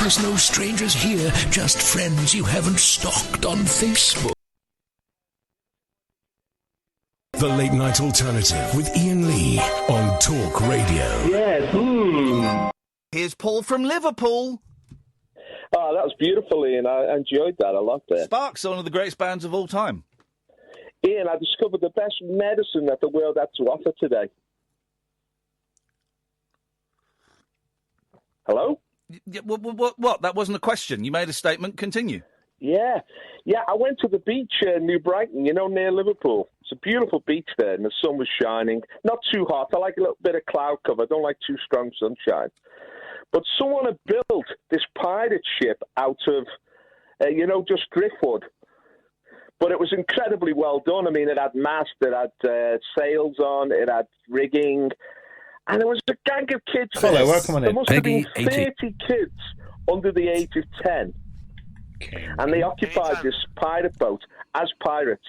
There's no strangers here, just friends you haven't stalked on Facebook. The Late Night Alternative with Iain Lee on Talk Radio. Yes. Here's Paul from Liverpool. Oh, that was beautiful, Iain. I enjoyed that a lot there. Sparks, one of the greatest bands of all time. Iain, I discovered the best medicine that the world had to offer today. Hello? What? That wasn't a question. You made a statement. Continue. Yeah, I went to the beach New Brighton, near Liverpool. It's a beautiful beach there, and the sun was shining. Not too hot. I like a little bit of cloud cover. I don't like too strong sunshine. But someone had built this pirate ship out of, just driftwood. But it was incredibly well done. I mean, it had mast, it had sails on, it had rigging, and there was a gang of kids. Hello, welcome on in. There must have been 30 kids under the age of 10. And they occupied this pirate boat as pirates.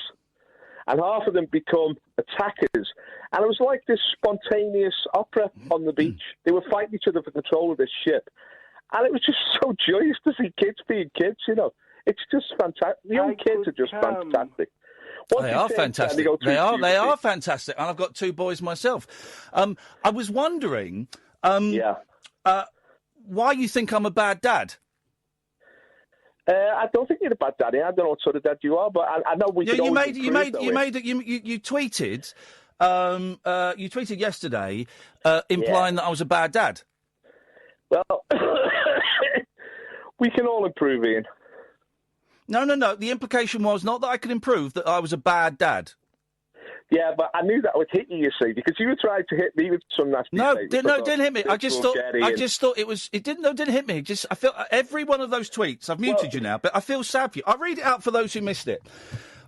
And half of them become attackers. And it was like this spontaneous opera on the beach. They were fighting each other for control of this ship. And it was just so joyous to see kids being kids, It's just fantastic. The young kids are just fantastic. They are fantastic. They are fantastic. And I've got two boys myself. I was wondering why you think I'm a bad dad. I don't think you're a bad daddy. I don't know what sort of dad you are, but I know we. You tweeted. You tweeted yesterday, implying that I was a bad dad. Well, we can all improve, Iain. No. The implication was not that I could improve, that I was a bad dad. Yeah, but I knew that would hit you see, because you were trying to hit me with some nasty. It didn't hit me. I just thought it was. It didn't hit me. I felt every one of those tweets. I've muted you now, but I feel sad for you. I'll read it out for those who missed it.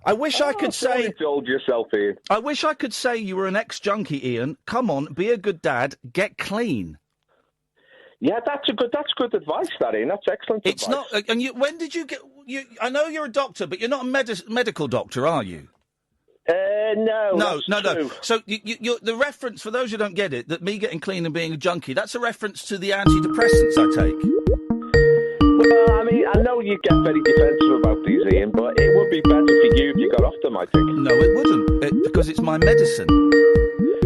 I wish I could say. Indulge yourself, Iain. I wish I could say you were an ex-junkie, Iain. Come on, be a good dad. Get clean. Yeah, that's good advice, that Iain. That's excellent. It's advice. not. And when did you get? I know you're a doctor, but you're not a medical doctor, are you? No. So the reference, for those who don't get it, that me getting clean and being a junkie, that's a reference to the antidepressants I take. Well, I mean, I know you get very defensive about these, Iain, but it would be better for you if you got off them, I think. No, it wouldn't, because it's my medicine.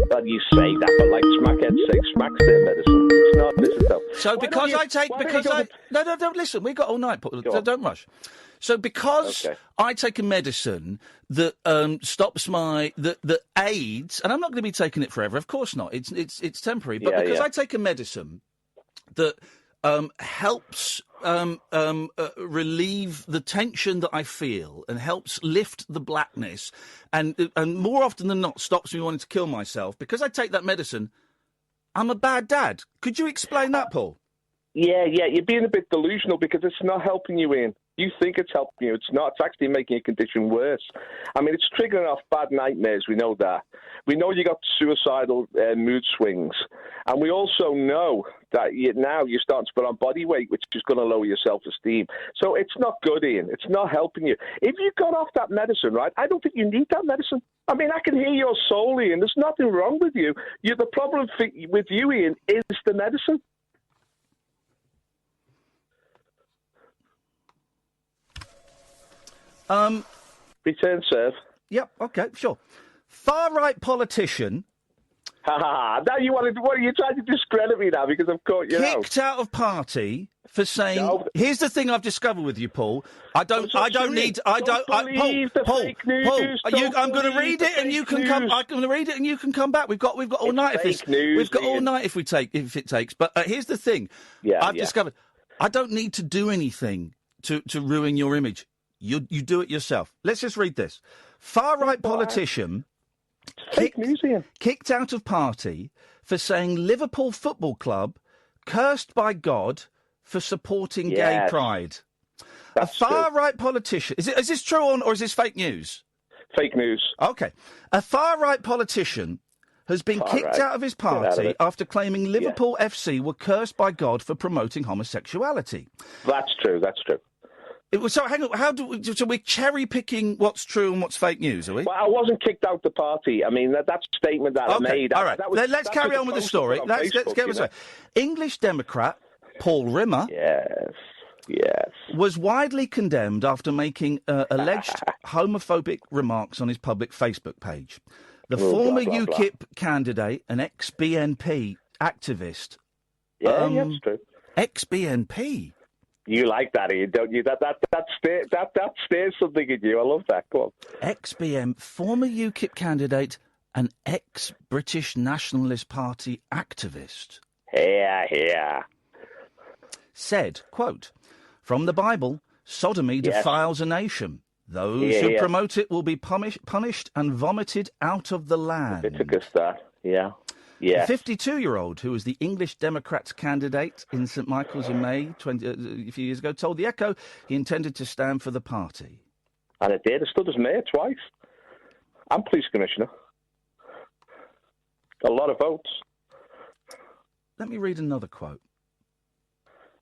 Well, you say that, but like smackheads say, smack's their medicine. It's not this is though. So No, listen, we got all night, don't rush. So because I take a medicine that stops that aids, and I'm not going to be taking it forever, of course not. It's temporary, but because I take a medicine that helps relieve the tension that I feel and helps lift the blackness, and more often than not stops me wanting to kill myself. Because I take that medicine, I'm a bad dad. Could you explain that, Paul? Yeah, you're being a bit delusional because it's not helping you, Iain. You think it's helping you. It's not. It's actually making your condition worse. I mean, it's triggering off bad nightmares. We know that. We know you got suicidal mood swings. And we also know that now you're starting to put on body weight, which is going to lower your self-esteem. So it's not good, Iain. It's not helping you. If you got off that medicine, right, I don't think you need that medicine. I mean, I can hear your soul, Iain. There's nothing wrong with you. The problem with you, Iain, is the medicine. Return serve. Yep, okay, sure. Far-right politician... Now you want to... What, are you trying to discredit me now because I've caught you kicked out of party for saying... No. Here's the thing I've discovered with you, Paul. I'm going to read it and you can come back. We've got all night if it takes. But here's the thing. I've discovered I don't need to do anything to ruin your image. You do it yourself. Let's just read this. Far-right politician kicked out of party for saying Liverpool Football Club cursed by God for supporting gay pride. That's a far-right politician... Is this true or is this fake news? Fake news. OK. A far-right politician has been kicked out of his party after claiming Liverpool FC were cursed by God for promoting homosexuality. That's true. So hang on, so we're cherry-picking what's true and what's fake news, are we? Well, I wasn't kicked out the party. I mean, that statement that I made... All right, let's carry on with the story. Let's get with the story. English Democrat Paul Rimmer Yes. Was widely condemned after making alleged homophobic remarks on his public Facebook page. The former UKIP candidate, an ex-BNP activist. Yeah, that's true. Ex-BNP. You like that, Ian, don't you? That stares something in you. I love that. Go on. Ex-BN, former UKIP candidate, an ex-British Nationalist Party activist. Yeah. Said, quote, "From the Bible, sodomy defiles a nation. Those who promote it will be punished and vomited out of the land." It took us that, yeah. The 52-year-old, who was the English Democrats candidate in St Michael's in May a few years ago, told The Echo he intended to stand for the party. And it did. It stood as mayor twice. And police commissioner. A lot of votes. Let me read another quote.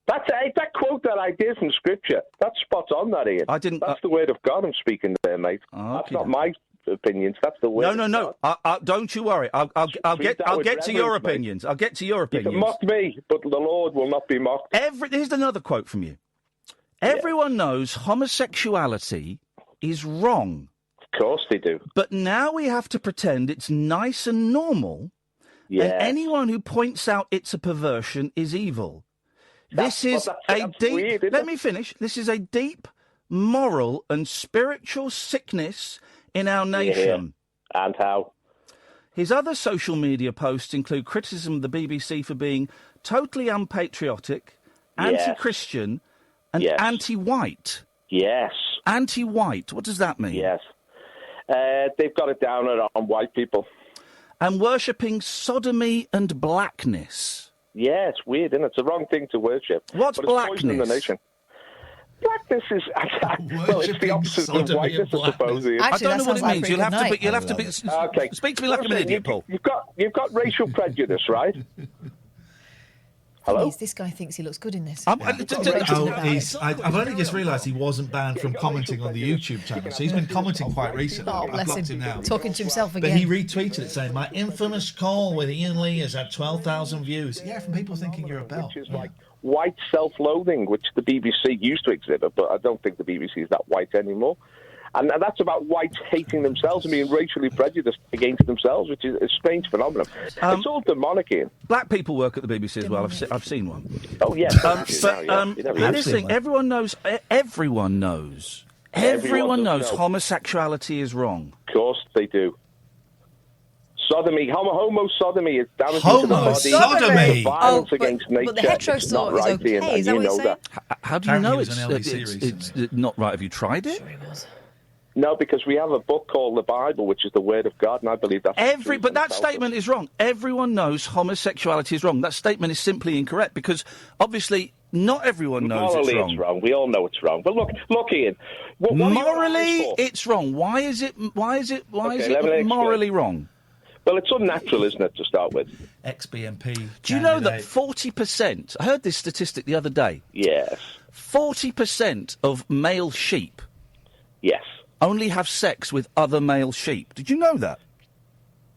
That quote that I did from Scripture, that's spot on, that, Ian. That's the word of God I'm speaking there, mate. That's not my opinions. That's the word. No. Don't you worry. I'll get to your opinions. I'll get to your opinions. You can mock me, but the Lord will not be mocked. Here's another quote from you. Everyone knows homosexuality is wrong. Of course they do. But now we have to pretend it's nice and normal, and anyone who points out it's a perversion is evil. This is a deep... Let me finish. This is a deep moral and spiritual sickness in our nation. Yeah. And how? His other social media posts include criticism of the BBC for being totally unpatriotic, anti-Christian, and anti-white. Yes. Anti-white. What does that mean? Yes. They've got it down on white people. And worshipping sodomy and blackness. Yeah, it's weird, isn't it? It's the wrong thing to worship. What's blackness? In the nation. Blackness is it's the opposite of whiteness, I suppose. Actually, I don't know what it means. You'll have to be. Okay. Speak to me like I'm an idiot, Paul. You've got racial prejudice, right? Hello? This guy thinks he looks good in this. I've only just realised he wasn't banned from commenting on the YouTube channel, so he's been commenting quite recently. I've blocked him now. Talking to himself again. But he retweeted it saying, "My infamous call with Iain Lee has had 12,000 views." Yeah, from people thinking you're a bell. Which is like white self-loathing, which the BBC used to exhibit, but I don't think the BBC is that white anymore. And that's about whites hating themselves and being racially prejudiced against themselves, which is a strange phenomenon. It's all demonic, Ian. Black people work at the BBC as well. I've seen one. Oh, yes. This thing, everyone knows homosexuality is wrong. Of course they do. Sodomy, homo sodomy is damaging to the body. Sodomy. Violence against nature. But the hetero thought is okay. Ian, is that what you're saying? How do you know it's not right? Have you tried it? Sure he was. No, because we have a book called the Bible, which is the Word of God, and I believe that's But that statement is wrong. Everyone knows homosexuality is wrong. That statement is simply incorrect because obviously not everyone knows morally it's wrong. We all know it's wrong. But look, Ian. What morally, it's wrong. Why is it morally wrong? Well, it's unnatural, isn't it, to start with? Ex-BNP. Do you know that 40%? I heard this statistic the other day. Yes. 40% of male sheep. Yes. Only have sex with other male sheep. Did you know that?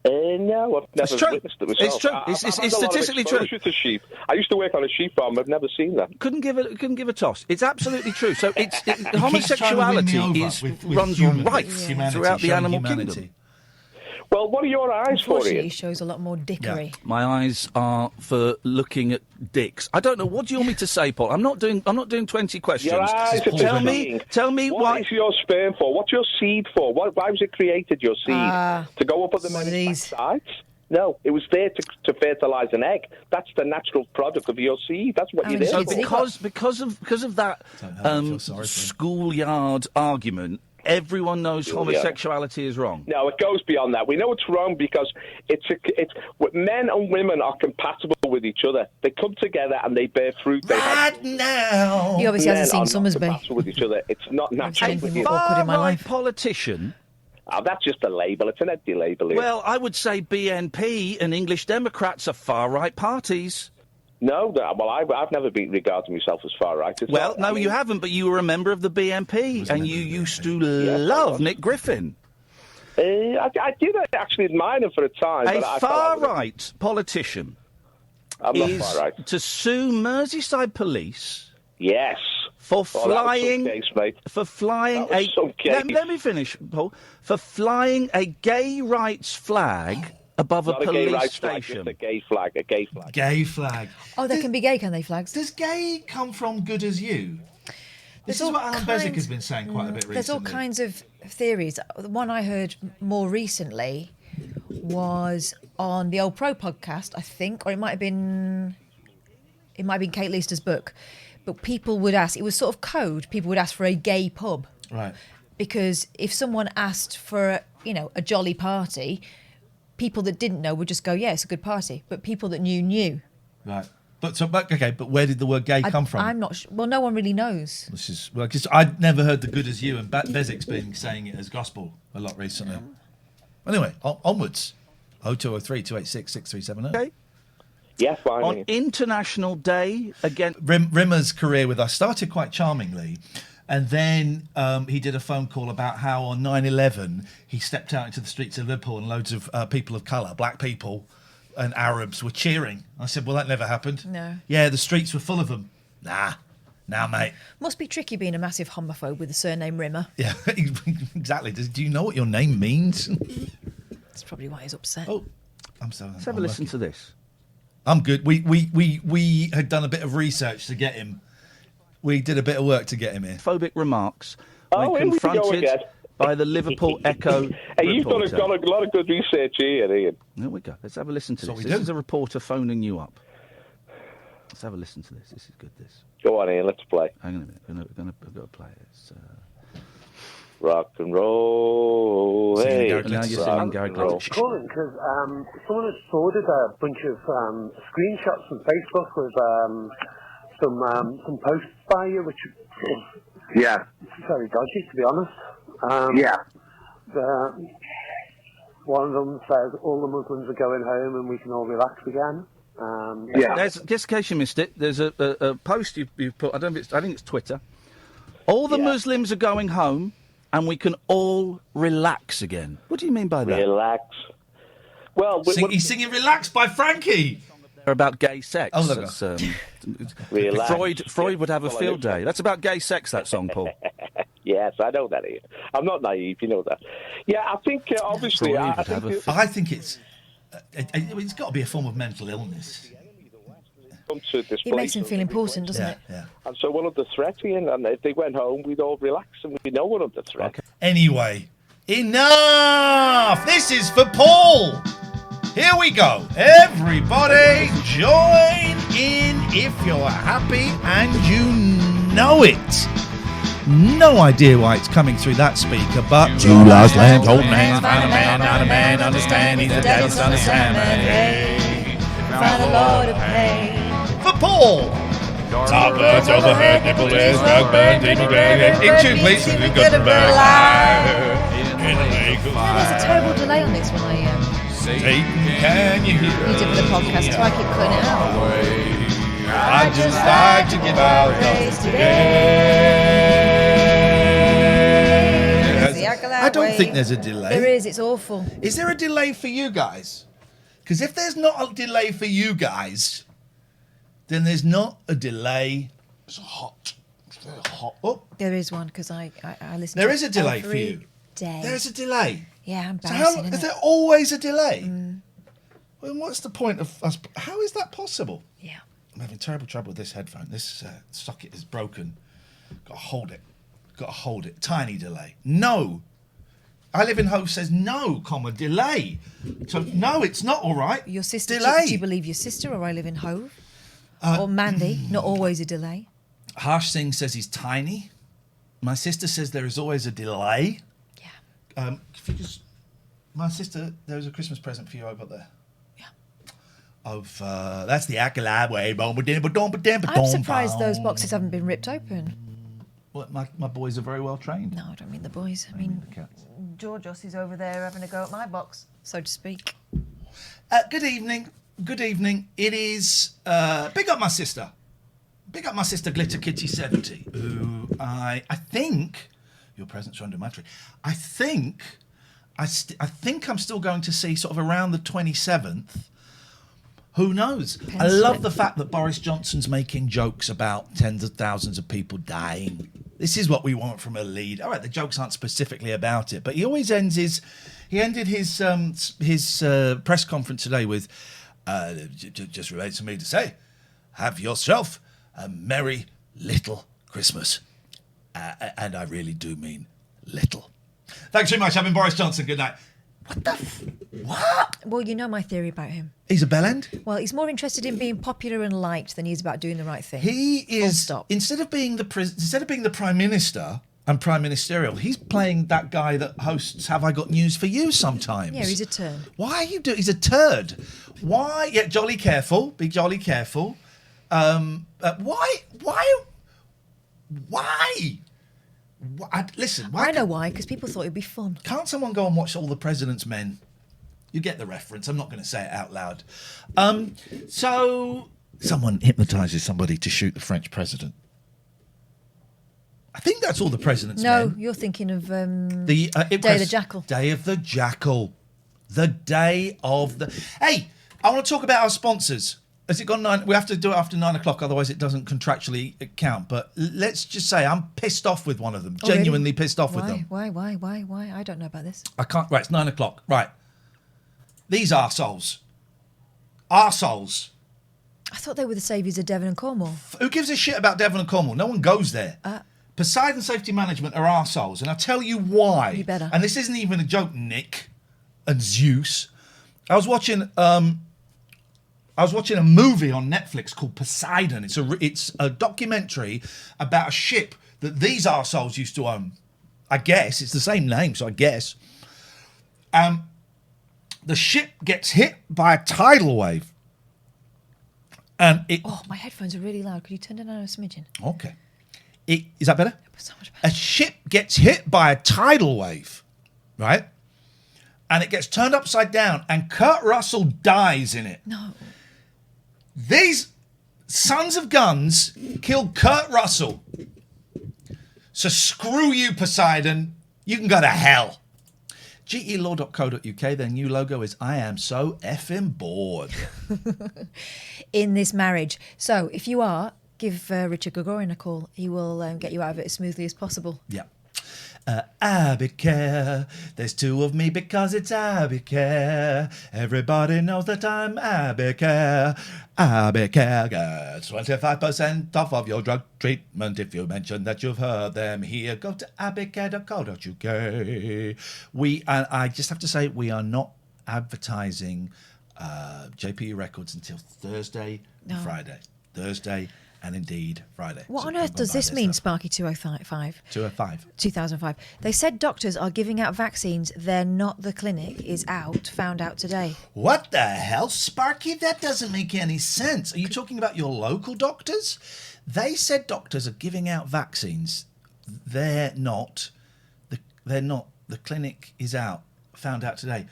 No, I've never witnessed it myself. It's true. It's statistically true. To sheep. I used to work on a sheep farm. I've never seen that. Couldn't give a toss. It's absolutely true. So homosexuality runs rife throughout the animal kingdom. Well, what are your eyes for? Unfortunately, he shows a lot more dickery. Yeah. My eyes are for looking at dicks. I don't know. What do you want me to say, Paul? I'm not doing 20 questions. Your eyes tell me what is your sperm for? What's your seed for? Why was it created? Your seed to go up on the men's sides? No, it was there to fertilise an egg. That's the natural product of your seed. That's what you're there for. So because of that schoolyard argument. Everyone knows homosexuality is wrong. No, it goes beyond that. We know it's wrong because it's men and women are compatible with each other. They come together and they bear fruit. Now, he obviously hasn't seen Summersby. Compatible with each other. It's not natural. A far-right politician. That's just a label. It's an empty label. Here. Well, I would say BNP and English Democrats are far-right parties. No, well, I've never been regarded myself as far right. You haven't, but you were a member of the BNP, and you used to love Nick Griffin. I did actually admire him for a time. A far-right politician I'm not far right. To sue Merseyside police. Yes. For flying, let me finish, Paul. For flying a gay rights flag above a police station. Flag, just a gay flag. Gay flag. Oh, they can be gay, can they, flags? Does gay come from good as you? This is what Allan Beswick has been saying quite a bit recently. There's all kinds of theories. The one I heard more recently was on the Old Pro podcast, I think, or it might have been Kate Leicester's book. But people would ask, it was sort of code, people would ask for a gay pub. Right. Because if someone asked for, a jolly party, people that didn't know would just go, yeah, it's a good party. But people that knew. Right. But where did the word gay come from? I'm not sure. Well, no one really knows. Because I'd never heard the good as you, and Beswick's been saying it as gospel a lot recently. Anyway, onwards. 0203 286 6370. Okay. Yes, fine. On International Day, again... Rimmer's career with us started quite charmingly, and then he did a phone call about how on 9/11 he stepped out into the streets of Liverpool and loads of people of colour, black people and Arabs, were cheering. I said, well, that never happened. No. Yeah, the streets were full of them. Nah, mate. Must be tricky being a massive homophobe with the surname Rimmer. Yeah, exactly. Do you know what your name means? That's probably why he's upset. Oh, I'm sorry. Let's have a listen to this. I'm good. We had done a bit of research to get him. We did a bit of work to get him here. Phobic remarks when confronted by the Liverpool Echo. Hey, you've done a lot of good research here, Ian. There we go. Let's have a listen to this. This is a reporter phoning you up. Let's have a listen to this. This is good, this. Go on, Ian. Let's play. Hang on a minute. We're going to play it. Rock and roll. Hey, now you're singing Gary Glitter. Calling because someone had forwarded a bunch of screenshots from Facebook with some posts by you, which very dodgy, to be honest. One of them says all the Muslims are going home and we can all relax again. Just in case you missed it, there's a post you've put. I think it's Twitter. All the Muslims are going home. And we can all relax again. What do you mean by that? Relax. Well, he's singing "Relax" by Frankie. They're about gay sex. Oh, look. Relax. Freud would have a field day. That's about gay sex. That song, Paul. Yes, I know that, Ian. I'm not naive. You know that. Yeah, I think obviously. I think it's got to be a form of mental illness. It makes him feel important, doesn't it? Yeah. And so we're under threat, Ian, and if they went home, we'd all relax and we know we're under threat. Okay. Anyway, enough! This is for Paul! Here we go. Everybody join in if you're happy and you know it. No idea why it's coming through that speaker, but... Two lost lambs, old man, found a man, not a man, understand, he's the devil's son of salmon, hey, found a load of pain. For Paul! Top birds overhead, nipple is rug burn, demon drag, in two places we got to burn. There's a terrible delay on this when Satan, can you hear you did for the podcast, so I keep cutting it out. I'd just like to give out praise today. I don't think there's a delay. There is, it's awful. Is there a delay for you guys? Because if there's not a delay for you guys, then there's not a delay. It's hot. It's very hot. Oh. There is one, because I listen There to is a delay for you. Day. There's a delay. Yeah, So embarrassing, is there always a delay? Well, what's the point of us? How is that possible? Yeah. I'm having terrible trouble with this headphone. This socket is broken. Got to hold it. Tiny delay. No. I live in Hove says no, delay. So no, it's not all right. Your sister, delay. Do you believe your sister, or I live in Hove? Or Mandy, not always a delay. Harsh Singh says he's tiny. My sister says there is always a delay. Yeah. If you just, my sister, there's a Christmas present for you over there. Yeah. That's the accolade way. I'm surprised those boxes haven't been ripped open. Well, my boys are very well trained. No, I don't mean the boys. I mean Georgios is over there having a go at my box, so to speak. Good evening. It is big up my sister. Big up my sister Glitter Kitty 70, who I think your presents are under my tree. I think I'm still going to see sort of around the 27th. Who knows? I love the fact that Boris Johnson's making jokes about tens of thousands of people dying. This is what we want from a lead. All right, the jokes aren't specifically about it, but he always ends his... He ended his press conference today with, just remains for me to say, have yourself a merry little Christmas. And I really do mean little. Thanks very much. I've been Boris Johnson. Good night. What? Well, you know my theory about him. He's a bellend? Well, he's more interested in being popular and liked than he is about doing the right thing. He is... Full stop. Instead of being the Prime Minister and Prime Ministerial, he's playing that guy that hosts Have I Got News for You sometimes. Yeah, he's a turd. Why are you doing... He's a turd. Why... Yeah, jolly careful. Be jolly careful. Why? Listen, why... I know why, because people thought it'd be fun. Can't someone go and watch All the President's Men? You get the reference. I'm not going to say it out loud. So, someone hypnotises somebody to shoot the French president. I think that's All the President's Men. No, you're thinking of the Day of the Jackal. Day of the Jackal. The Day of the... Hey, I want to talk about our sponsors. Has it gone 9? We have to do it after 9 o'clock, otherwise it doesn't contractually count. But let's just say I'm pissed off with one of them. Genuinely really? Pissed off with them. Why? I don't know about this. I can't... Right, it's 9 o'clock. Right. These arseholes. Arseholes. I thought they were the saviours of Devon and Cornwall. Who gives a shit about Devon and Cornwall? No one goes there. Poseidon Safety Management are arseholes, and I'll tell you why. You better. And this isn't even a joke, Nick and Zeus. I was watching a movie on Netflix called Poseidon. It's a documentary about a ship that these arseholes used to own. I guess it's the same name, so I guess. The ship gets hit by a tidal wave, and it... Oh, my headphones are really loud. Could you turn it down a smidgen? Okay. Is that better? That was so much better. A ship gets hit by a tidal wave, right? And it gets turned upside down, and Kurt Russell dies in it. No. These sons of guns killed Kurt Russell. So screw you, Poseidon. You can go to hell. GElaw.co.uk, their new logo is I am so effing bored. In this marriage. So if you are, give Richard Gregorian a call. He will get you out of it as smoothly as possible. Yeah. Abby-care, there's two of me because it's Abby-care. Everybody knows that I'm Abby-care. Abby-care gets 25% off of your drug treatment if you mention that you've heard them here. Go to abbycare.co.uk. And I just have to say, we are not advertising JPE Records until Thursday and Friday. Thursday and indeed Friday. What on earth does this mean, Sparky 205? 2005. They said doctors are giving out vaccines. They're not. The clinic is out. Found out today. What the hell, Sparky? That doesn't make any sense. Are you talking about your local doctors? They said doctors are giving out vaccines. They're not. They're not. The clinic is out. Found out today.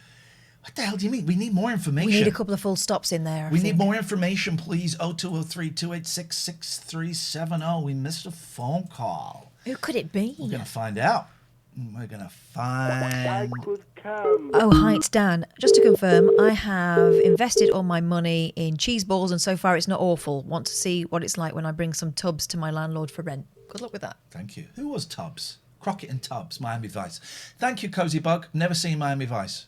What the hell do you mean? We need more information. We need a couple of full stops in there. We need more information, please. 0203-286-6370. We missed a phone call. Who could it be? We're going to find out. Oh, hi, it's Dan. Just to confirm, I have invested all my money in cheese balls, and so far it's not awful. Want to see what it's like when I bring some tubs to my landlord for rent. Good luck with that. Thank you. Who was Tubbs? Crockett and Tubbs, Miami Vice. Thank you, Cozy Bug. Never seen Miami Vice.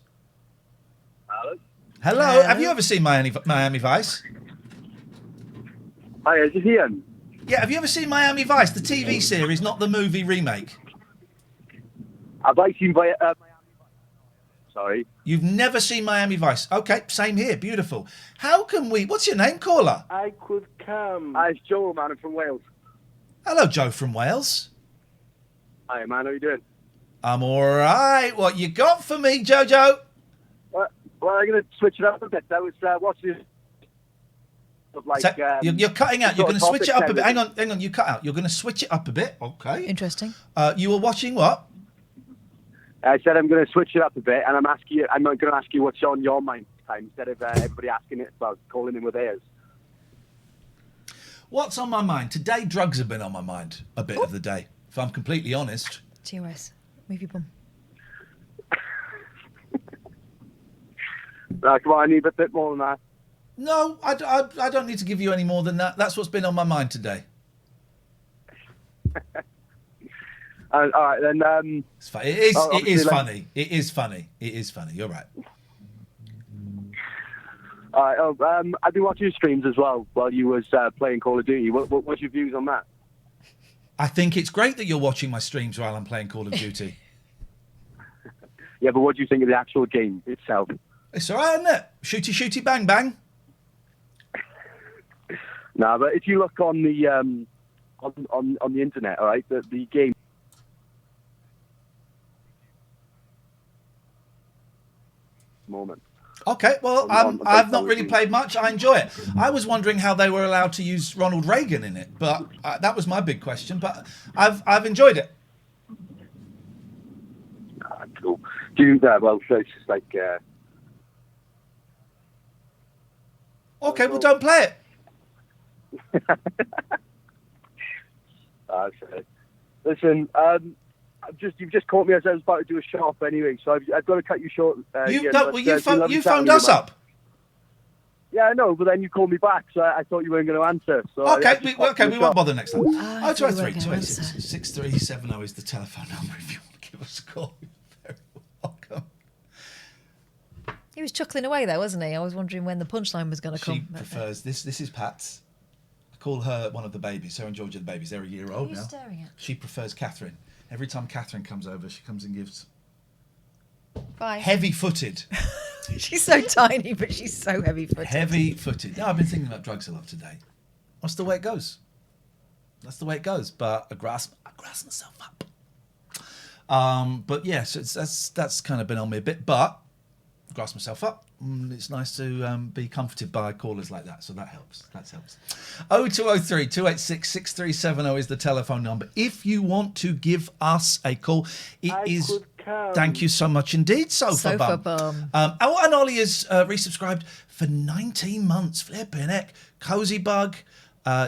Hello. Have you ever seen Miami Vice? Hi, is it Ian? Yeah, have you ever seen Miami Vice, the TV series, not the movie remake? Have I seen Miami Vice? Sorry. You've never seen Miami Vice. Okay, same here. Beautiful. How can we... What's your name, caller? I could come. It's Joe, man. I'm from Wales. Hello, Joe from Wales. Hi, man. How you doing? I'm all right. What you got for me, Jojo? Well, I'm going to switch it up a bit. I was watching... You're cutting out. You're going to switch it up a bit. Hang on. You cut out. You're going to switch it up a bit. Okay. Interesting. You were watching what? I said I'm going to switch it up a bit, and I'm going to ask you what's on your mind this time instead of everybody asking it about calling in with theirs. What's on my mind? Today, drugs have been on my mind a bit of the day, if I'm completely honest. TOS. Move your bum. Come on, I need a bit more than that. No, I don't need to give you any more than that. That's what's been on my mind today. All right, then. It's funny. It is funny. It is funny. It is funny. You're right. All right. I've been watching your streams as well while you was playing Call of Duty. What's your views on that? I think it's great that you're watching my streams while I'm playing Call of Duty. Yeah, but what do you think of the actual game itself? It's all right, isn't it? Shooty, shooty, bang, bang. No, but if you look on the on the internet, all right, the game. Moment. Okay, well, I've not really played much. I enjoy it. I was wondering how they were allowed to use Ronald Reagan in it, but that was my big question. But I've enjoyed it. Cool. Do you? Well, so it's just like. Okay, well, don't play it. Listen, you've just caught me as I was about to do a shop anyway, so I've got to cut you short. You phoned us up. Yeah, I know, but then you called me back, so I thought you weren't going to answer. So we won't bother next time. 0203 286 6370 is the telephone number if you want to give us a call. You're very welcome. He was chuckling away there, wasn't he? I was wondering when the punchline was going to come. She prefers this. This is Pat's. I call her one of the babies. Sarah and Georgia, the babies. They're a year old now. What are you staring at? She prefers Catherine. Every time Catherine comes over, she comes and gives. Bye. Heavy-footed. She's so tiny, but she's so heavy-footed. Heavy-footed. Yeah, I've been thinking about drugs a lot today. That's the way it goes. That's the way it goes. But I grasp myself up. But yes, that's kind of been on me a bit. But I grasp myself up. It's nice to be comforted by callers like that, so that helps. That helps. 0203 286 6370 is the telephone number. If you want to give us a call, thank you so much indeed, Sofa Bum. And Ollie has resubscribed for 19 months. Flipping heck. Cozy Bug,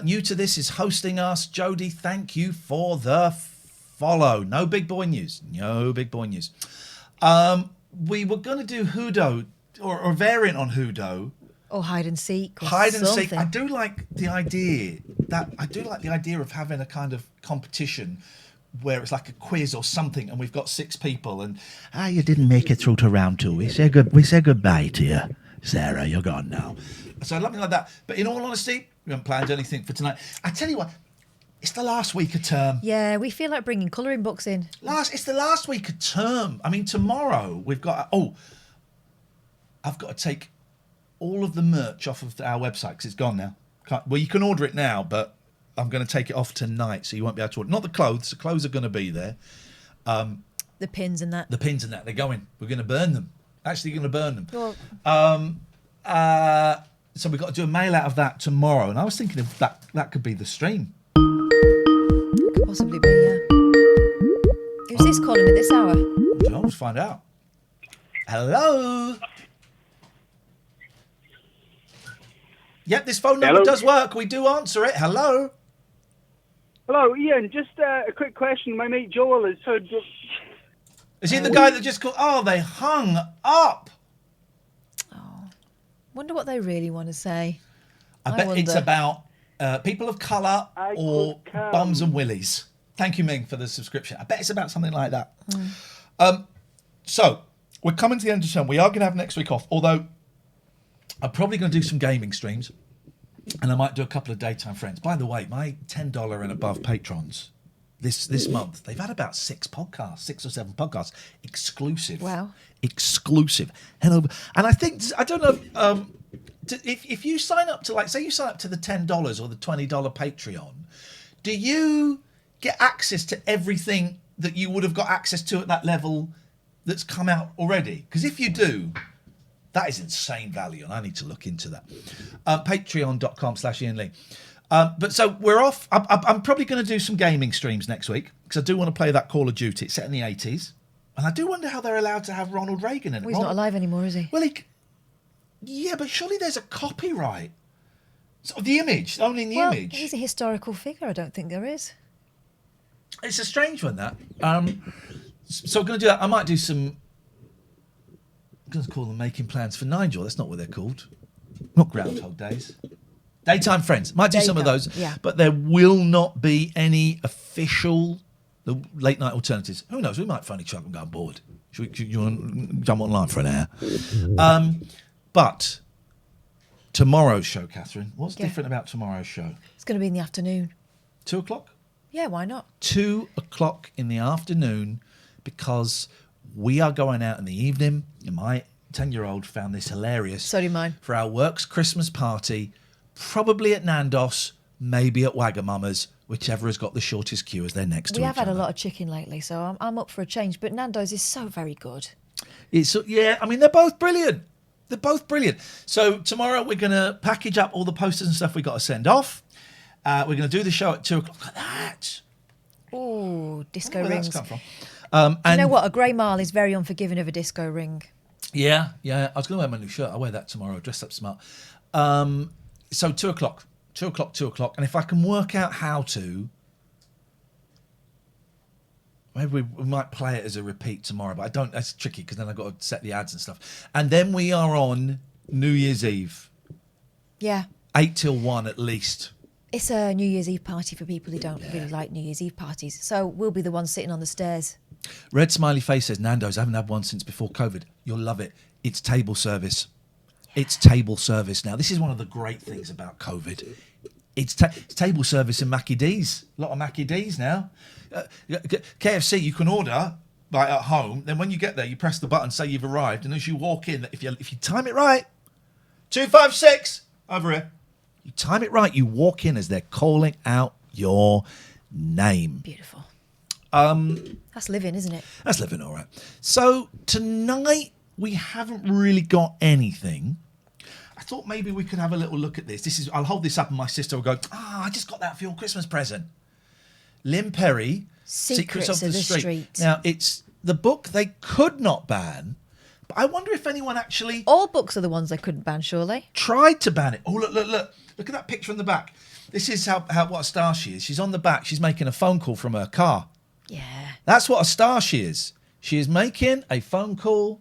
new to this, is hosting us. Jody, thank you for the follow. No big boy news. No big boy news. We were going to do Hoodo, or a variant on Hoodo. Or hide and seek. Hide and seek. I do like the idea of having a kind of competition where it's like a quiz or something, and we've got 6 people, and you didn't make it through to round 2. We say goodbye to you, Sarah. You're gone now. So something like that. But in all honesty, we haven't planned anything for tonight. I tell you what, it's the last week of term. Yeah, we feel like bringing colouring books in. It's the last week of term. I mean, tomorrow we've got. I've got to take all of the merch off of our website because it's gone now. Well, you can order it now, but I'm going to take it off tonight, so you won't be able to order. Not the clothes. The clothes are going to be there. The pins and that. They're going. We're going to burn them. Actually, going to burn them. Well, so we've got to do a mail out of that tomorrow. And I was thinking of that could be the stream. Could possibly be, yeah. Who's this calling at this hour? Let's find out. Hello. Yep, this phone number does work. We do answer it. Hello. Hello, Ian. Just a quick question. My mate Joel has heard... Is he the guy that just called... Oh, they hung up. Oh. Wonder what they really want to say. I bet it's about people of colour or bums and willies. Thank you, Ming, for the subscription. I bet it's about something like that. So, we're coming to the end of the term. We are going to have next week off, although... I'm probably going to do some gaming streams, and I might do a couple of daytime friends. By the way, my $10 and above patrons this month, they've had about 6 or 7 podcasts, exclusive. Wow. Exclusive. Head over. And I think, I don't know, if you sign up to, like, say you sign up to the $10 or the $20 Patreon, do you get access to everything that you would have got access to at that level that's come out already? Because if you do... That is insane value, and I need to look into that. Patreon.com/Iain Lee. But so we're off. I'm probably going to do some gaming streams next week because I do want to play that Call of Duty. It's set in the 80s. And I do wonder how they're allowed to have Ronald Reagan in it. Well, he's not alive anymore, is he? Well, yeah, but surely there's a copyright. So the image, only in the image. He's a historical figure. I don't think there is. It's a strange one, that. So I'm going to do that. I might do some... I'm going to call them Making Plans for Nigel. That's not what they're called. not Groundhog Days. Daytime Friends. Might do some of those. Yeah. But there will not be any official the late night alternatives. Who knows? We might find each other and go on board. Should you want to jump online for an hour? But tomorrow's show, Catherine, what's different about tomorrow's show? It's going to be in the afternoon. 2 o'clock? Yeah, why not? 2 o'clock in the afternoon, because we are going out in the evening, and my 10-year-old found this hilarious. So did mine. For our work's Christmas party, probably at Nando's, maybe at Wagamama's, whichever has got the shortest queue as they're next to each other. We have had a lot of chicken lately, so I'm up for a change. But Nando's is so very good. Yeah, I mean, they're both brilliant. They're both brilliant. So tomorrow we're going to package up all the posters and stuff we got to send off. We're going to do the show at 2 o'clock. Look at that. Oh, disco Where rings. that's come from. You know what? A grey marl is very unforgiving of a disco ring. Yeah. I was going to wear my new shirt. I'll wear that tomorrow. Dress up smart. So 2 o'clock. 2 o'clock. And if I can work out how to... Maybe we might play it as a repeat tomorrow, but I don't... That's tricky, because then I've got to set the ads and stuff. And then we are on New Year's Eve. Yeah. 8 till 1 at least. It's a New Year's Eve party for people who don't really like New Year's Eve parties. So we'll be the ones sitting on the stairs. Red Smiley Face says, Nando's, I haven't had one since before COVID. You'll love it. It's table service. Yeah. It's table service now. This is one of the great things about COVID. It's table service in Mackie D's. A lot of Mackie D's now. KFC, you can order like at home. Then when you get there, you press the button, say you've arrived. And as you walk in, if you time it right, 256, over here. You time it right, you walk in as they're calling out your name. Beautiful. That's living, isn't it? That's living, all right. So tonight we haven't really got anything. I thought maybe we could have a little look at this. I'll hold this up and my sister will go, I just got that for your Christmas present. Lynne Perrie, Secrets of the Street. Now, it's the book they could not ban, but I wonder if anyone actually... All books are the ones they couldn't ban, surely. Tried to ban it. Oh, look. Look at that picture on the back. This is what a star she is. She's on the back. She's making a phone call from her car. Yeah. That's what a star she is. She is making a phone call.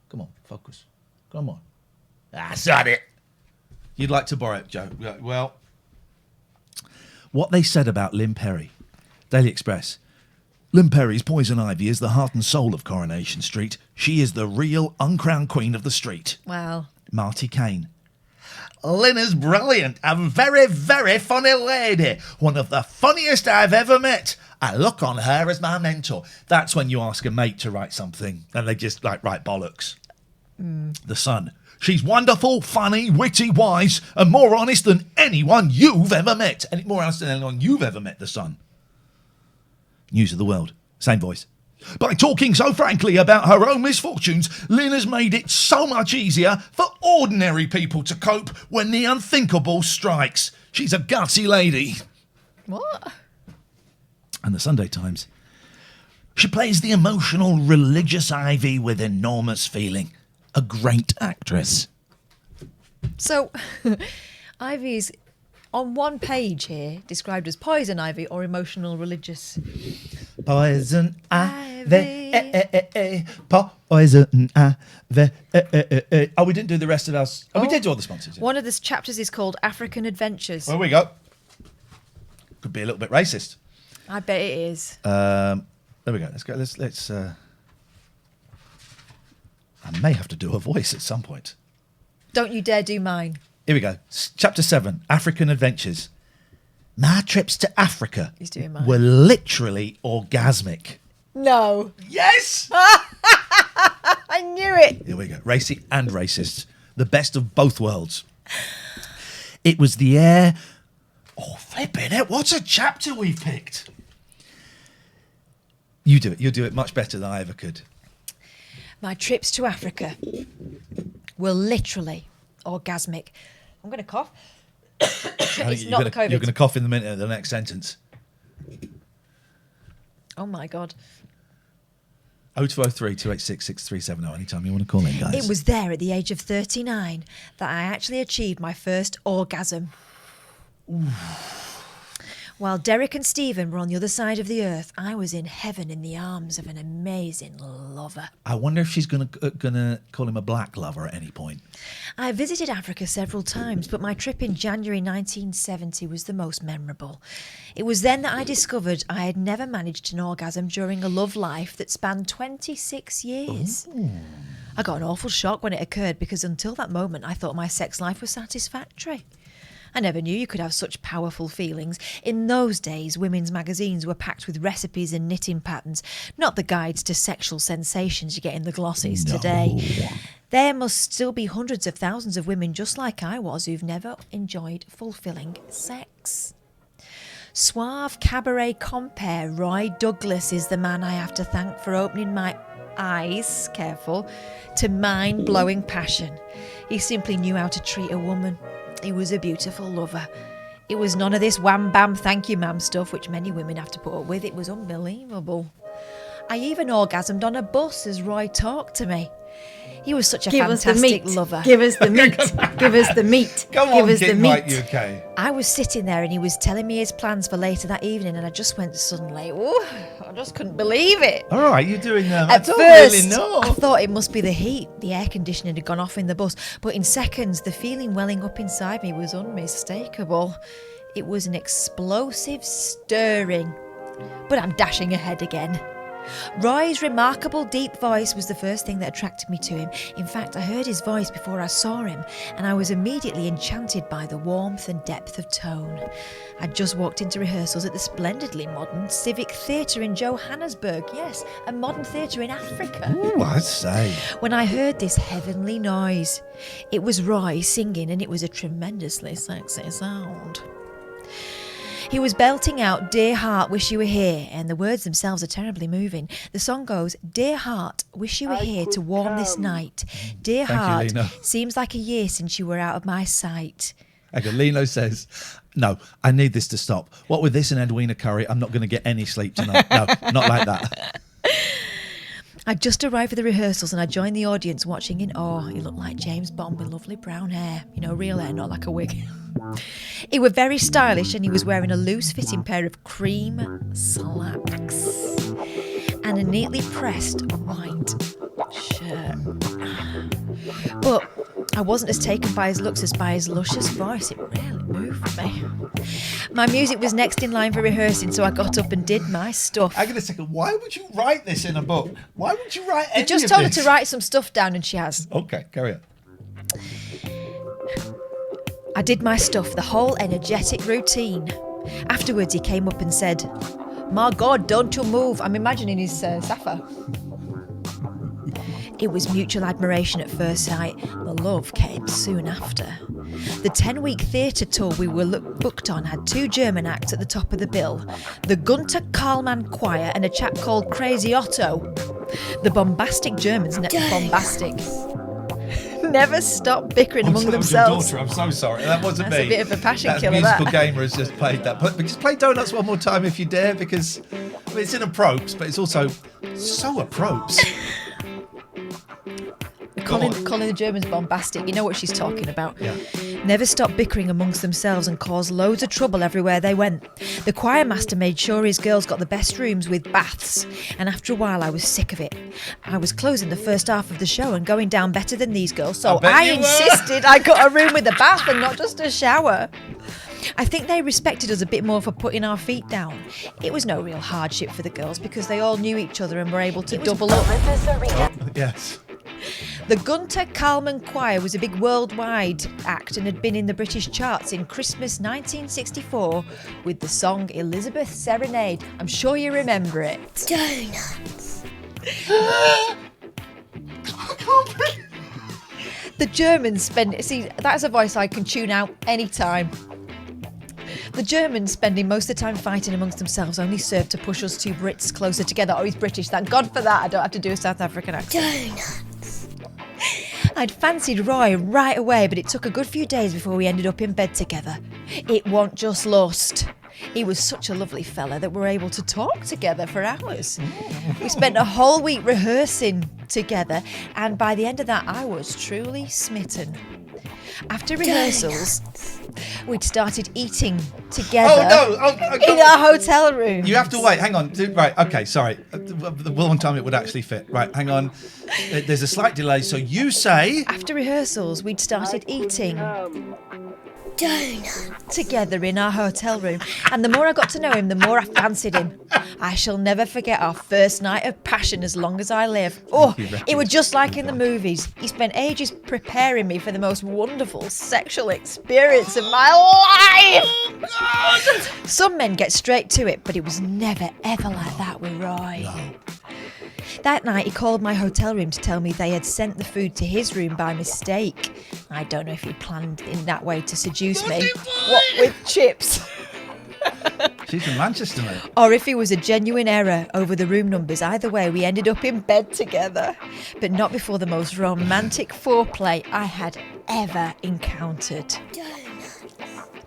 Come on, focus. Come on. That's it. You'd like to borrow it, Joe. Well, what they said about Lynne Perrie. Daily Express. Lynne Perrie's Poison Ivy is the heart and soul of Coronation Street. She is the real uncrowned queen of the street. Wow. Marty Kane. Lynne is brilliant. A very, very funny lady. One of the funniest I've ever met. I look on her as my mentor. That's when you ask a mate to write something and they just write bollocks. The Sun. She's wonderful, funny, witty, wise, and more honest than anyone you've ever met. And more honest than anyone you've ever met, The Sun. News of the World. Same voice. By talking so frankly about her own misfortunes, Lynne has made it so much easier for ordinary people to cope when the unthinkable strikes. She's a gutsy lady. What? And the Sunday Times. She plays the emotional, religious Ivy with enormous feeling. A great actress. So, Ivy's on one page here described as poison ivy or emotional religious. Poison ivy. Poison ivy. Oh, we didn't do the rest of ours. Oh, we did do all the sponsors. Yeah. One of the chapters is called African Adventures. There we go. Could be a little bit racist. I bet it is. There we go. Let's go. Let's. I may have to do a voice at some point. Don't you dare do mine. Here we go. Chapter 7, African Adventures. My trips to Africa were literally orgasmic. No. Yes! I knew it. Here we go. Racy and racist. The best of both worlds. It was the air... Oh, flipping it. What a chapter we've picked. You do it. You'll do it much better than I ever could. My trips to Africa were literally orgasmic. I'm going to cough. It's not COVID. You're going to cough in the minute of the next sentence. Oh, my God. 0203 286 6370. Anytime you want to call in, guys. It was there at the age of 39 that I actually achieved my first orgasm. Ooh. While Derek and Stephen were on the other side of the earth, I was in heaven in the arms of an amazing lover. I wonder if she's gonna call him a black lover at any point. I visited Africa several times, but my trip in January 1970 was the most memorable. It was then that I discovered I had never managed an orgasm during a love life that spanned 26 years. Ooh. I got an awful shock when it occurred because until that moment I thought my sex life was satisfactory. I never knew you could have such powerful feelings. In those days, women's magazines were packed with recipes and knitting patterns, not the guides to sexual sensations you get in the glossies today. There must still be hundreds of thousands of women just like I was who've never enjoyed fulfilling sex. Suave cabaret compere Roy Douglas is the man I have to thank for opening my eyes, careful, to mind-blowing passion. He simply knew how to treat a woman. He was a beautiful lover. It was none of this wham bam thank you ma'am stuff which many women have to put up with. It was unbelievable. I even orgasmed on a bus as Roy talked to me. He was such a fantastic lover. Give us the meat. Give us the meat. Come on, King Mike UK. I was sitting there and he was telling me his plans for later that evening, and I just went suddenly, oh, I just couldn't believe it. All right, you're doing that. At first, I thought it must be the heat. The air conditioning had gone off in the bus. But in seconds, the feeling welling up inside me was unmistakable. It was an explosive stirring. But I'm dashing ahead again. Roy's remarkable deep voice was the first thing that attracted me to him. In fact, I heard his voice before I saw him, and I was immediately enchanted by the warmth and depth of tone. I'd just walked into rehearsals at the splendidly modern Civic Theatre in Johannesburg. Yes, a modern theatre in Africa. Ooh, I'd say. When I heard this heavenly noise, it was Roy singing, and it was a tremendously sexy sound. He was belting out, "Dear heart, wish you were here," and the words themselves are terribly moving. The song goes, "Dear heart, wish you were here to warm this night. Dear heart, seems like a year since you were out of my sight." Okay, Lino says, "No, I need this to stop. What with this and Edwina Curry, I'm not going to get any sleep tonight. No, not like that." I'd just arrived for the rehearsals and I joined the audience watching in awe. He looked like James Bond with lovely brown hair. You know, real hair, not like a wig. He was very stylish and he was wearing a loose-fitting pair of cream slacks and a neatly pressed white shirt. But I wasn't as taken by his looks as by his luscious voice. It really moved me. My music was next in line for rehearsing, so I got up and did my stuff. Hang on a second. Why would you write this in a book? Why would you write any of this? I just told her to write some stuff down, and she has. Okay, carry on. I did my stuff, the whole energetic routine. Afterwards, he came up and said, "My God, don't you move." I'm imagining his Sappho. It was mutual admiration at first sight. The love came soon after. The 10-week theatre tour we were booked on had 2 German acts at the top of the bill. The Gunter Karlmann Choir and a chap called Crazy Otto. The bombastic Germans, never stopped bickering among themselves. Your daughter, I'm so sorry. That wasn't me. That's a bit of a passion killer, musical that. Gamer has just played that. But just play Donuts one more time if you dare, because I mean, it's in approach, but it's also so approach. Calling the Germans bombastic. You know what she's talking about. Yeah. Never stopped bickering amongst themselves and caused loads of trouble everywhere they went. The choir master made sure his girls got the best rooms with baths, and after a while I was sick of it. I was closing the first half of the show and going down better than these girls, so I insisted I got a room with a bath and not just a shower. I think they respected us a bit more for putting our feet down. It was no real hardship for the girls because they all knew each other and were able to double up. Yes. The Gunter Karlmann Choir was a big worldwide act and had been in the British charts in Christmas 1964 with the song Elizabeth Serenade. I'm sure you remember it. Donuts. The Germans see, that's a voice I can tune out anytime. The Germans, spending most of the time fighting amongst themselves, only served to push us 2 Brits closer together. Oh, he's British. Thank God for that. I don't have to do a South African accent. Donuts. I'd fancied Roy right away, but it took a good few days before we ended up in bed together. It wasn't just lust. He was such a lovely fella that we were able to talk together for hours. We spent a whole week rehearsing together, and by the end of that, I was truly smitten. After rehearsals, We'd started eating together in in our hotel room. You have to wait. Hang on. Right. Okay. Sorry. The one time it would actually fit. Right. Hang on. There's a slight delay. So you say after rehearsals, we'd started eating donuts together in our hotel room, and the more I got to know him, the more I fancied him. I shall never forget our first night of passion as long as I live. Oh, it was just like in the movies. He spent ages preparing me for the most wonderful sexual experience of my life. Some men get straight to it, but it was never ever like that with Roy. No. That night he called my hotel room to tell me they had sent the food to his room by mistake. I don't know if he planned in that way to seduce me. What with chips? She's from Manchester, mate. Or if it was a genuine error over the room numbers. Either way, we ended up in bed together. But not before the most romantic foreplay I had ever encountered.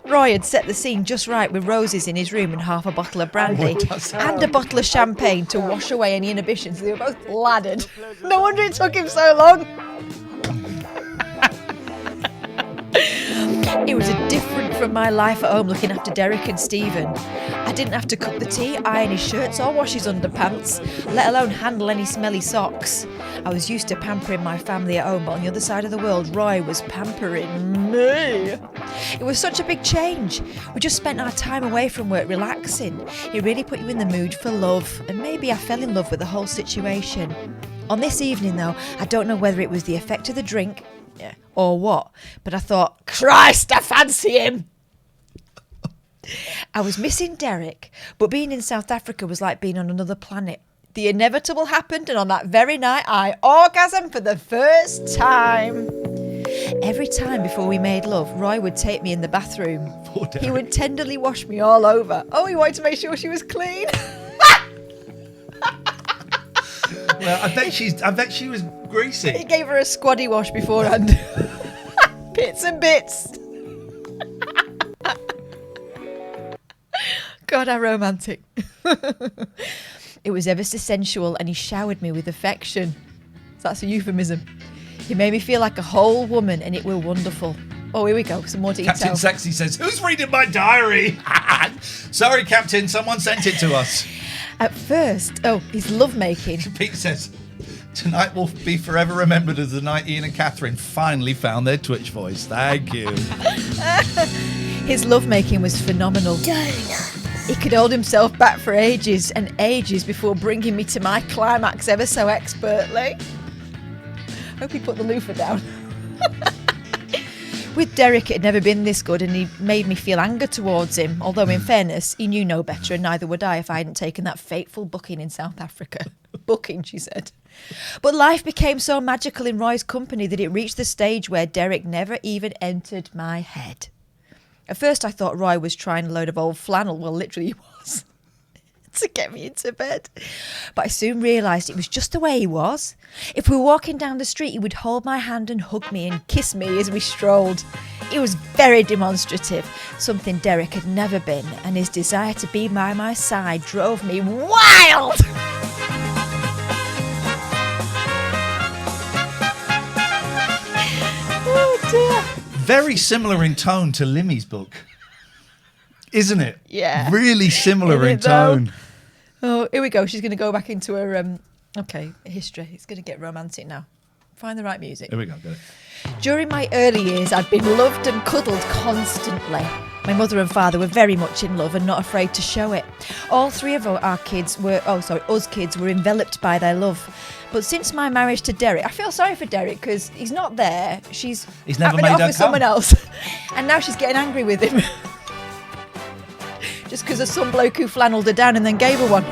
Roy had set the scene just right with roses in his room and half a bottle of brandy and a bottle of champagne to wash away any inhibitions. They were both laddered. No wonder it took him so long. It was different from my life at home looking after Derek and Stephen. I didn't have to cook the tea, iron his shirts or wash his underpants, let alone handle any smelly socks. I was used to pampering my family at home, but on the other side of the world, Roy was pampering me. It was such a big change. We just spent our time away from work relaxing. It really put you in the mood for love, and maybe I fell in love with the whole situation. On this evening, though, I don't know whether it was the effect of the drink or what, but I thought, Christ, I fancy him. I was missing Derek, but being in South Africa was like being on another planet. The inevitable happened, and on that very night, I orgasmed for the first time. Every time before we made love, Roy would take me in the bathroom. He would tenderly wash me all over. Oh, he wanted to make sure she was clean. Well, I bet she was greasy. He gave her a squaddy wash beforehand. Bits and bits. God, how romantic. It was ever so sensual, and he showered me with affection. That's a euphemism. He made me feel like a whole woman, and it were wonderful. Oh, here we go. Some more detail. Captain Sexy says, "Who's reading my diary?" Sorry, Captain. Someone sent it to us. At first, his lovemaking. Pete says, "Tonight will be forever remembered as the night Iain and Katherine finally found their Twitch voice." Thank you. His lovemaking was phenomenal. He could hold himself back for ages and ages before bringing me to my climax ever so expertly. Hope he put the loofah down. With Derek, it had never been this good, and he made me feel anger towards him. Although, in fairness, he knew no better, and neither would I if I hadn't taken that fateful booking in South Africa. Booking, she said. But life became so magical in Roy's company that it reached the stage where Derek never even entered my head. At first, I thought Roy was trying a load of old flannel. Well, literally he was. To get me into bed. But I soon realised it was just the way he was. If we were walking down the street, he would hold my hand and hug me and kiss me as we strolled. He was very demonstrative, something Derek had never been, and his desire to be by my side drove me wild. Oh dear. Very similar in tone to Limmy's book. Isn't it? Yeah. Really similar in tone. Oh, here we go. She's going to go back into her, history. It's going to get romantic now. Find the right music. Here we go. Got it. During my early years, I'd been loved and cuddled constantly. My mother and father were very much in love and not afraid to show it. All three of us kids were enveloped by their love. But since my marriage to Derek, I feel sorry for Derek because he's not there. He's never having made it off her with come. someone else. And now she's getting angry with him. Just because of some bloke who flannelled her down and then gave her one.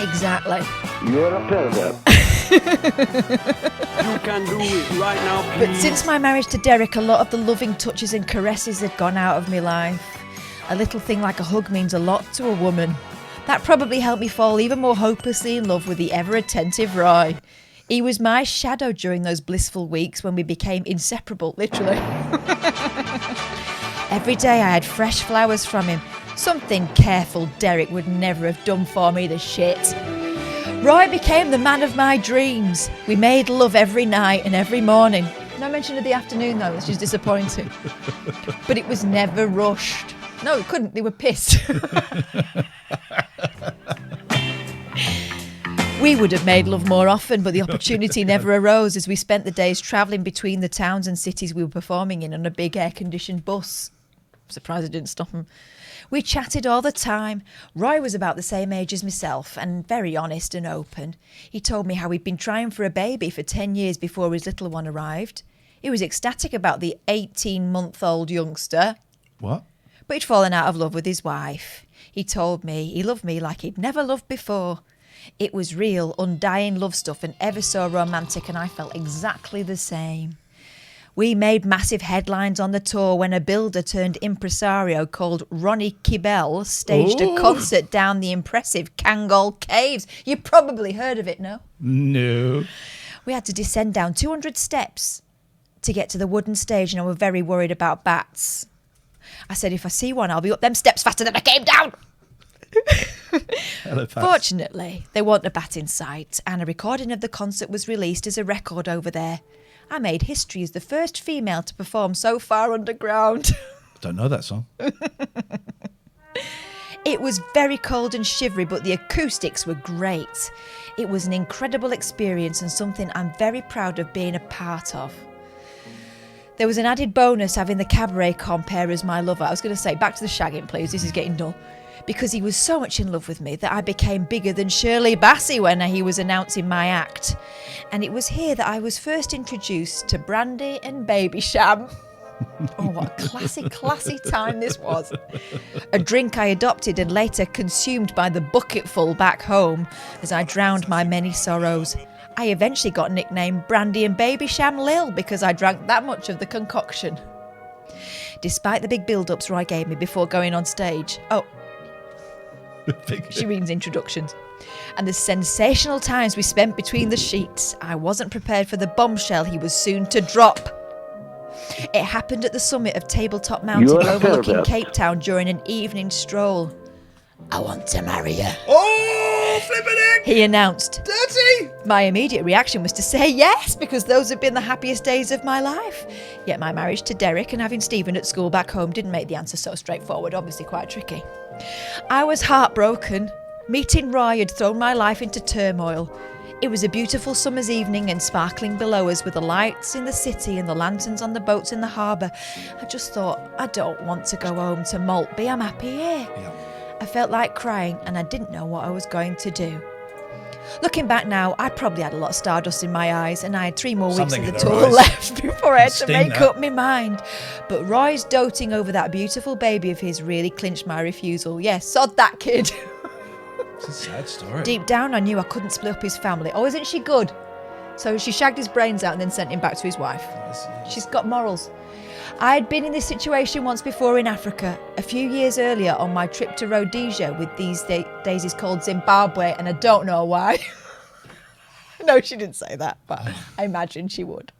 Exactly. You're a pervert. You can do it right now, please. But since my marriage to Derek, a lot of the loving touches and caresses had gone out of my life. A little thing like a hug means a lot to a woman. That probably helped me fall even more hopelessly in love with the ever-attentive Roy. He was my shadow during those blissful weeks when we became inseparable, literally. Every day I had fresh flowers from him. Something careful Derek would never have done for me, the shit. Roy became the man of my dreams. We made love every night and every morning. No mention of the afternoon, though, which is disappointing. But it was never rushed. No, it couldn't. They were pissed. We would have made love more often, but the opportunity never arose as we spent the days travelling between the towns and cities we were performing in on a big air-conditioned bus. I'm surprised I didn't stop him. We chatted all the time. Roy was about the same age as myself and very honest and open. He told me how he'd been trying for a baby for 10 years before his little one arrived. He was ecstatic about the 18-month-old youngster. What? But he'd fallen out of love with his wife. He told me he loved me like he'd never loved before. It was real, undying love stuff and ever so romantic, and I felt exactly the same. We made massive headlines on the tour when a builder turned impresario called Ronnie Kibel staged a concert down the impressive Kangol Caves. You probably heard of it, no? No. We had to descend down 200 steps to get to the wooden stage, and I was very worried about bats. I said, if I see one, I'll be up them steps faster than I came down. Fortunately, there wasn't a bat in sight, and a recording of the concert was released as a record over there. I made history as the first female to perform so far underground. Don't know that song. It was very cold and shivery, but the acoustics were great. It was an incredible experience and something I'm very proud of being a part of. There was an added bonus having the cabaret compere as my lover. I was going to say, back to the shagging, please. This is getting dull. Because he was so much in love with me that I became bigger than Shirley Bassey when he was announcing my act. And it was here that I was first introduced to Brandy and Babycham. Oh, what a classy time this was. A drink I adopted and later consumed by the bucketful back home as I drowned my many sorrows. I eventually got nicknamed Brandy and Babycham Lil because I drank that much of the concoction. Despite the big build-ups Roy gave me before going on stage. Oh, she reads introductions. And the sensational times we spent between the sheets, I wasn't prepared for the bombshell he was soon to drop. It happened at the summit of Tabletop Mountain overlooking Cape Town during an evening stroll. I want to marry you. Oh, flipping it! He announced. Dirty! My immediate reaction was to say yes, because those had been the happiest days of my life. Yet my marriage to Derek and having Stephen at school back home didn't make the answer so straightforward, obviously quite tricky. I was heartbroken. Meeting Roy had thrown my life into turmoil. It was a beautiful summer's evening and sparkling below us with the lights in the city and the lanterns on the boats in the harbour. I just thought, I don't want to go home to Maltby, I'm happy here. Yeah. I felt like crying and I didn't know what I was going to do. Looking back now, I probably had a lot of stardust in my eyes and I had 3 more weeks of the tour left before I had to make up my mind. But Roy's doting over that beautiful baby of his really clinched my refusal. Yes, sod that kid. It's a sad story. Deep down, I knew I couldn't split up his family. Oh, isn't she good? So she shagged his brains out and then sent him back to his wife. She's got morals. I had been in this situation once before in Africa, a few years earlier on my trip to Rhodesia with these days is called Zimbabwe, and I don't know why. No, she didn't say that, but I imagine she would.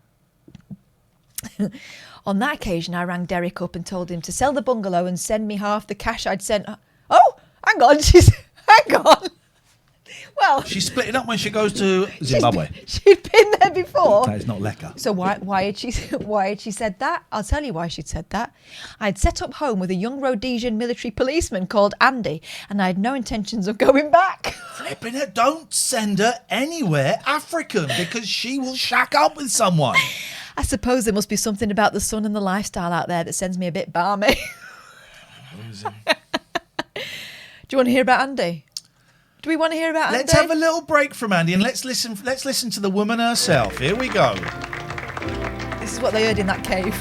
On that occasion, I rang Derek up and told him to sell the bungalow and send me half the cash I'd sent. Oh, hang on, hang on. Well, she's split it up when she goes to Zimbabwe. She'd been there before. That is not lekker. So why had she said that? I'll tell you why she'd said that. I'd set up home with a young Rhodesian military policeman called Andy, and I had no intentions of going back. Flipping it, don't send her anywhere African because she will shack up with someone. I suppose there must be something about the sun and the lifestyle out there that sends me a bit balmy. Do you want to hear about Andy? Do we want to hear about Andy? Let's have a little break from Andy and let's listen to the woman herself. Here we go. This is what they heard in that cave.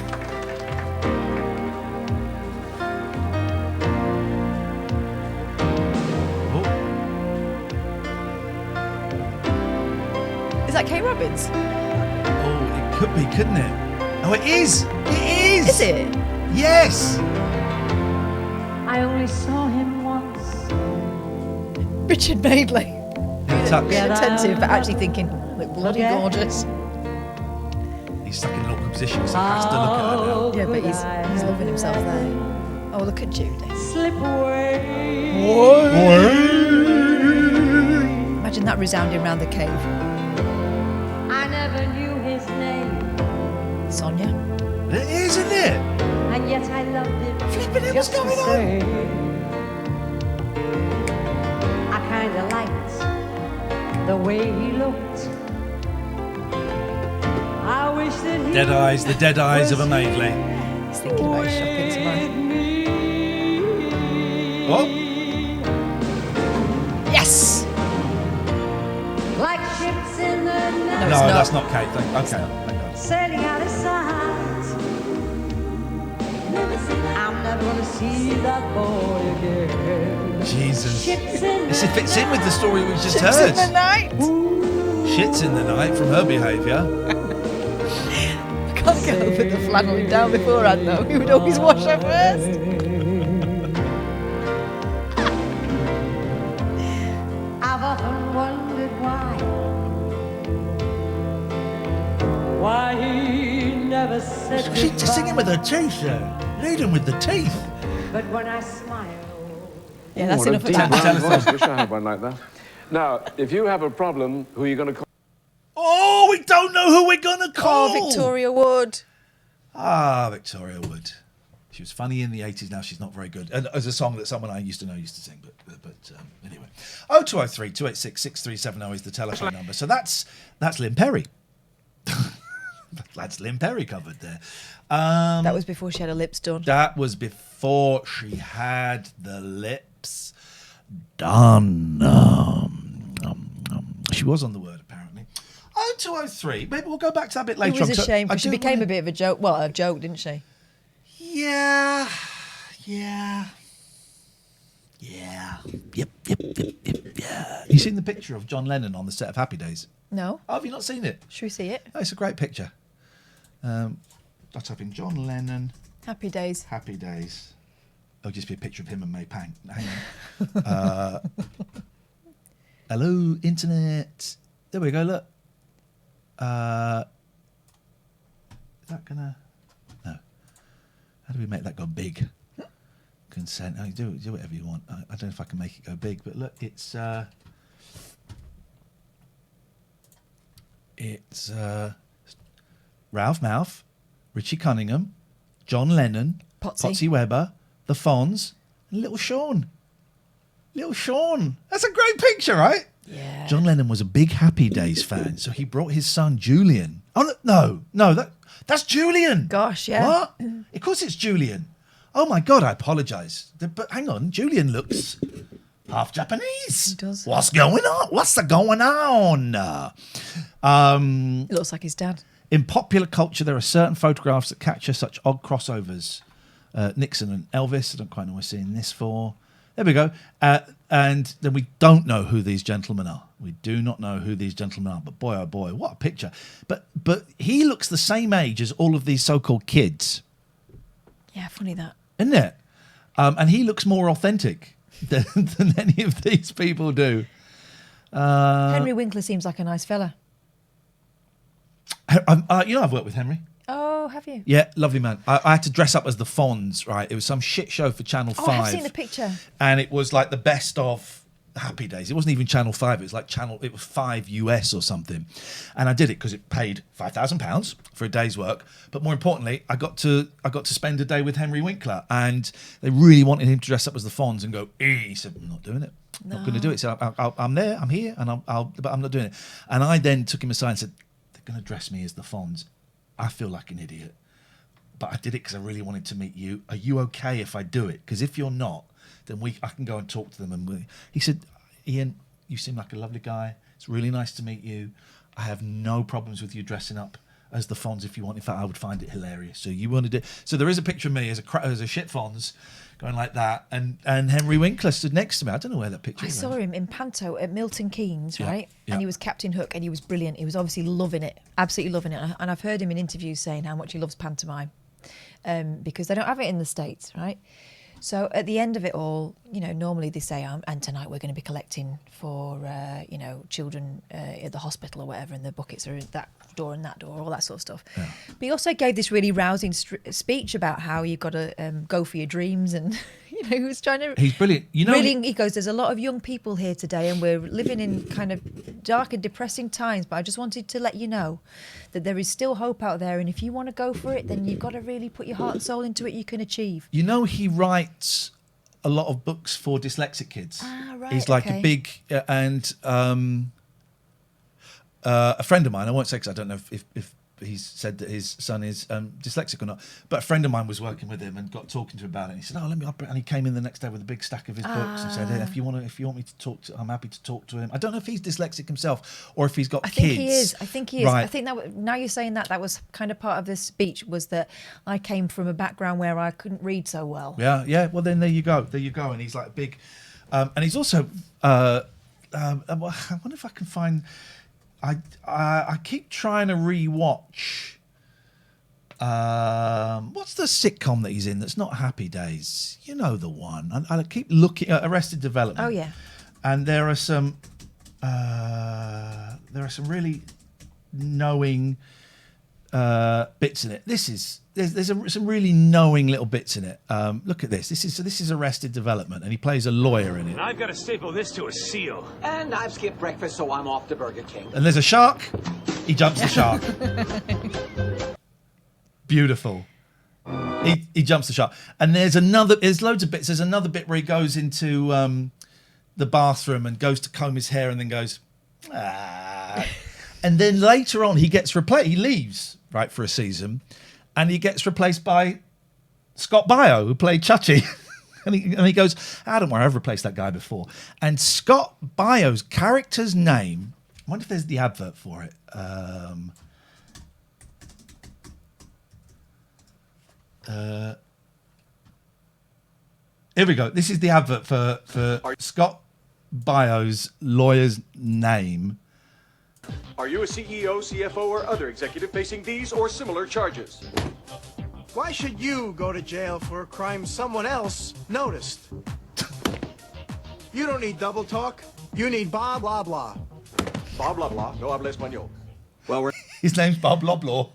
Oh. Is that Kate Robbins? Oh, it could be, couldn't it? Oh, it is! It is! Is it? Yes! I only saw him once. Richard Madeley. Yeah, attentive, but actually thinking, look bloody gorgeous. He's stuck in an awkward position, so he has to look at her now. Yeah, but he's loving himself there. Oh, look at Judy. Slip away. Imagine Imagine that resounding around the cave. I never knew his name. Sonia. It is, isn't it? And yet I loved him. Flipping it, what's going on? I kinda liked the way he looked. I wish that he Dead eyes, the dead eyes of a Madeley. He's thinking about shopping tomorrow. Oh. Yes! like ships in the night. No, that's not Kate. Thank God. Sailing out of sight. I'm never gonna see that boy again. Jesus. Ships in This the fits in with the story we just Ships heard. in the night. Shits in the night from her behaviour. I can't get over the flanneling down beforehand though. He would always wash her first. I've often wondered why he never said She's just singing with her teeth there. Leading with the teeth. But when I smile. Yeah, that's what enough a of deep that. brown voice. Wish I had one like that. Now, if you have a problem, who are you going to call? Oh, we don't know who we're going to call. Oh, Victoria Wood. Ah, Victoria Wood. She was funny in the 80s, now she's not very good. And as a song that someone I used to know used to sing, but anyway. 0203 286 6370 is the telephone number. So that's Lynne Perrie. That's Lynne Perrie covered there. That was before she had her lips done. That was before she had the lips done. She was on the word, apparently. 0203. Maybe we'll go back to that a bit later. It was a shame because she became a bit of a joke. Well, a joke, didn't she? Yeah. Yep. You seen the picture of John Lennon on the set of Happy Days? No. Oh, have you not seen it? Should we see it? Oh, it's a great picture. Let's type in John Lennon. Happy Days. Happy Days. It'll just be a picture of him and May Pang. Hang on. Hello, internet. There we go, look. Is that gonna... No. How do we make that go big? Consent. Oh, you do whatever you want. I don't know if I can make it go big, but look, it's Ralph Mouth, Richie Cunningham, John Lennon, Potsy Webber, the Fonz, and Little Sean. Little Sean. That's a great picture, right? Yeah. John Lennon was a big Happy Days fan, so he brought his son Julian. Oh no, that's Julian. Gosh, yeah. What? Of course it's Julian. Oh my God, I apologise. But hang on, Julian looks half Japanese. He does. What's going on? It looks like his dad. In popular culture, there are certain photographs that capture such odd crossovers. Nixon and Elvis, I don't quite know what we're seeing this for. There we go. And then we don't know who these gentlemen are. We do not know who these gentlemen are. But boy, oh boy, what a picture. But he looks the same age as all of these so-called kids. Yeah, funny that. Isn't it? And he looks more authentic than any of these people do. Henry Winkler seems like a nice fella. I've worked with Henry. Oh, have you? Yeah, lovely man. I had to dress up as the Fonz, right? It was some shit show for Channel 5. Oh, I've seen the picture. And it was like the best of Happy Days. It wasn't even Channel 5. It was like it was 5 US or something. And I did it because it paid £5,000 for a day's work. But more importantly, I got to spend a day with Henry Winkler. And they really wanted him to dress up as the Fonz and go, he said, I'm not doing it. No. Not going to do it. So I'm there, I'm here, but I'm not doing it. And I then took him aside and said, they're going to dress me as the Fonz. I feel like an idiot. But I did it because I really wanted to meet you. Are you okay if I do it? Because if you're not, then I can go and talk to them. And he said, Ian, you seem like a lovely guy. It's really nice to meet you. I have no problems with you dressing up as the Fonz if you want. In fact, I would find it hilarious. So you wanted it. So there is a picture of me as a shit Fonz going like that. And Henry Winkler stood next to me. I don't know where that picture is. I saw him in Panto at Milton Keynes, right? Yeah. And he was Captain Hook and he was brilliant. He was obviously loving it, absolutely loving it. And I've heard him in interviews saying how much he loves pantomime because they don't have it in the States, right? So at the end of it all, normally they say, and tonight we're going to be collecting for, children at the hospital or whatever, and the buckets are at that door and that door, all that sort of stuff. Yeah. But he also gave this really rousing speech about how you've got to go for your dreams and, You know, he was trying to. He's brilliant. You know, really, he goes, there's a lot of young people here today, and we're living in kind of dark and depressing times. But I just wanted to let you know that there is still hope out there, and if you want to go for it, then you've got to really put your heart and soul into it. You can achieve. You know, he writes a lot of books for dyslexic kids. Ah, right. He's like okay. a big a friend of mine. I won't say because I don't know if he's said that his son is dyslexic or not. But a friend of mine was working with him and got talking to him about it. And he said, "Oh, let me." And he came in the next day with a big stack of his books and said, "Hey, if you want me to talk to, I'm happy to talk to him." I don't know if he's dyslexic himself or if he's got kids. I think he is. Right. I think that now you're saying that was kind of part of this speech, was that I came from a background where I couldn't read so well. Yeah. Well, then there you go. And he's like big, and he's also. I wonder if I can find. I keep trying to rewatch. What's the sitcom that he's in that's not Happy Days? You know the one. I keep looking at Arrested Development. Oh yeah. And there are some really knowing bits in it. There's some really knowing little bits in it. Look at this. This is Arrested Development, and he plays a lawyer in it. I've got to staple this to a seal. And I've skipped breakfast, so I'm off to Burger King. And there's a shark. He jumps the shark. Beautiful. He jumps the shark. And there's loads of bits. There's another bit where he goes into the bathroom and goes to comb his hair and then goes, ah. And then later on he gets replaced. He leaves, right, for a season, and he gets replaced by Scott Baio, who played Chachi. and he goes, don't worry, I've replaced that guy before. And Scott Baio's character's name, I wonder if there's the advert for it. Here we go. This is the advert for Scott Baio's lawyer's name. Are you a CEO, CFO, or other executive facing these or similar charges? Why should you go to jail for a crime someone else noticed? You don't need double talk. You need blah, blah, blah. Blah, blah, blah. No habla español. Well, His name's Bob Blah Blah.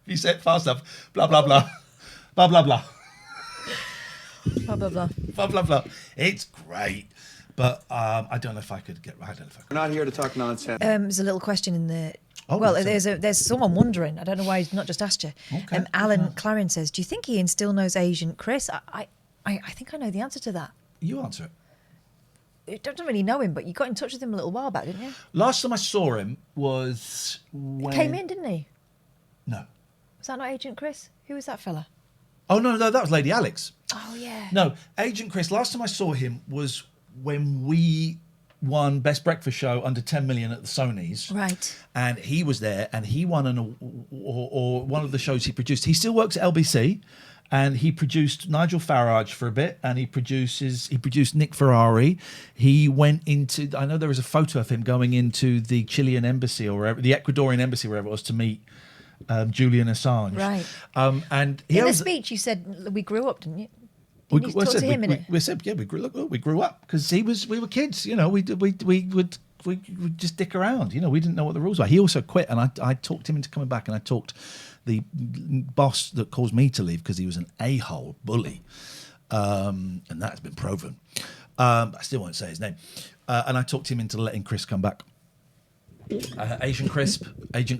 If you say it fast enough, blah, blah, blah. Blah, blah, blah. Blah, blah, blah. Blah, blah, blah. It's great. But I don't know if I could get... We're not here to talk nonsense. There's a little question in the... Oh, well, there's someone wondering. I don't know why he's not just asked you. Okay. Alan Clarin says, do you think Iain still knows Agent Chris? I think I know the answer to that. You answer it. You don't really know him, but you got in touch with him a little while back, didn't you? Last time I saw him was when... He came in, didn't he? No. Was that not Agent Chris? Who was that fella? Oh, no, that was Lady Alex. Oh, yeah. No, Agent Chris, last time I saw him was when we won Best Breakfast Show under 10 million at the Sonys. Right. And he was there, and he won or one of the shows he produced. He still works at LBC, and he produced Nigel Farage for a bit, and he produced Nick Ferrari. He went into, I know there was a photo of him going into the Chilean embassy or wherever, the Ecuadorian embassy, wherever it was, to meet Julian Assange. Right. And in the speech, you said we grew up, didn't you? We said, yeah, we grew up because we were kids, you know. We would just dick around, you know. We didn't know what the rules were. He also quit, and I talked him into coming back, and I talked the boss that caused me to leave because he was an a-hole bully, and that has been proven. I still won't say his name, and I talked him into letting Chris come back. Agent Crisp, Adrian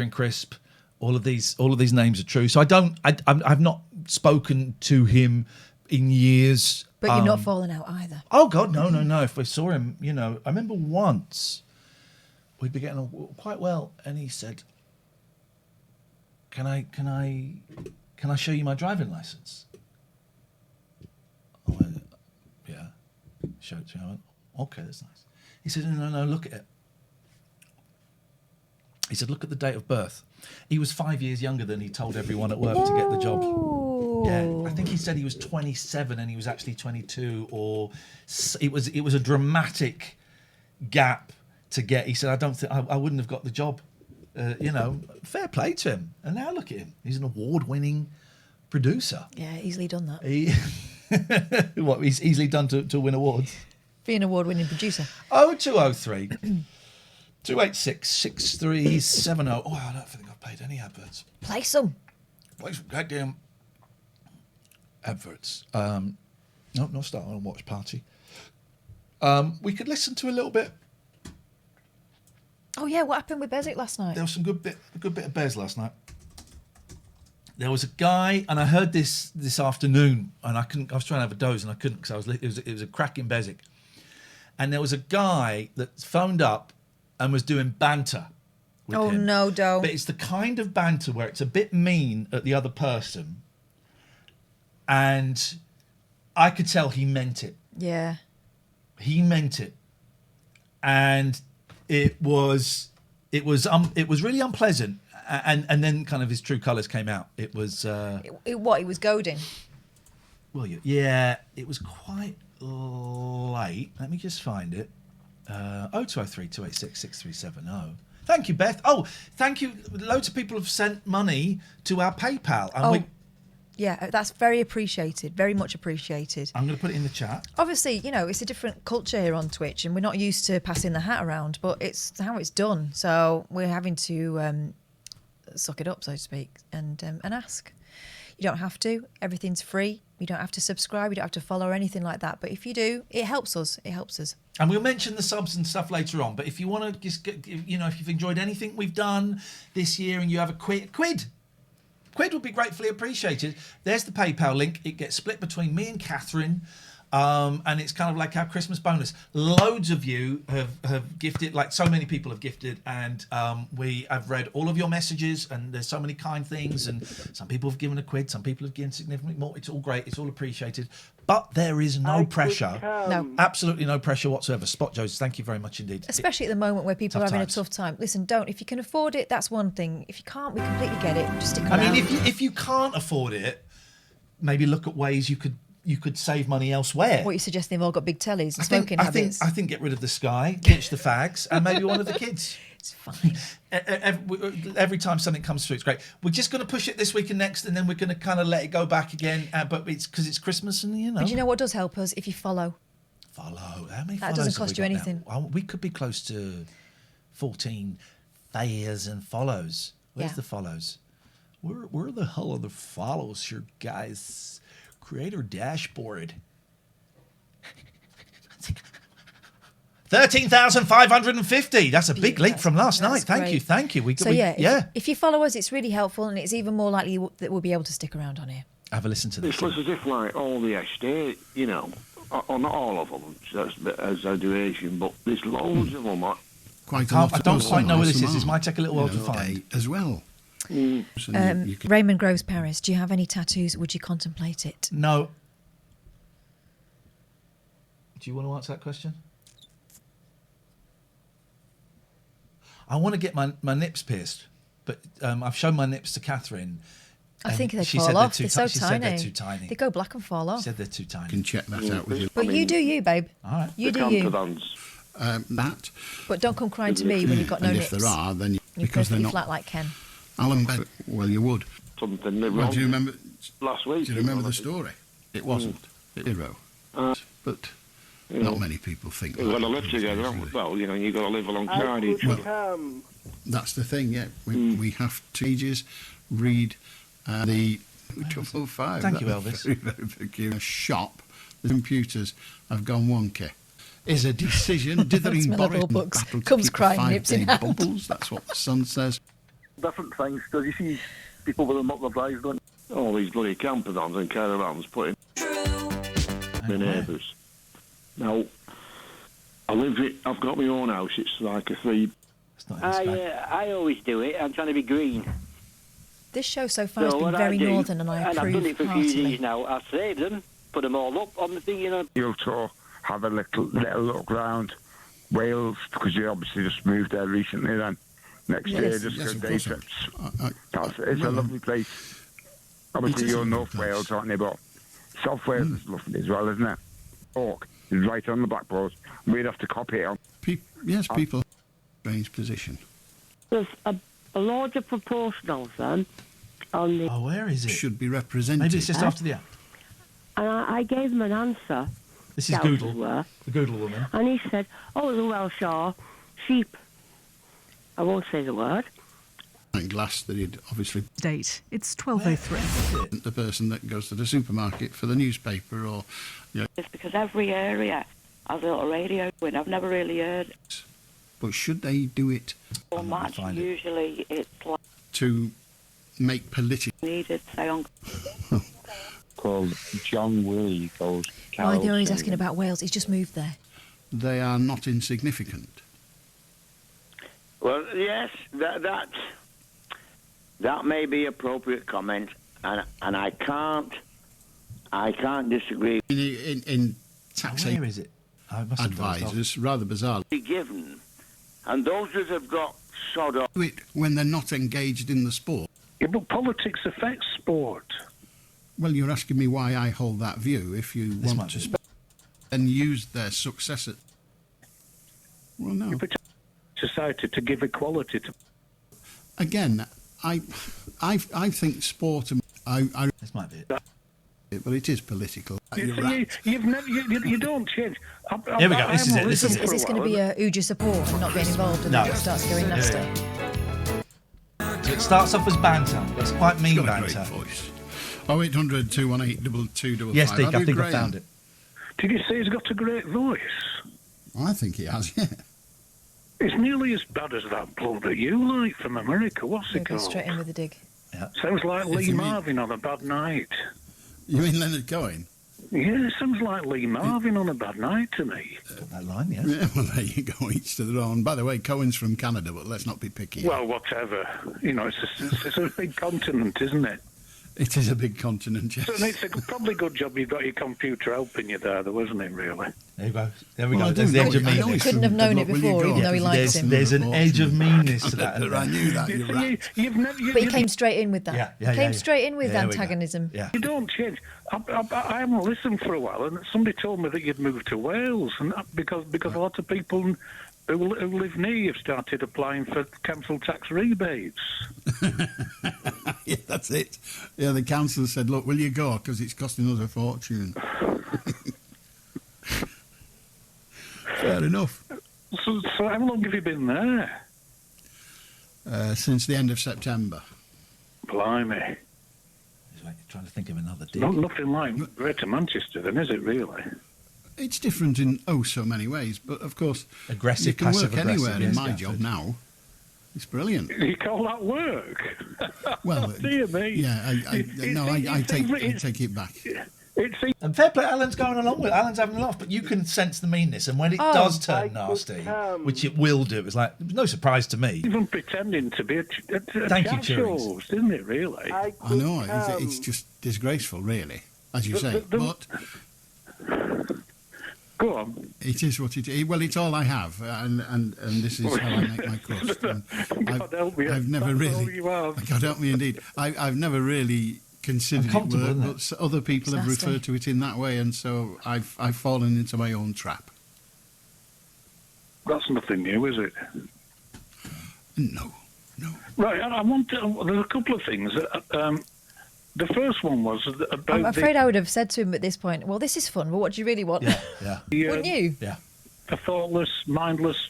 Crisp. All of these names are true. So I've not spoken to him in years. But you're not falling out either. Oh God, no. If I saw him, you know, I remember once we'd be getting on quite well, and he said, "Can I show you my driving license?" I went, "Yeah." Show it to me. I went, "Okay, that's nice." He said, "No, look at it." He said, "Look at the date of birth." He was 5 years younger than he told everyone at work to get the job. Yeah, I think he said he was 27 and he was actually 22, or it was a dramatic gap to get. He said, "I don't think I wouldn't have got the job." You know, fair play to him. And now look at him; he's an award-winning producer. Yeah, easily done that. He's easily done to win awards. Be an award-winning producer. 0203 286 6370. Oh, I don't think I've played any adverts. Play some. Play some goddamn adverts. No, not start on a watch party. We could listen to a little bit. Oh yeah, what happened with Beswick last night? There was a good bit of Bez last night. There was a guy, and I heard this afternoon, and I was trying to have a doze, and I couldn't because it was a cracking Beswick. And there was a guy that phoned up and was doing banter with him. Oh no, don't. But it's the kind of banter where it's a bit mean at the other person, and I could tell he meant it. Yeah. He meant it, and it was really unpleasant. And then kind of his true colours came out. It was He was goading. Well, yeah, it was quite late. Let me just find it. 0203 286 6370. Thank you, Beth. Oh, thank you. Loads of people have sent money to our PayPal, and yeah, that's very appreciated. Very much appreciated. I'm going to put it in the chat. Obviously, it's a different culture here on Twitch, and we're not used to passing the hat around, but it's how it's done. So we're having to suck it up, so to speak, and ask. You don't have to. Everything's free. You don't have to subscribe. You don't have to follow or anything like that. But if you do, it helps us. It helps us. And we'll mention the subs and stuff later on. But if you want to just get, if you've enjoyed anything we've done this year and you have a quid would be gratefully appreciated. There's the PayPal link. It gets split between me and Catherine. And it's kind of like our Christmas bonus. Loads of you have gifted, like so many people have gifted, and we have read all of your messages, and there's so many kind things, and some people have given a quid, some people have given significantly more. It's all great, it's all appreciated, but there is no pressure. No. Absolutely no pressure whatsoever. Spot Joes, thank you very much indeed. Especially at the moment where people are having times. a tough time. Listen, if you can afford it, that's one thing. If you can't, we completely get it. Just stick around. I mean, if you can't afford it, maybe look at ways you could save money elsewhere. What you're suggesting, they've all got big tellies and smoking habits. I think get rid of the Sky, ditch the fags, and maybe one of the kids. It's fine. Every time something comes through, it's great. We're just going to push it this week and next, and then we're going to kind of let it go back again. But it's because it's Christmas, and But you know what does help us? If you follow. How many that follows doesn't have cost we you got anything. now? Well, we could be close to 14,000 follows. Where's the follows? Where the hell are the follows here, guys? Creator dashboard. 13,550. That's a big leap from last night. Thank you. If you follow us, it's really helpful, and it's even more likely that we'll be able to stick around on here. Have a listen to this. It's as if like all the estate, or not all of them, that's a bit exaggeration, but there's loads of them. Quite a lot. I don't quite know where this is. This might take a little while to find as well. Raymond Groves Paris, do you have any tattoos? Would you contemplate it? No. Do you want to answer that question? I want to get my nips pierced, but I've shown my nips to Catherine. I think they she fall said off. They're so she tiny. said they're too tiny. They go black and fall off. She said they're too tiny. You can check that out with you. But you do you, babe. All right. You do you. That. But don't come crying to me when you've got no and nips. if there are, then you're because they're perfectly not flat like Ken. Allan Beswick. Well, you would. Something well, do you remember last week? Do you remember the story? It wasn't. Hero. But not many people think We've got to live together. Well, you've got to live alongside each other. That's the thing, yeah. We have to read the 205. Thank you, Elvis. Very, very peculiar shop. The computers have gone wonky. Is a decision dithering Boris books. battle Comes to keep crying, the nips in hand. bubbles. That's what the Sun says. Different things, because you see people with them up their drives, don't you? All these bloody campervans and caravans putting the neighbours. Now, I've got my own house. It's like a three. I always do it. I'm trying to be green. This show so far has been very northern, and I approve. And I've done it for a few heartily. years now. I saved them, put them all up on the thing, You'll have a little look round Wales, because you obviously just moved there recently then. Next year, just go day trips. It's a lovely place. Obviously, you're North Wales, aren't you? But South Wales is lovely as well, isn't it? Cork is right on the blackboard. We'd have to copy it. Yes, people. Strange position. There's a larger proportion of them on the... Oh, where is it? Should be represented. Maybe it's just after the app. And I gave him an answer. This is Goodle, the Goodle woman. And he said, the Welsh are sheep. I won't say the word. glass that he'd obviously... Date. It's 12:03. The person that goes to the supermarket for the newspaper or... It's because every area has a little radio in. I've never really heard. But should they do it... Or match, usually it's like... To make political... Needed, say on... Called John Willie goes... Why they're always asking about Wales? He's just moved there. They are not insignificant. Well, yes, that may be appropriate comment, and I can't disagree. In taxation, where is it? Advisors, rather bizarre. Given, and those that have got sod off. Do it when they're not engaged in the sport. Yeah, but politics affects sport. Well, you're asking me why I hold that view. If you want to and use their success at... Well, no. Society to give equality to... Again, I think sport... This might be it. But it is political. You don't change. Here we go. This is it. Is this going to be a who do you support and not getting involved and then it starts going nasty? So it starts off as banter. It's quite mean banter. 0800 218 2255. Yes, Dick, I think I found it. Did you say he's got a great voice? I think he has, yeah. It's nearly as bad as that bloke that you like from America. What's it called? Straight in with the dig. Yeah. Sounds like Lee Marvin on a bad night. You mean Leonard Cohen? Yeah, it sounds like Lee Marvin on a bad night to me. Got that line, yes. Yeah, well, there you go, each to their own. By the way, Cohen's from Canada, but let's not be picky. Well, whatever. You know, it's a big continent, isn't it? It is a big continent, yes. So it's a probably good job you've got your computer helping you there, though, isn't it, really? There you go. There we go. There's the edge of meanness. Couldn't have known it before, even though he likes him. There's an edge of meanness to that. I knew that, you're right. But he came straight in with that. Yeah, came straight in with antagonism. Yeah. You don't change. I haven't listened for a while, and somebody told me that you'd moved to Wales, and because a lot of people who live near you have started applying for council tax rebates. Yeah, that's it. Yeah, the council said, look, will you go? Because it's costing us a fortune. Fair enough. So how long have you been there? Since the end of September. Blimey. He's trying to think of another dig. Nothing like Greater Manchester then, is it really? It's different in so many ways, but of course, aggressive, you can work anywhere yes, in my job now. It's brilliant. You call that work? Well, dear me. Yeah, I take it back. And fair play, Alan's going along with it. Alan's having a laugh, but you can sense the meanness, and when it does turn nasty, which it will do, it's like no surprise to me. Even pretending to be a Thank you, chat show, isn't it? Really? I know it's just disgraceful, really, as you say. But go on. It is what it is. Well, it's all I have, and this is how I make my crust. God help me. I've never really. God help me, indeed. I've never really considered it work, but other people have referred to it in that way, and so I've fallen into my own trap. That's nothing new, is it? No. Right, I want to. There's a couple of things. The first one was about. I'm afraid I would have said to him at this point, "Well, this is fun, but what do you really want?" Yeah. Wouldn't you? Yeah. The thoughtless, mindless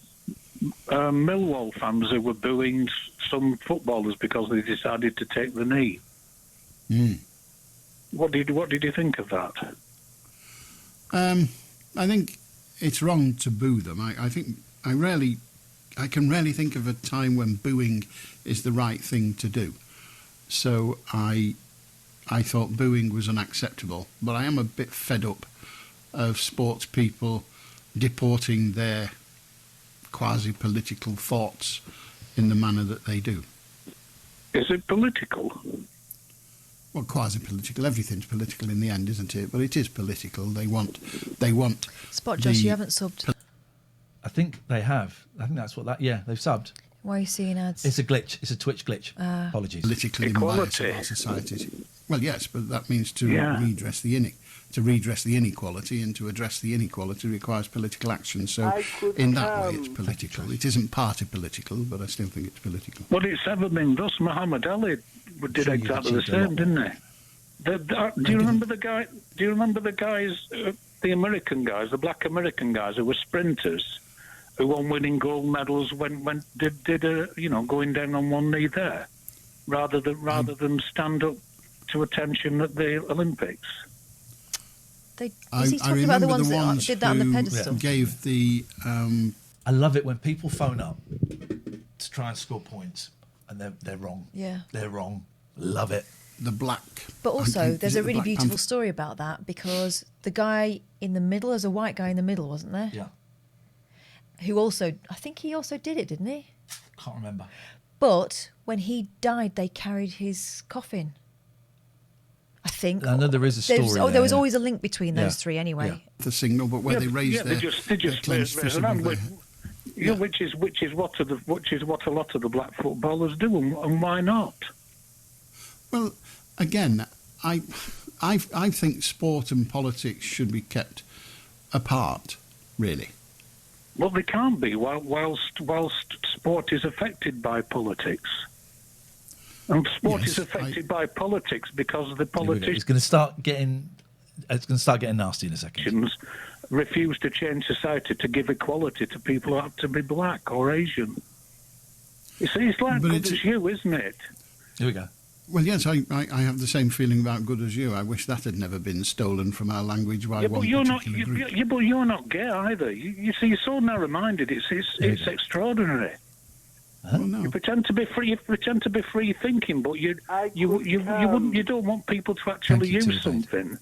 Millwall fans who were booing some footballers because they decided to take the knee. What did you think of that? I think it's wrong to boo them. I think I can rarely think of a time when booing is the right thing to do. So I thought booing was unacceptable, but I am a bit fed up of sports people deporting their quasi-political thoughts in the manner that they do. Is it political? Well, quasi-political. Everything's political in the end, isn't it? But it is political. They want. Spot Josh, you haven't subbed. I think they have. I think that's what that. Yeah, they've subbed. Why are you seeing ads? It's a glitch. It's a Twitch glitch. Apologies. Politically biased in our societies. Well, yes, but that means to redress the inequality, and to address the inequality requires political action. So, in that way, it's political. It isn't party political, but I still think it's political. Well, it's ever been thus. Muhammad Ali did exactly the same, didn't he? Do you remember the guy? Do you remember the guys, the American guys, the black American guys who were sprinters, who won winning gold medals when going down on one knee there? rather than stand up to attention at the Olympics. Was he talking about the ones that did that on the pedestal? Gave the. I love it when people phone up to try and score points, and they're wrong. Yeah, they're wrong. Love it. The black. But also, there's a really beautiful story about that, because the guy in the middle, there's a white guy in the middle, wasn't there? Yeah. Who also, I think he also did it, didn't he? Can't remember. But when he died, they carried his coffin. I think. I know there is a story. There was always a link between those three, anyway. Yeah. The signal, but where they raised their clenched fist above their head. Yeah, which is what a lot of the black footballers do, and why not? Well, again, I think sport and politics should be kept apart, really. Well, they can't be whilst sport is affected by politics. And sport is affected by politics because the politicians... It's going to start getting nasty in a second. Refuse to change society to give equality to people who have to be black or Asian. You see, it's like good as you, isn't it? Here we go. Well, yes, I have the same feeling about good as you. I wish that had never been stolen from our language by one particular group. Yeah, but you're not gay either. You see, you're so narrow-minded. It's extraordinary. Huh? Well, no. You pretend to be free. You pretend to be free thinking, but you don't want people to actually use something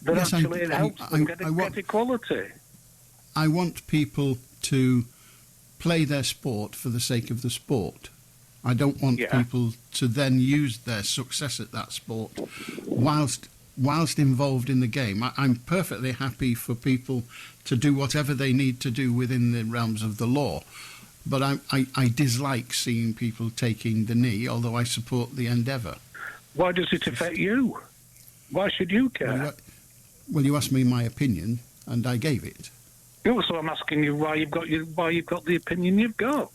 that actually helps them get equality. I want people to play their sport for the sake of the sport. I don't want people to then use their success at that sport whilst involved in the game. I'm perfectly happy for people to do whatever they need to do within the realms of the law. But I dislike seeing people taking the knee, although I support the endeavour. Why does it affect you? Why should you care? Well, you asked me my opinion, and I gave it. So I'm asking you why you've got the opinion you've got.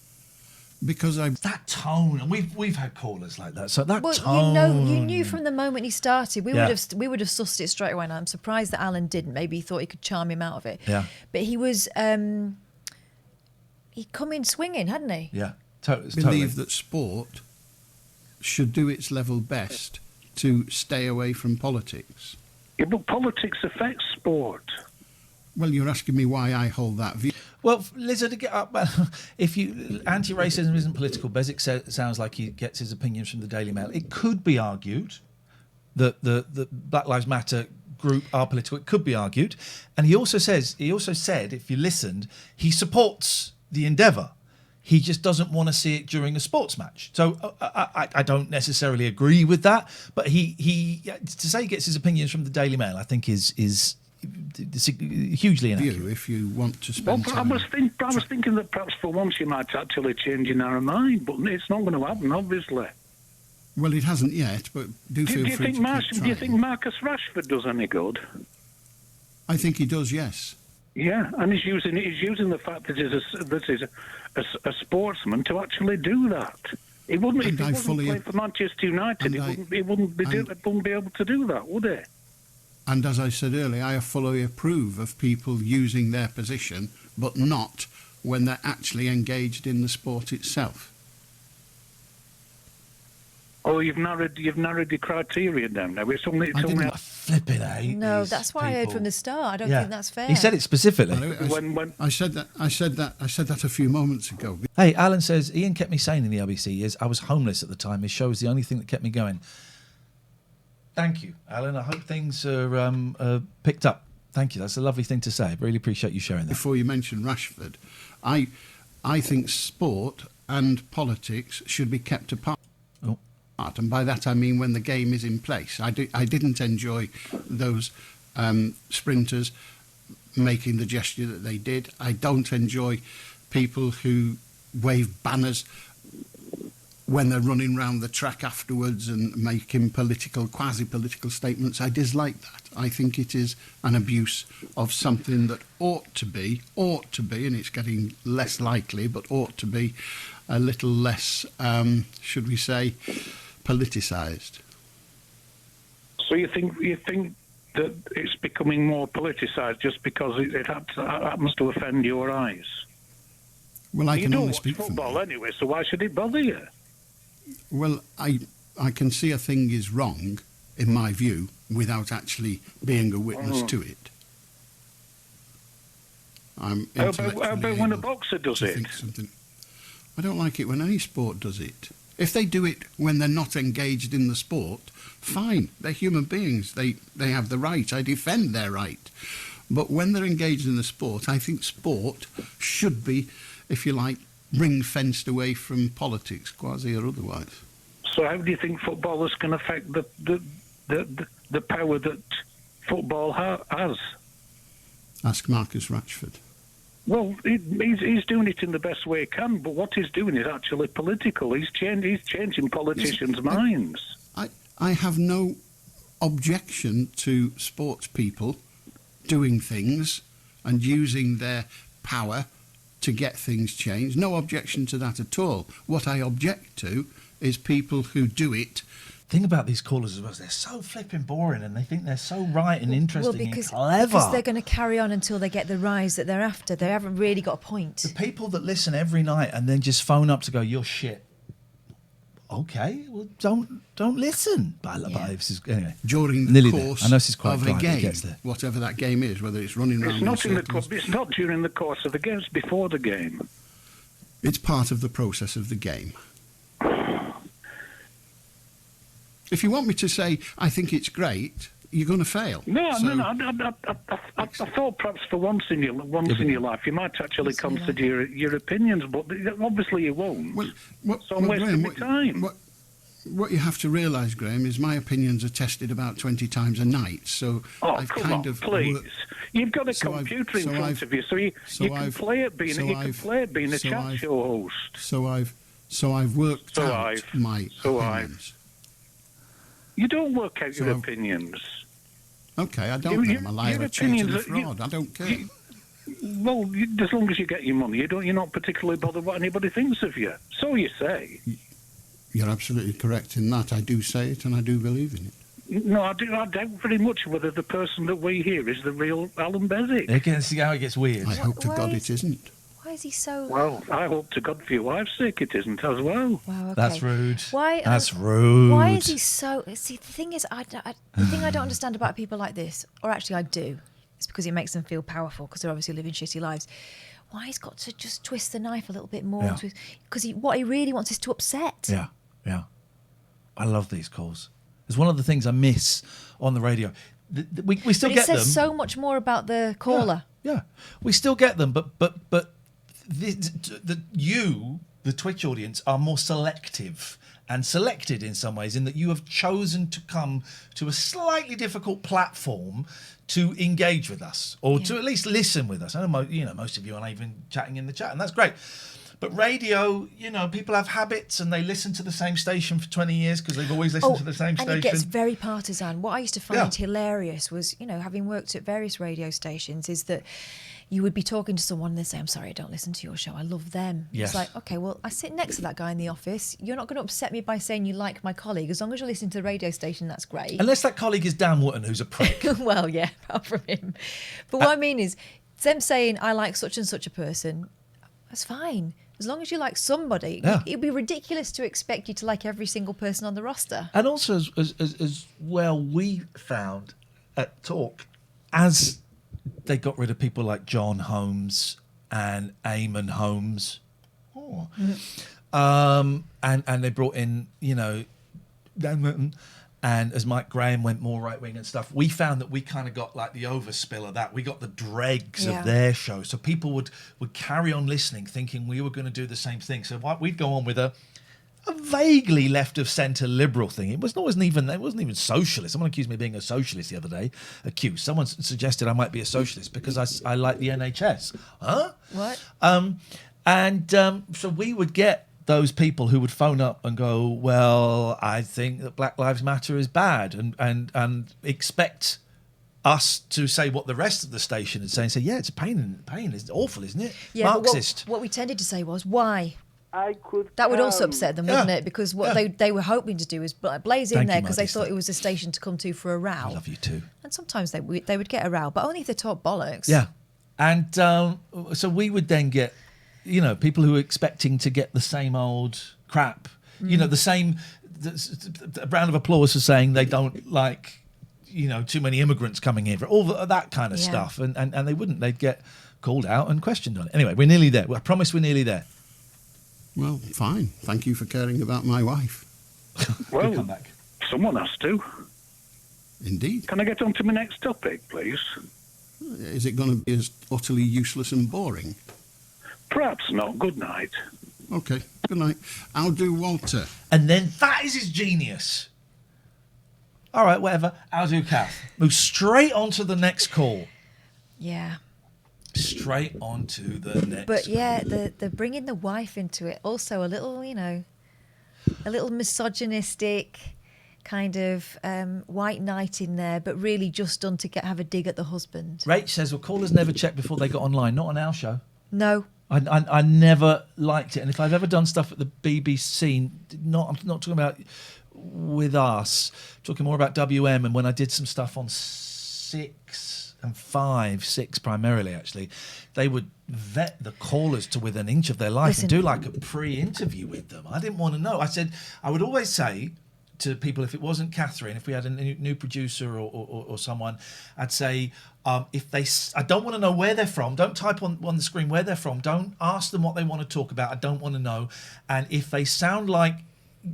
Because that tone, and we've had callers like that. So that tone, you knew from the moment he started. We would have sussed it straight away. And I'm surprised that Alan didn't. Maybe he thought he could charm him out of it. Yeah. But he was. He'd come in swinging, hadn't he? Yeah. Believe that sport should do its level best to stay away from politics. Yeah, but politics affects sport. Well, you're asking me why I hold that view. Well, Lizard, get up. If anti-racism isn't political, Beswick sounds like he gets his opinions from the Daily Mail. It could be argued that the Black Lives Matter group are political. It could be argued, and he also said, if you listened, he supports the endeavour. He just doesn't want to see it during a sports match. So I don't necessarily agree with that, but he to say he gets his opinions from the Daily Mail, I think is hugely inaccurate. If you want to spend time... I was thinking that perhaps for once you might actually change your narrow mind, but it's not going to happen, obviously. Well, it hasn't yet, but feel free to keep trying. Do you think Marcus Rashford does any good? I think he does, yes. Yeah, and he's using the fact that he's a sportsman to actually do that. He wouldn't if he wasn't playing for Manchester United. He wouldn't be able to do that, would he? And as I said earlier, I fully approve of people using their position, but not when they're actually engaged in the sport itself. Oh, you've narrowed the criteria down now. It's only flipping out. No, that's why I heard from the start. I don't think that's fair. He said it specifically. I said that a few moments ago. Hey, Alan says Iain kept me sane in the LBC years. I was homeless at the time. His show was the only thing that kept me going. Thank you, Alan. I hope things are picked up. Thank you. That's a lovely thing to say. I really appreciate you sharing that. Before you mention Rashford, I think sport and politics should be kept apart. Oh. And by that I mean when the game is in place. I didn't enjoy those sprinters making the gesture that they did. I don't enjoy people who wave banners when they're running round the track afterwards and making quasi-political statements. I dislike that. I think it is an abuse of something that ought to be, and it's getting less likely, but ought to be a little less, should we say, politicised. So you think that it's becoming more politicised just because it happens to offend your eyes? Well, I can only speak for football anyway, so why should it bother you? Well, I can see a thing is wrong, in my view, without actually being a witness to it. I'm How about when a boxer does it? I don't like it when any sport does it. If they do it when they're not engaged in the sport, fine. They're human beings. They have the right. I defend their right. But when they're engaged in the sport, I think sport should be, if you like, ring-fenced away from politics, quasi or otherwise. So how do you think footballers can affect the power that football has? Ask Marcus Rashford. Well, he's doing it in the best way he can, but what he's doing is actually political. He's changing politicians' minds. I have no objection to sports people doing things and using their power to get things changed. No objection to that at all. What I object to is people who do it. Thing about these callers as well is they're so flipping boring and they think they're so right and interesting and clever. Because they're going to carry on until they get the rise that they're after. They haven't really got a point. The people that listen every night and then just phone up to go, "You're shit." Okay, well, don't listen. But this is, anyway, during the course I know this is quite of a game, whatever that game is, whether it's running around. It's not during the course of the game. It's before the game. It's part of the process of the game. If you want me to say I think it's great, you're going to fail. No. I thought perhaps for once in your life you might actually consider your opinions, but obviously you won't. So I'm wasting my time. What you have to realise, Graham, is my opinions are tested about 20 times a night. So I've please. You've got a computer in front of you, so you can play at being a chat show host. So I've worked out my opinions. You don't work out your opinions. Okay, I don't know. I'm a liar, a cheat and a fraud. I don't care. Well, as long as you get your money, you're not particularly bothered what anybody thinks of you. So you say. You're absolutely correct in that. I do say it and I do believe in it. No, I doubt very much whether the person that we hear is the real Allan Beswick. You can see how it gets weird. I hope to God it isn't. Why is he so... Well, I hope to God for your wife's sake it isn't as well. Wow, okay. That's rude. Why? That's rude. Why is he so... See, the thing is, the thing I don't understand about people like this, or actually I do, is because it makes them feel powerful, because they're obviously living shitty lives. Why he's got to just twist the knife a little bit more? Because what he really wants is to upset. Yeah. I love these calls. It's one of the things I miss on the radio. We still get them. It says so much more about the caller. Yeah. We still get them, but the Twitch audience, are more selective and selected in some ways, in that you have chosen to come to a slightly difficult platform to engage with us, or to at least listen with us. I know, most of you aren't even chatting in the chat, and that's great. But radio, people have habits and they listen to the same station for 20 years because they've always listened to the same station. And it gets very partisan. What I used to find hilarious was, having worked at various radio stations, is that you would be talking to someone and they'd say, "I'm sorry, I don't listen to your show. I love them." Yes. It's like, okay, well, I sit next to that guy in the office. You're not going to upset me by saying you like my colleague. As long as you're listening to the radio station, that's great. Unless that colleague is Dan Wootton, who's a prick. Well, yeah, apart from him. But what I mean is, them saying, "I like such and such a person," that's fine. As long as you like somebody, it'd be ridiculous to expect you to like every single person on the roster. And also, as well, we found at Talk, as they got rid of people like John Holmes and Eamon Holmes, and they brought in, Dan Merton, and as Mike Graham went more right-wing and stuff, we found that we kind of got like the overspill of that. We got the dregs of their show. So people would carry on listening, thinking we were going to do the same thing. So we'd go on with a vaguely left-of-centre liberal thing. It wasn't even socialist. Someone accused me of being a socialist the other day. Someone suggested I might be a socialist because I like the NHS. Huh? What? So we would get those people who would phone up and go, "Well, I think that Black Lives Matter is bad," and expect us to say what the rest of the station is saying. Say, "Yeah, it's a pain. It's awful, isn't it?" Yeah, Marxist. What we tended to say was, "Why?" That would also upset them, wouldn't it? Because what they were hoping to do is blaze in there because they thought it was a station to come to for a row. I love you too. And sometimes they would get a row, but only if they talk bollocks. Yeah, and so we would then get, people who were expecting to get the same old crap You know, the same a round of applause for saying they don't like, too many immigrants coming in, all that kind of stuff. And they wouldn't. They'd get called out and questioned on it. Anyway, we're nearly there. I promise we're nearly there. Well, fine. Thank you for caring about my wife. Well, come back. Someone has to. Indeed. Can I get on to my next topic, please? Is it going to be as utterly useless and boring? Perhaps not. Good night. Okay, good night. I'll do Walter. And then that is his genius. All right, whatever. I'll do Kath. Move straight on to the next call. Yeah. Straight on to the next. But yeah, the bringing the wife into it, also a little, a little misogynistic kind of white knight in there, but really just done to have a dig at the husband. Rach says, well, callers never check before they got online. Not on our show. No. I never liked it. And if I've ever done stuff at the BBC, I'm not talking about with us, I'm talking more about WM, and when I did some stuff on 6 and 5, 6 primarily actually, they would vet the callers to within an inch of their life and do like a pre-interview with them. I didn't want to know. I would always say to people, if it wasn't Katherine, if we had a new producer or someone, I'd say, I don't want to know where they're from. Don't type on the screen where they're from. Don't ask them what they want to talk about. I don't want to know. And if they sound like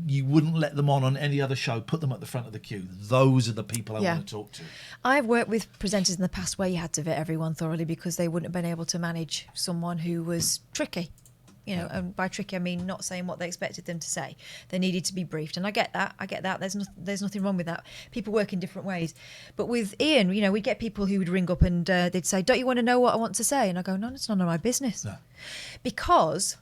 you wouldn't let them on any other show, put them at the front of the queue. Those are the people I want to talk to. I've worked with presenters in the past where you had to vet everyone thoroughly because they wouldn't have been able to manage someone who was tricky. And by tricky I mean not saying what they expected them to say. They needed to be briefed, and I get that. There's nothing wrong with that. People work in different ways. But with Iain, we'd get people who would ring up and they'd say, "Don't you want to know what I want to say?" And I go, "No, it's none of my business." No. Because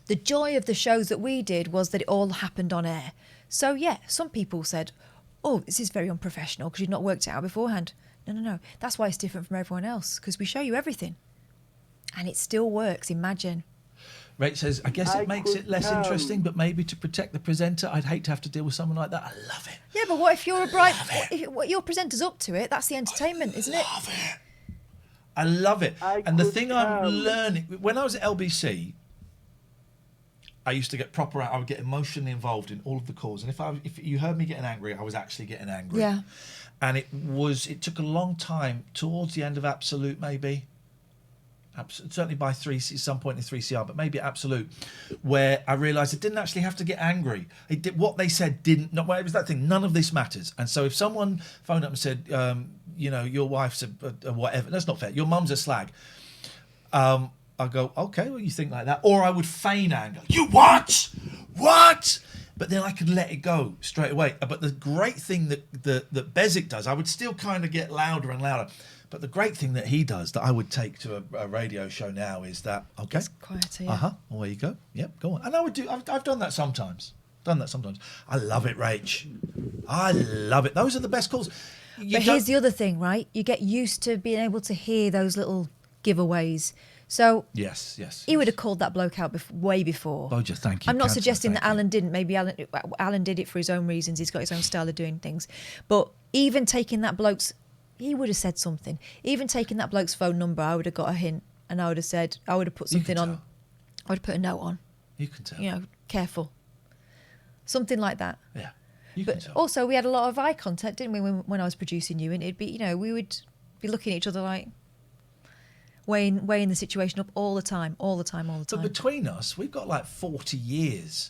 the joy of the shows that we did was that it all happened on air. So yeah, some people said, "Oh, this is very unprofessional because you've not worked it out beforehand." No. That's why it's different from everyone else, because we show you everything, and it still works. Imagine. Rach says, I guess it makes it less interesting, but maybe to protect the presenter, I'd hate to have to deal with someone like that. I love it. Yeah, but what if you're what your presenter's up to it? That's the entertainment, isn't it? I love it. And the thing I'm learning, when I was at LBC, I used to get I would get emotionally involved in all of the calls. And if you heard me getting angry, I was actually getting angry. Yeah. And it took a long time, towards the end of Absolute maybe, certainly by some point in 3CR, but maybe Absolute, where I realised I didn't actually have to get angry. What they said didn't. No, it was that thing. None of this matters. And so if someone phoned up and said, your wife's a whatever, that's not fair. Your mum's a slag. I go, okay, well, you think like that, or I would feign anger. You what? What? But then I could let it go straight away. But the great thing that Beswick does, I would still kind of get louder and louder. But the great thing that he does that I would take to a radio show now is that, okay. It's quieter, yeah. Well, there you go. Yep, go on. And I would I've done that sometimes. I love it, Rach. I love it. Those are the best calls. But here's the other thing, right? You get used to being able to hear those little giveaways. So yes. He would have called that bloke out way before. Boja, thank you. I'm not suggesting that Alan didn't. Maybe Alan did it for his own reasons. He's got his own style of doing things. But even taking that bloke's, he would have said something. Even taking that bloke's phone number, I would have got a hint, and I would have put something on. I would have put a note on. You can tell. Careful. Something like that. Yeah. But also, we had a lot of eye contact, didn't we, when I was producing you? And it'd be, we would be looking at each other like weighing the situation up all the time. But between us, we've got like 40 years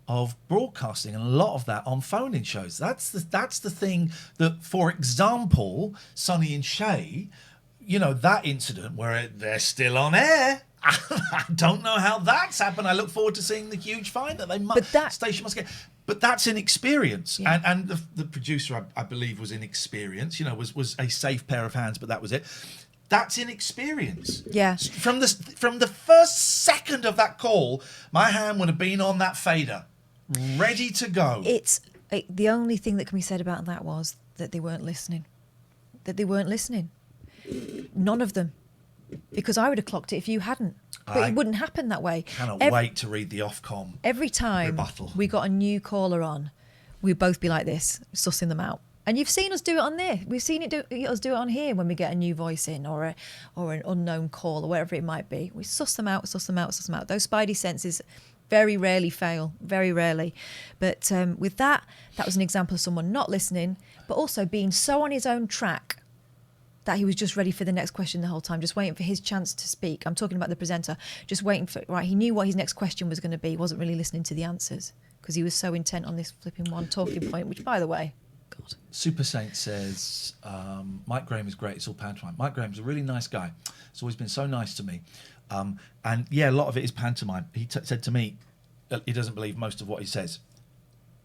of broadcasting, and a lot of that on phone-in shows. That's the thing that, for example, Sonny and Shay, that incident where they're still on air. I don't know how that's happened. I look forward to seeing the huge fine that station must get. But that's inexperience, yeah. and the producer, I believe, was inexperienced. Was a safe pair of hands, but that was it. That's inexperience. Yeah. From the first second of that call, my hand would have been on that fader, ready to go. The only thing that can be said about that was that they weren't listening. None of them. Because I would have clocked it if you hadn't. But it wouldn't happen that way. Cannot wait to read the Ofcom every time rebuttal. We got a new caller on, we'd both be like this, sussing them out. And you've seen us do it on there. We've seen us do it on here when we get a new voice in or an unknown call or whatever it might be. We suss them out. Those spidey senses, very rarely fail, very rarely. But with that was an example of someone not listening, but also being so on his own track that he was just ready for the next question the whole time, just waiting for his chance to speak. I'm talking about the presenter, just waiting for, right, he knew what his next question was going to be, he wasn't really listening to the answers because he was so intent on this flipping one talking point, which, by the way, God. Super Saint says, Mike Graham is great, it's all pantomime. Mike Graham's a really nice guy. He's always been so nice to me. And yeah, a lot of it is pantomime. He said to me, he doesn't believe most of what he says.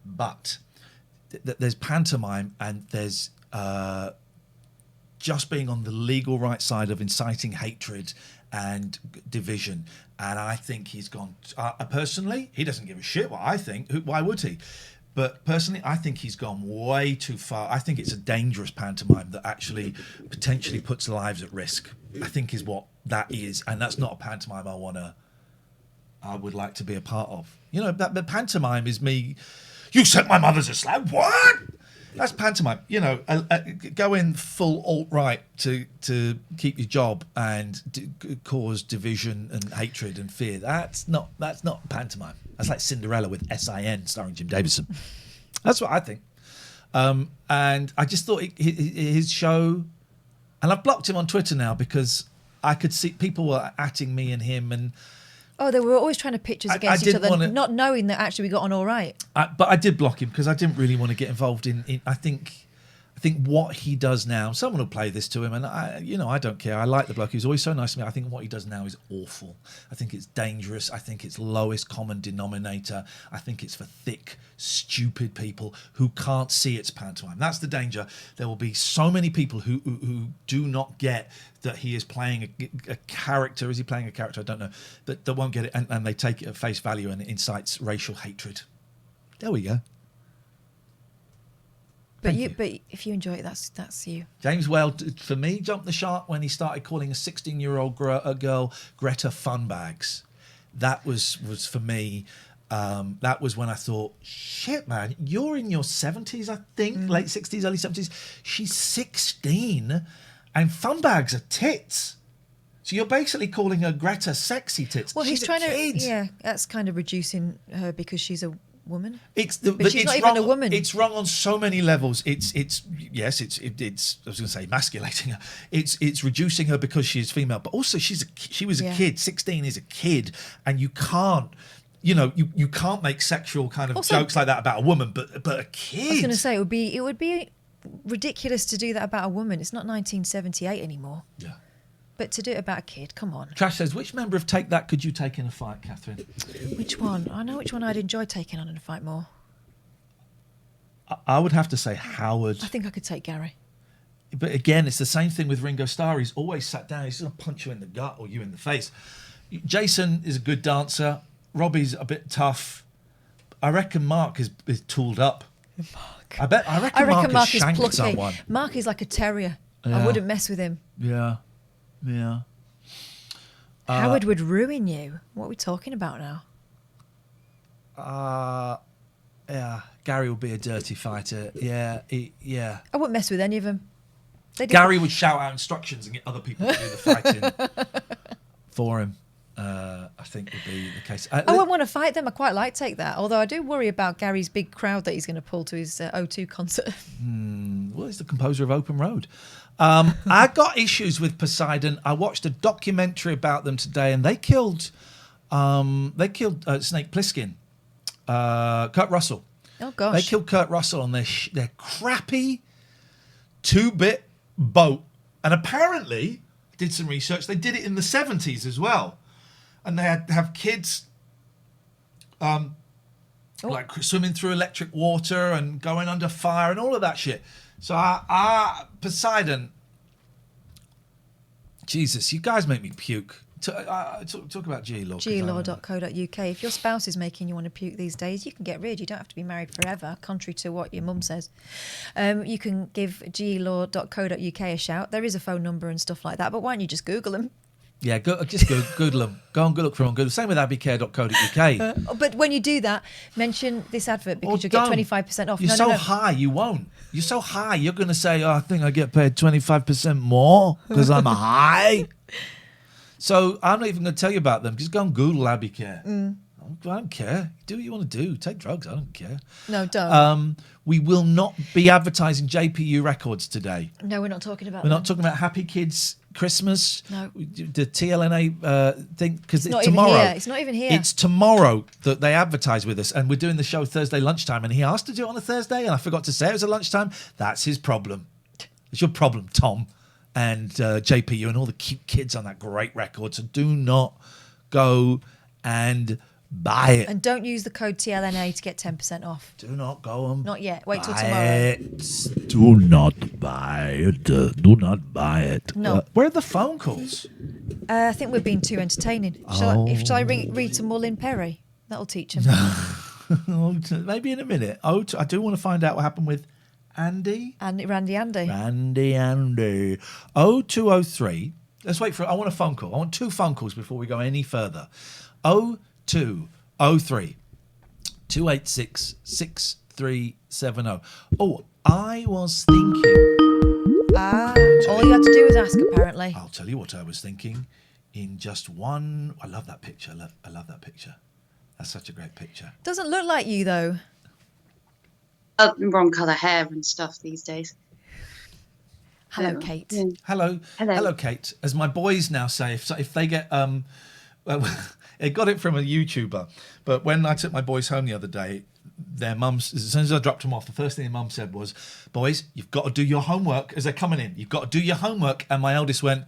But there's pantomime and there's just being on the legal right side of inciting hatred and division. And I think he's gone... personally, he doesn't give a shit what I think. Why would he? But personally, I think he's gone way too far. I think it's a dangerous pantomime that actually potentially puts lives at risk. I think is what that is. And that's not a pantomime I would like to be a part of. You know, the pantomime is me... You sent my mother's a slab? What? That's pantomime. You know, go in full alt-right to keep your job and cause division and hatred and fear. That's not pantomime. That's like Cinderella with S.I.N. starring Jim Davidson. That's what I think. And I just thought his show... And I've blocked him on Twitter now because I could see people were atting me and him and... Oh, they were always trying to pitch us against each other, not knowing that actually we got on all right. But I did block him because I didn't really want to get involved in I think what he does now, someone will play this to him, and I don't care. I like the bloke. He's always so nice to me. I think what he does now is awful. I think it's dangerous. I think it's lowest common denominator. I think it's for thick, stupid people who can't see it's pantomime. That's the danger. There will be so many people who do not get that he is playing a character. Is he playing a character? I don't know. That won't get it, and they take it at face value, and it incites racial hatred. There we go. But if you enjoy it, that's you. James Whale, for me, jumped the shark when he started calling a 16-year-old girl Greta Funbags. That was for me. That was when I thought, shit, man, you're in your 70s, I think, late 60s, early 70s. She's 16, and Funbags are tits. So you're basically calling her Greta sexy tits. Well, she's trying to. Yeah, that's kind of reducing her because she's a woman. But she's not even a woman. It's wrong on so many levels. It's I was going to say emasculating her. It's reducing her because she's female, but also she was a kid. 16 is a kid, and you can't. You can't make sexual kind of also, jokes like that about a woman, but a kid. I was going to say it would be ridiculous to do that about a woman. It's not 1978 anymore. Yeah. But to do it about a kid, come on. Trash says, which member of Take That could you take in a fight, Catherine? Which one? I know which one I'd enjoy taking on in a fight more. I would have to say Howard. I think I could take Gary. But again, it's the same thing with Ringo Starr. He's always sat down. He's going to punch you in the gut or you in the face. Jason is a good dancer. Robbie's a bit tough. I reckon Mark is tooled up. Mark. I reckon Mark has shanked plucky. someone. Mark is like a terrier. Yeah. I wouldn't mess with him. Yeah. Yeah. Howard would ruin you. What are we talking about now? Yeah. Gary would be a dirty fighter. Yeah. Yeah. I wouldn't mess with any of them. Gary would shout out instructions and get other people to do the fighting for him. I think would be the case. I wouldn't want to fight them. I quite like Take That. Although I do worry about Gary's big crowd that he's going to pull to his O2 concert. Well, he's the composer of Open Road. I got issues with Poseidon. I watched a documentary about them today, and they killed Snake Plissken, Kurt Russell. Oh gosh! They killed Kurt Russell on their crappy 2-bit boat, and apparently did some research. They did it in the 70s as well, and they had to have kids like swimming through electric water and going under fire and all of that shit. So Poseidon, Jesus, you guys make me puke. Talk about G-Law. Glaw.co.uk. If your spouse is making you want to puke these days, you can get rid. You don't have to be married forever, contrary to what your mum says. You can give glaw.co.uk a shout. There is a phone number and stuff like that, but why don't you just Google them? Yeah, just Google them. Go and look for them on Google. Same with abbycare.co.uk. But when you do that, mention this advert because you'll get 25% off. You're high, you won't. You're so high, you're going to say, I think I get paid 25% more because I'm high. So I'm not even going to tell you about them. Just go and Google Abbey Care. I don't care. Do what you want to do. Take drugs. I don't care. No, don't. We will not be advertising JPU records today. No, we're not talking about We're not talking about Happy Kids Christmas. No. The TLNA thing, because it's not tomorrow. Even here. It's not even here. It's tomorrow that they advertise with us, and we're doing the show Thursday lunchtime, and he asked to do it on a Thursday, and I forgot to say it was at lunchtime. That's his problem. It's your problem, Tom, and JPU, and all the cute kids on that great record. So do not go and buy it. And don't use the code TLNA to get 10% off. Do not go and Not yet. Wait till buy tomorrow. it. Do not buy it. Do not buy it. No. Where are the phone calls? I think we're being too entertaining. Shall I read some more Lynne Perrie? That'll teach him. Maybe in a minute. I do want to find out what happened with Andy. Randy Andy. 0203. Let's wait for it. I want a phone call. I want 2 phone calls before we go any further. 0203 286 6370. Oh, I was thinking. All you had to do was ask, apparently. I'll tell you what I was thinking. In just one. I love that picture. I love that picture. That's such a great picture. Doesn't look like you, though. Wrong colour hair and stuff these days. Hello, Kate. Yeah. Hello, Kate. As my boys now say, if they get it got it from a YouTuber, but when I took my boys home the other day, their mums, as soon as I dropped them off, the first thing their mum said was, "Boys, you've got to do your homework as they're coming in. You've got to do your homework." And my eldest went,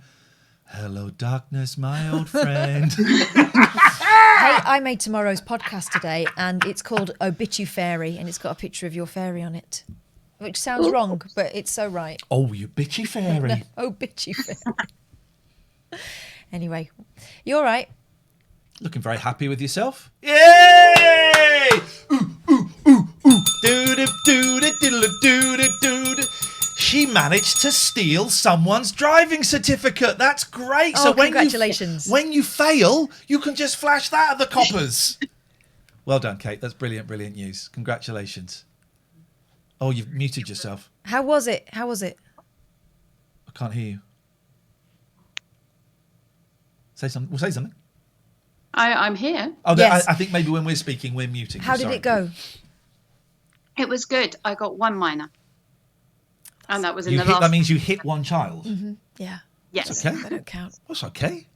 "Hello, darkness, my old friend." Hey, I made tomorrow's podcast today, and it's called Obituary, and it's got a picture of your fairy on it. Which sounds wrong, but it's so right. Oh, you bitchy fairy. No, bitchy fairy. Anyway, you all right? Looking very happy with yourself. Yay! She managed to steal someone's driving certificate. That's great. Oh, so congratulations. When you fail, you can just flash that at the coppers. Well done, Kate. That's brilliant, brilliant news. Congratulations. Oh, you've muted yourself. How was it? I can't hear you. Say something. Well, say something. I'm here. Oh, yes. I think maybe when we're speaking, we're muting. How did it go? It was good. I got 1 minor. And that was in the last... That means you hit 1 child? Mm-hmm. Yeah. Yes. That's okay. They don't count. That's okay.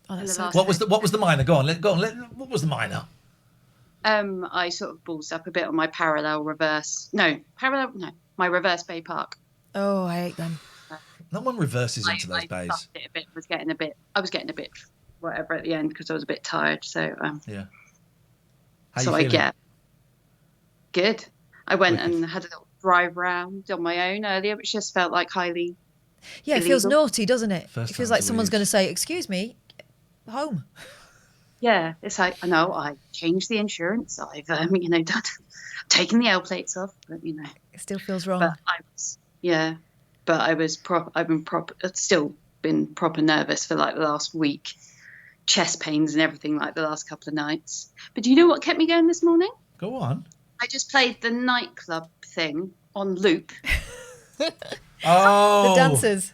Oh, that's so What was the minor? Go on. What was the minor? I sort of ballsed up a bit on my my reverse bay park. Oh, I hate them. No one reverses into those bays. It a bit. I was getting a bit whatever at the end because I was a bit tired. So yeah. Good. I went and had a little drive round on my own earlier, which just felt like highly. Yeah, illegal. It feels naughty, doesn't it? First it feels like someone's going to say, "Excuse me, home." Yeah, it's like I know I changed the insurance. I've taken the L plates off, but it still feels wrong. But I've still been proper nervous for like the last week, chest pains and everything like the last couple of nights. But do you know what kept me going this morning? Go on. I just played the nightclub thing on loop. Oh, the dancers.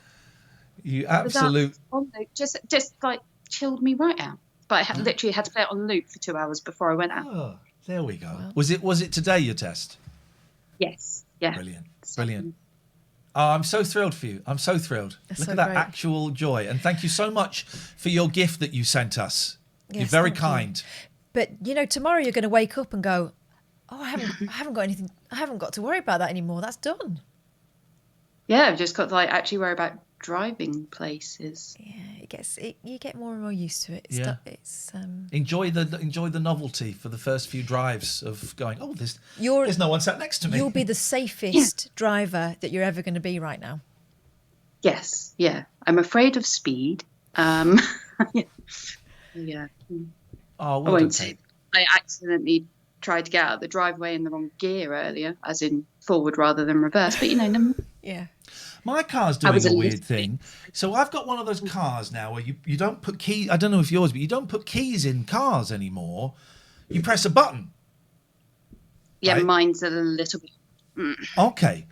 You absolute. On loop, just like chilled me right out. But I literally had to play it on loop for 2 hours before I went out. Oh, there we go. Wow. Was it today your test? Yes. Yeah. Brilliant. Oh, I'm so thrilled for you. I'm so thrilled. That's Look so at that great. Actual joy. And thank you so much for your gift that you sent us. Yes, You're very thank kind. You. But tomorrow you're going to wake up and go, "Oh, I haven't got anything. I haven't got to worry about that anymore. That's done." Yeah, I've just got to actually worry about driving places. Yeah, you get more and more used to it. Enjoy the novelty for the first few drives of going, "Oh, there's no one sat next to me." You'll be the safest driver that you're ever going to be right now. Yes, yeah. I'm afraid of speed. Yeah. Oh, I won't say. I accidentally tried to get out of the driveway in the wrong gear earlier, as in forward rather than reverse. But yeah. My car's doing a weird thing. So I've got one of those cars now where you don't put keys. I don't know if yours, but you don't put keys in cars anymore. You press a button. Yeah, right? Mine's a little bit. Okay.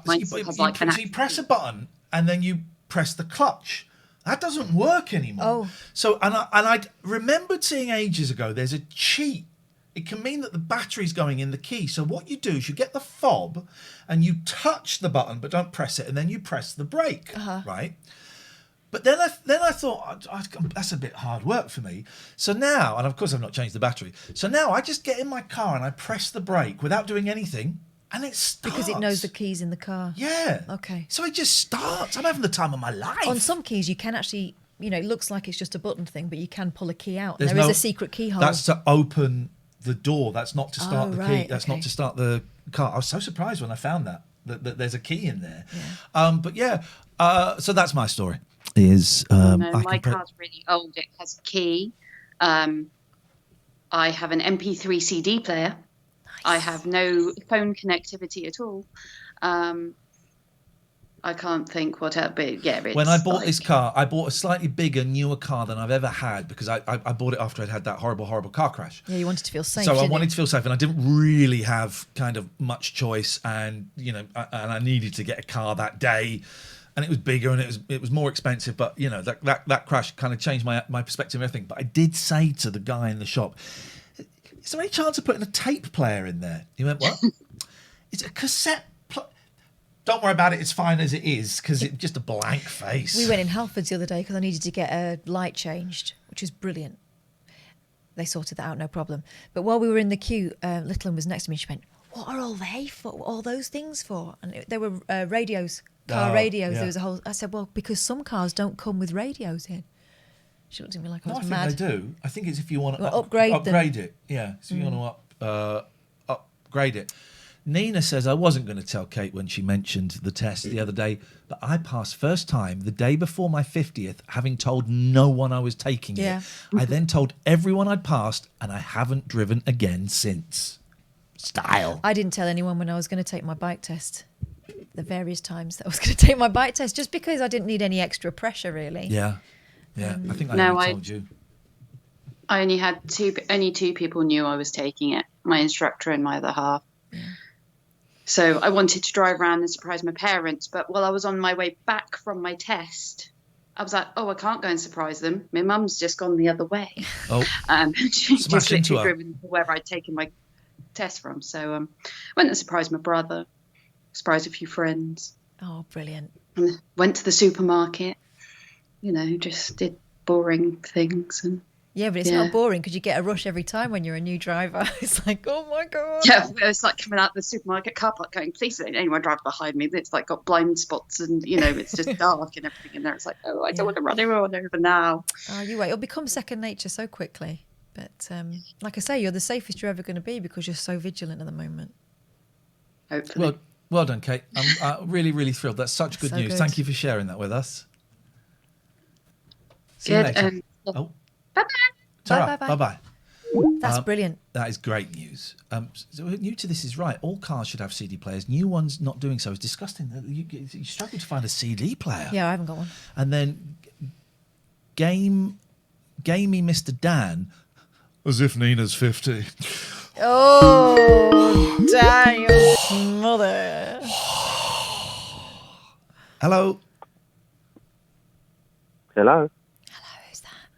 So you press a button and then you press the clutch. That doesn't work anymore. Oh. So, and I remembered seeing ages ago, there's a cheat. It can mean that the battery's going in the key. So what you do is you get the fob and you touch the button, but don't press it, and then you press the brake, right? But then I thought, that's a bit hard work for me. So now, and of course I've not changed the battery, so now I just get in my car and I press the brake without doing anything, and it starts. Because it knows the key's in the car. Yeah. Okay. So it just starts. I'm having the time of my life. On some keys, you can actually, it looks like it's just a button thing, but you can pull a key out. There's There is a secret keyhole. That's to open the door. That's not to start the key. Right, That's okay. not to start the car. I was so surprised when I found that there's a key in there. Yeah. So that's my story. No, my car's really old. It has a key. I have an MP3 CD player. Nice. I have no phone connectivity at all. I can't think what else, but yeah. When I bought this car, I bought a slightly bigger, newer car than I've ever had because I bought it after I'd had that horrible car crash. Yeah, you wanted to feel safe. So I wanted to feel safe, and I didn't really have kind of much choice, and and I needed to get a car that day. And it was bigger and it was more expensive, but that crash kind of changed my perspective and everything. But I did say to the guy in the shop, "Is there any chance of putting a tape player in there?" He went, "What?" It's a cassette. Don't worry about it. It's fine as it is because it's just a blank face. We went in Halfords the other day because I needed to get a light changed, which was brilliant. They sorted that out, no problem. But while we were in the queue, Little was next to me. She went, "What are all they for? What are all those things for?" And there were radios. Car radios. Yeah. There was a whole. I said, "Well, because some cars don't come with radios in." She looked at me like I was mad. I think they do. I think it's if you want to upgrade it. Yeah, so you want to upgrade it. Nina says I wasn't going to tell Kate when she mentioned the test the other day, but I passed first time the day before my 50th, having told no one I was taking it. I then told everyone I'd passed, and I haven't driven again since. Style. I didn't tell anyone when I was going to take my bike test. The various times that I was going to take my bike test, just because I didn't need any extra pressure, really. Yeah. I think I told you. I only had two people knew I was taking it, my instructor and my other half. Yeah. So I wanted to drive around and surprise my parents, but while I was on my way back from my test, I was like, I can't go and surprise them. My mum's just gone the other way. Oh, she just literally driven to where I'd taken my test from. So went and surprised my brother. Surprised a few friends. Oh, brilliant. And went to the supermarket, just did boring things. And yeah, but it's not boring because you get a rush every time when you're a new driver. It's like, oh my God. Yeah, it's like coming out of the supermarket car park going, please don't anyone drive behind me. It's like got blind spots and, it's just dark and everything in there. It's like, I don't want to run everyone over now. Oh, you wait. It'll become second nature so quickly. But like I say, you're the safest you're ever going to be because you're so vigilant at the moment. Hopefully. Well done, Kate. I'm really, really thrilled. That's such good news. Good. Thank you for sharing that with us. See you later. Bye-bye. Bye-bye. That's brilliant. That is great news. So new to this is right. All cars should have CD players. New ones not doing so is disgusting. You struggle to find a CD player. Yeah, I haven't got one. And then Gamey Mr. Dan, as if Nina's 50. Oh, damn your mother. Hello. Hello. Hello, who's that?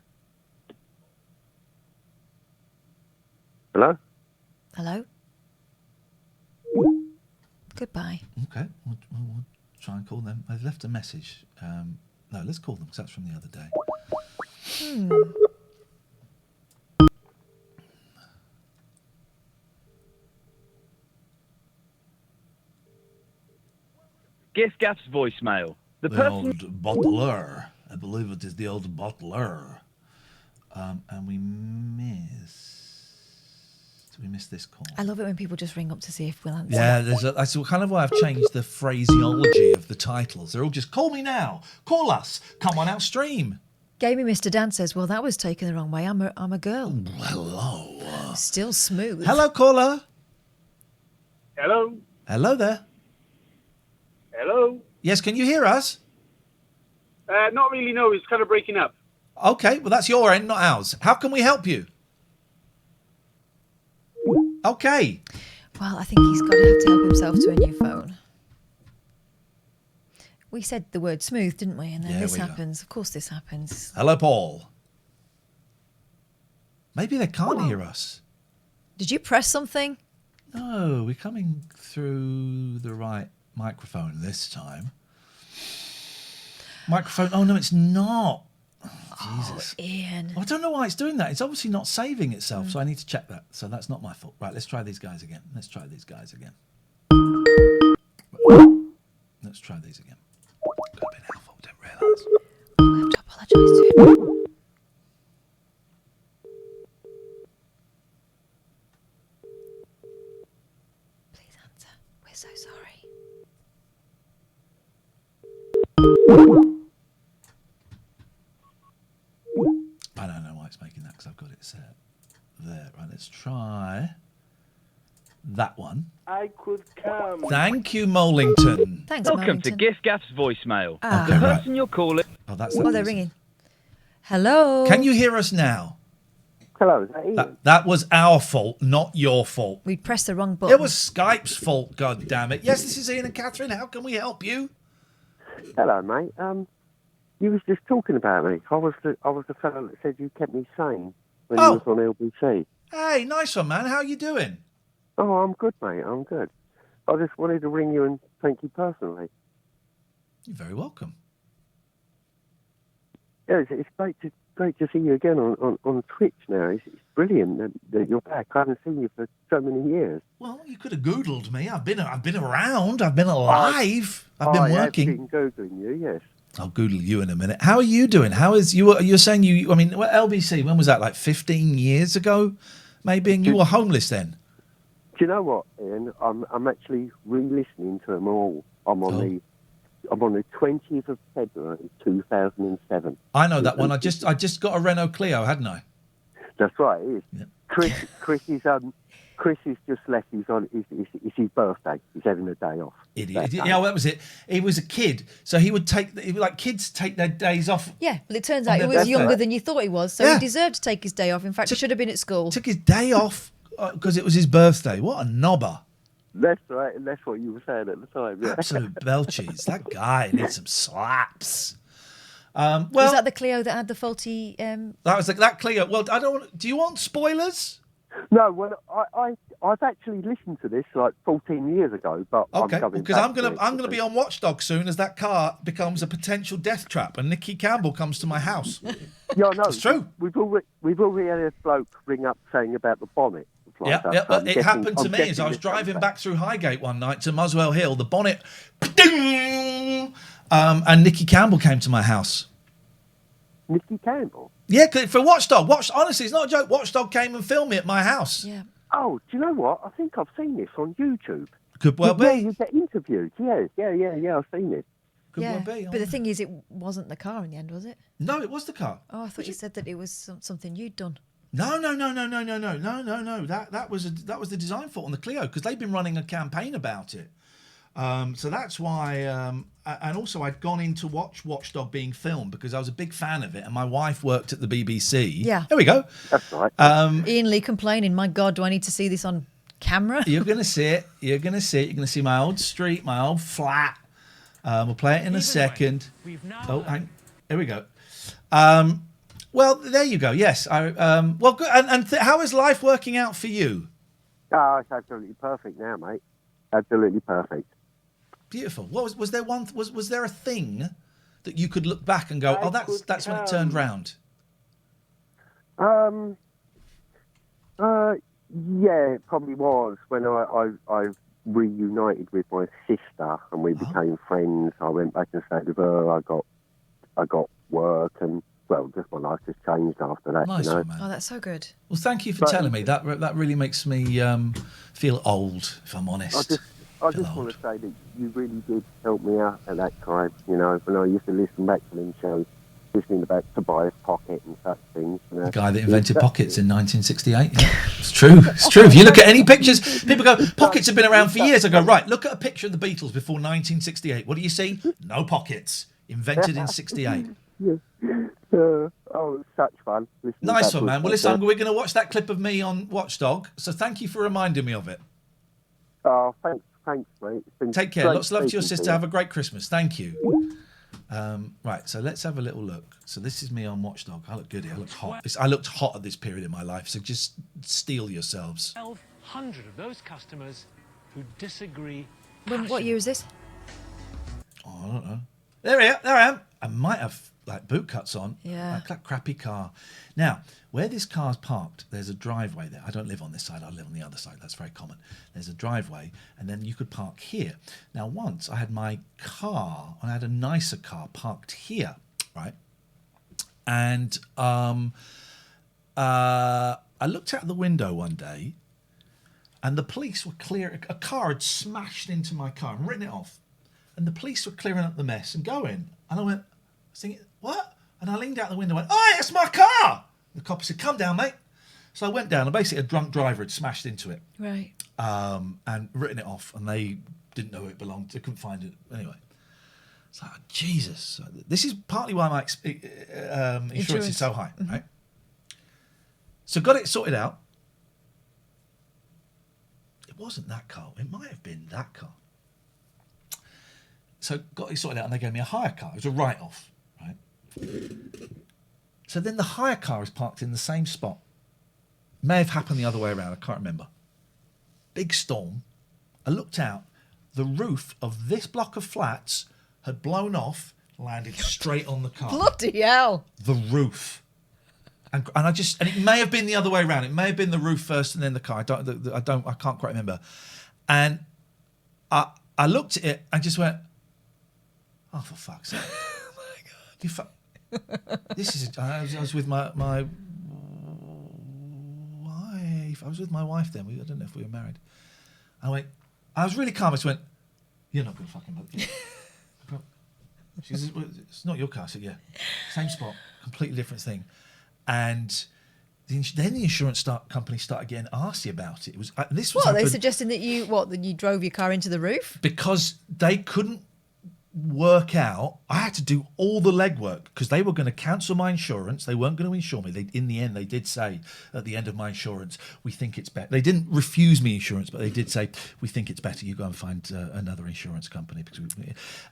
Hello. Hello. Goodbye. Okay, we'll try and call them. They've left a message. No, let's call them because that's from the other day. Guess Gaff's voicemail. The person... old bottler. I believe it is the old bottler. And we missed this call. I love it when people just ring up to see if we'll answer. Yeah, that's kind of why I've changed the phraseology of the titles. They're all just, call me now, call us, come on our stream. Gamey Mr. Dan says, well, that was taken the wrong way. I'm a girl. Hello. Still smooth. Hello, caller. Hello. Hello there. Hello. Yes, can you hear us? Not really, no. It's kind of breaking up. Okay, well, that's your end, not ours. How can we help you? Okay. Well, I think he's going to have to help himself to a new phone. We said the word smooth, didn't we? And then Yeah, this we go. happens. Of course, this happens. Hello, Paul. Maybe they can't hear us. Did you press something? No, we're coming through the right microphone this time. Microphone. Oh no, it's not. Oh, Jesus, Ian. I don't know why it's doing that. It's obviously not saving itself, so I need to check that. So that's not my fault. Right, let's try these guys again. Let's try these again. Could have been our fault. Didn't realise. I have to apologise to him. Please answer. We're so sorry. I don't know why it's making that because I've got it set there. Right, let's try that one. I could come. Thank you, Molington. Thanks, Welcome to Molington. Gift Gaff's voicemail. Ah. The Okay, right. person you're calling. Oh, that's Oh, that they're person. ringing. Hello. Can you hear us now? Hello, is that Ian? That was our fault, not your fault. We pressed the wrong button. It was Skype's fault, God damn it. Yes, this is Iain and Katherine. How can we help you? Hello, mate. You was just talking about me. I was the fellow that said you kept me sane when you was on LBC. Hey, nice one, man. How you doing? Oh, I'm good, mate. I'm good. I just wanted to ring you and thank you personally. You're very welcome. Yeah, it's great to see you again on Twitch now. It's brilliant that you're back. I haven't seen you for so many years. Well, you could have Googled me. I've been around. I've been alive. I've been working. I have been Googling you, yes. I'll Google you in a minute. How are you doing? How is you? You're saying you? I mean, LBC. When was that? Like 15 years ago, maybe. And you were homeless then. Do you know what, Ian? I'm actually re-listening to them all. I'm on the 20th of February 2007. I know that one. I just got a Renault Clio, hadn't I? That's right. It is. Yeah. Chris is just left. It's his birthday. He's having a day off. Idiot. Yeah, well, that was it. He was a kid, so he would kids take their days off. Yeah, but it turns out he was younger than you thought he was, so he deserved to take his day off. In fact, he should have been at school. Took his day off because it was his birthday. What a knobber. That's right, and that's what you were saying at the time. Yeah. Absolute belchies. That guy needs some slaps. Was that the Clio that had the faulty? That was that Clio. Well, I don't. Do you want spoilers? No, well, I've actually listened to this like 14 years ago, but okay, because I'm going gonna be on Watchdog soon as that car becomes a potential death trap and Nicky Campbell comes to my house. Yeah, no, it's true. We've already had a bloke ring up saying about the bonnet. Yeah, it happened to me as I was driving back through Highgate one night to Muswell Hill. The bonnet, and Nicky Campbell came to my house. Nicky Campbell? Yeah, for Watchdog. Honestly, it's not a joke. Watchdog came and filmed me at my house. Yeah. Oh, do you know what? I think I've seen this on YouTube. Could well be. Yeah, you get interviewed. Yeah, I've seen it. Could well be. But the thing is, it wasn't the car in the end, was it? No, it was the car. Oh, I thought you said that it was something you'd done. No. That was the design fault on the Clio because they've been running a campaign about it. So that's why, and also I'd gone in to watch Watchdog being filmed because I was a big fan of it, and my wife worked at the BBC. Yeah, there we go. That's right. Ian Lee complaining, "My God, do I need to see this on camera?" You're gonna see it. You're gonna see my old street, my old flat. We'll play it in a second. Here we go. Well, there you go. Yes. Well, good. And how is life working out for you? Oh, it's absolutely perfect now, mate. Absolutely perfect. Beautiful. What was there one? Was there a thing that you could look back and go, "Oh, that's when it turned round"? Yeah, it probably was when I reunited with my sister and we became friends. I went back and stayed with her. I got work and just my life just changed after that. Nice one, man. Oh, that's so good. Well, thank you for telling me. That really makes me feel old, if I'm honest. I just want to say that you really did help me out at that time. You know, when I used to listen back to them shows, listening about Tobias Pocket and such things. You know. The guy that invented pockets in 1968. Yeah, it's true. It's true. If you look at any pictures, people go, pockets have been around for years. I go, right, look at a picture of the Beatles before 1968. What do you see? No pockets. Invented in 68. Oh, such fun. Nice one, man. Well, listen, we're going to watch that clip of me on Watchdog. So thank you for reminding me of it. Oh, Thanks, mate. It's been Take care. great Lots of love to your speaking sister. you. Have a great Christmas. Thank you. Right, so let's have a little look. So this is me on Watchdog. I look good here. I look hot. I looked hot at this period in my life, so just steel yourselves. 1,200 of those customers who disagree. What year is this? Oh, I don't know. There I am. I might have like boot cuts on. Yeah. That crappy car. Now, where this car's parked, there's a driveway there. I don't live on this side. I live on the other side. That's very common. There's a driveway, and then you could park here. Now, once I had my car, and I had a nicer car parked here, right? And I looked out the window one day, and the police were clear. A car had smashed into my car and written it off. And the police were clearing up the mess and going. And I went, I was thinking, what? And I leaned out the window and went, oh, it's my car. The cop said, come down, mate. So I went down, and basically a drunk driver had smashed into it. Right. And written it off, and they didn't know who it belonged to. They couldn't find it. Anyway. It's like, Jesus. This is partly why my insurance is so high, right? So got it sorted out. It wasn't that car. It might have been that car. So got it sorted out, and they gave me a hire car. It was a write-off, right? So then the hire car is parked in the same spot. May have happened the other way around. I can't remember. Big storm. I looked out. The roof of this block of flats had blown off, landed straight on the car. Bloody hell! The roof. And it may have been the other way around. It may have been the roof first and then the car. I can't quite remember. And I looked at it and just went, oh, for fuck's sake. Oh, my God. This is... I was with my wife. I was with my wife then. I don't know if we were married. I was really calm. I just went, you're not going to fucking look. She says, well, it's not your car. I said, yeah. Same spot. Completely different thing. And... Then the insurance company started getting arsy about it. It was this was. What, are they suggesting that you drove your car into the roof? Because they couldn't work out. I had to do all the legwork because they were going to cancel my insurance. They weren't going to insure me. In the end, they did say at the end of my insurance, we think it's better. They didn't refuse me insurance, but they did say, we think it's better. You go and find another insurance company. Because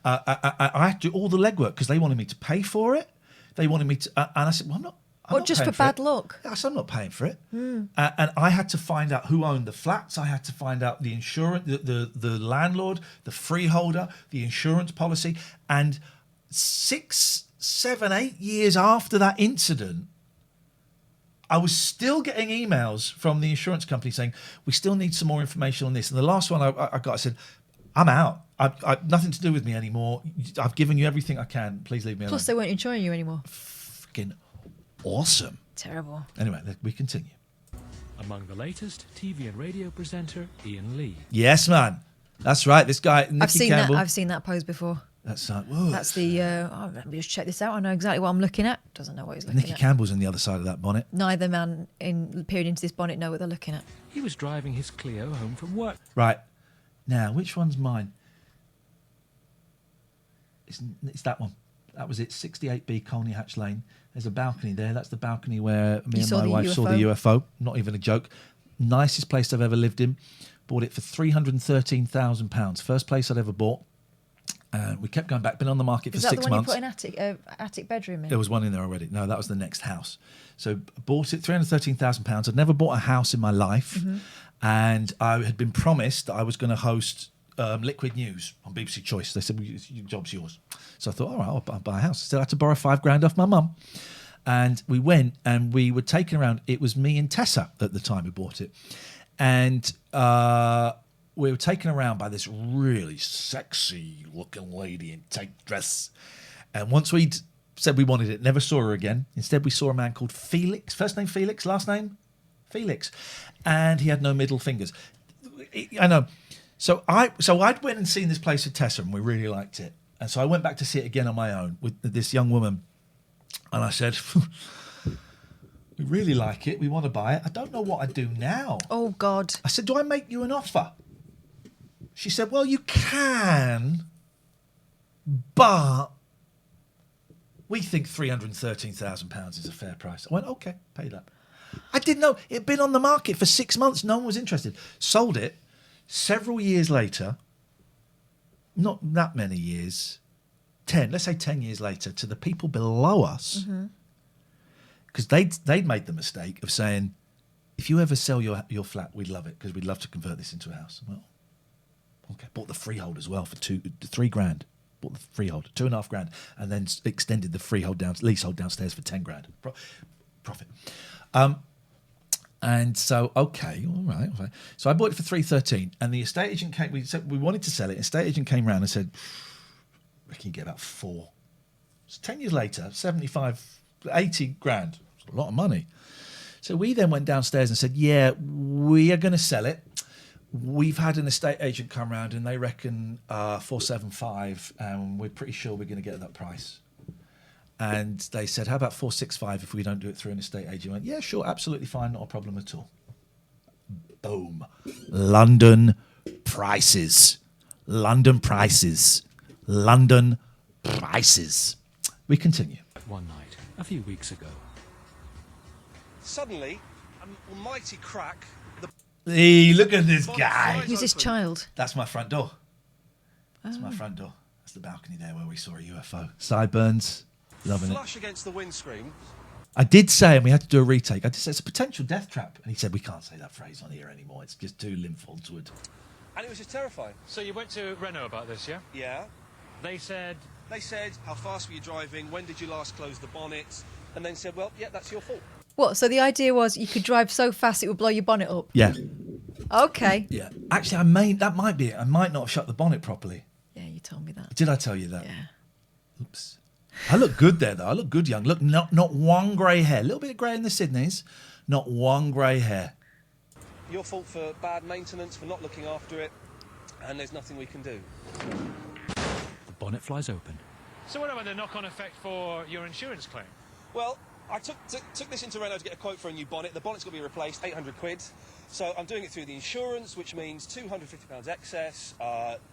I had to do all the legwork because they wanted me to pay for it. They wanted me to, and I said, well, I'm not. What, just for bad luck? Yes, I'm not paying for it. And I had to find out who owned the flats. I had to find out the insurance, the landlord, the freeholder, the insurance policy. And 6, 7, 8 years after that incident, I was still getting emails from the insurance company saying, we still need some more information on this. And the last one I got, I said, I'm out. I've nothing to do with me anymore. I've given you everything I can. Please leave me alone. Plus, they weren't insuring you anymore. Fucking awesome. Terrible. Anyway, we continue. Among the latest, TV and radio presenter Iain Lee. Yes, man. That's right. This guy, Nicky Campbell. I've seen that pose before. That's That's the. Let me just check this out. I know exactly what I'm looking at. Doesn't know what he's looking Nicky at. Campbell's on the other side of that bonnet. Neither man peering into this bonnet know what they're looking at. He was driving his Clio home from work. Right. Now, which one's mine? It's that one. That was it. 68B Colney Hatch Lane. There's a balcony there. That's the balcony where me and my wife saw the UFO. Not even a joke. Nicest place I've ever lived in. Bought it for £313,000. First place I'd ever bought. We kept going back. Been on the market for 6 months. Is that the one you put an attic bedroom in? There was one in there already. No, that was the next house. So bought it, £313,000. I'd never bought a house in my life. Mm-hmm. And I had been promised that I was going to host Liquid News on BBC Choice. They said, well, your job's yours. So I thought, all right, I'll buy a house. Still had to borrow £5,000 off my mum. And we went and we were taken around. It was me and Tessa at the time who bought it. And we were taken around by this really sexy looking lady in tight dress. And once we'd said we wanted it, never saw her again. Instead, we saw a man called Felix. First name Felix, last name Felix. And he had no middle fingers. I know. So I'd went and seen this place with Tessa and we really liked it. And so I went back to see it again on my own with this young woman. And I said, we really like it. We want to buy it. I don't know what I'd do now. Oh, God. I said, do I make you an offer? She said, well, you can, but we think £313,000 is a fair price. I went, okay, pay that. I didn't know. It had been on the market for 6 months. No one was interested. Sold it. Several years later, not that many years, 10, let's say 10 years later, to the people below us, because they'd made the mistake of saying, if you ever sell your flat, we'd love it because we'd love to convert this into a house. Well, okay, bought the freehold as well for $3,000. Bought the freehold, $2,500, and then extended the leasehold downstairs for $10,000 profit. And so, okay, all right. So I bought it for $313, and the estate agent came. We said we wanted to sell it. The estate agent came round and said, "I reckon you get about $4." So 10 years later, $75,000, $80,000. It's a lot of money. So we then went downstairs and said, "Yeah, we are going to sell it. We've had an estate agent come round, and they reckon $475, and we're pretty sure we're going to get that price." And they said, "How about $465 if we don't do it through an estate agent?" I went, "Yeah, sure, absolutely fine, not a problem at all." Boom. London prices. London prices. London prices. We continue. One night, a few weeks ago. Suddenly, an almighty crack. Hey, look at this guy. Who's this child? That's my front door. That's my front door. That's the balcony there where we saw a UFO. Sideburns. Loving it. Flush against the windscreen. I did say, and we had to do a retake, I did say it's a potential death trap. And he said, "We can't say that phrase on here anymore. It's just too Linford's-wood." And it was just terrifying. So you went to Renault about this, yeah? Yeah. They said, how fast were you driving? When did you last close the bonnet? And then said, well, yeah, that's your fault. What? So the idea was you could drive so fast it would blow your bonnet up? Yeah. Okay. Yeah. Actually, that might be it. I might not have shut the bonnet properly. Yeah, you told me that. Did I tell you that? Yeah. Oops. I look good there, though. I look good young. Look, not one grey hair. A little bit of grey in the Sydneys. Not one grey hair. Your fault for bad maintenance, for not looking after it, and there's nothing we can do. the bonnet flies open. So what about the knock-on effect for your insurance claim? Well, I took this into Renault to get a quote for a new bonnet. The bonnet's got to be replaced, £800. So I'm doing it through the insurance, which means £250 excess,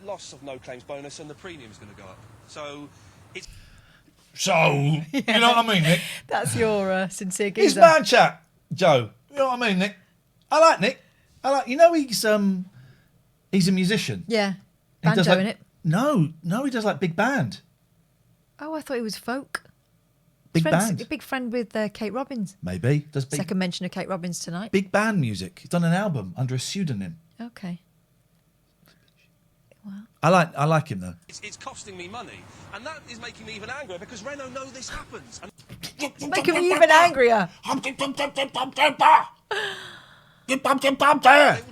loss of no claims bonus, and the premium's going to go up. So it's... You know what I mean, Nick? That's your sincere geezer. He's man chat, Joe. You know what I mean, Nick? I like Nick. You know he's a musician. Yeah. Banjo, innit? No, he does like big band. Oh, I thought he was folk. Big band. Big friend with Kate Robbins. Maybe. Second mention of Kate Robbins tonight. Big band music. He's done an album under a pseudonym. Okay. I like him though. It's costing me money, and that is making me even angrier because Renault know this happens. And it's making me even angrier. They will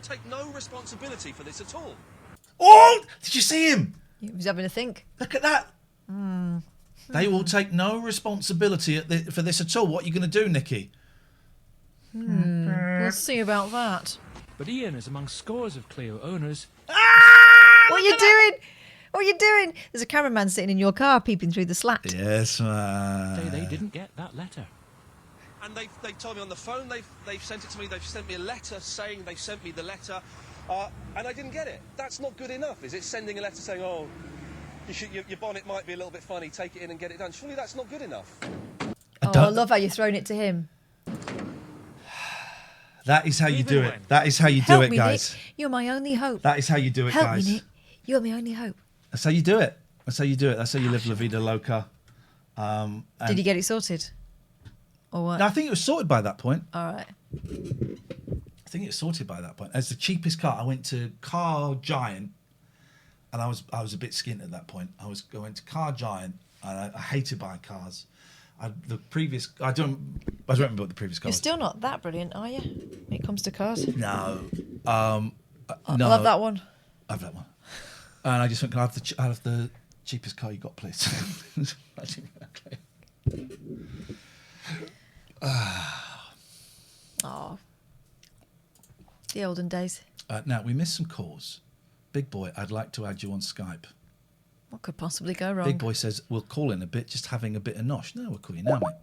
take no responsibility for this at all. Oh, did you see him? He was having a think. Look at that. They will take no responsibility for this at all. What are you going to do, Nikki? We'll see about that. But Iain is among scores of Clio owners. What are you doing? What are you doing? There's a cameraman sitting in your car peeping through the slat. Yes, man. They didn't get that letter. And they've told me on the phone, they've sent it to me, they've sent me a letter saying they've sent me the letter, and I didn't get it. That's not good enough, is it? Sending a letter saying, oh, your bonnet might be a little bit funny, take it in and get it done. Surely that's not good enough. I love how you're throwing it to him. That is how you do it. That is how you do it, guys. Nick. You're my only hope. That is how you do it, guys. Help me, Nick. You're my only hope. That's how you do it. That's how you do it. That's how you live La Vida Loca. Did you get it sorted? Or what? No, I think it was sorted by that point. All right. I think it was sorted by that point. As the cheapest car, I went to Car Giant, and I was a bit skint at that point. I went to Car Giant, and I hated buying cars. I don't remember what the previous car was. You're still not that brilliant, are you? When it comes to cars? No. I'll have that one. I have that one. And I just went, can I have the cheapest car you got, please? Okay. Oh. The olden days. Now, we missed some calls. Big Boy, I'd like to add you on Skype. What could possibly go wrong? Big Boy says, we'll call in a bit, just having a bit of nosh. No, we'll call you now, mate.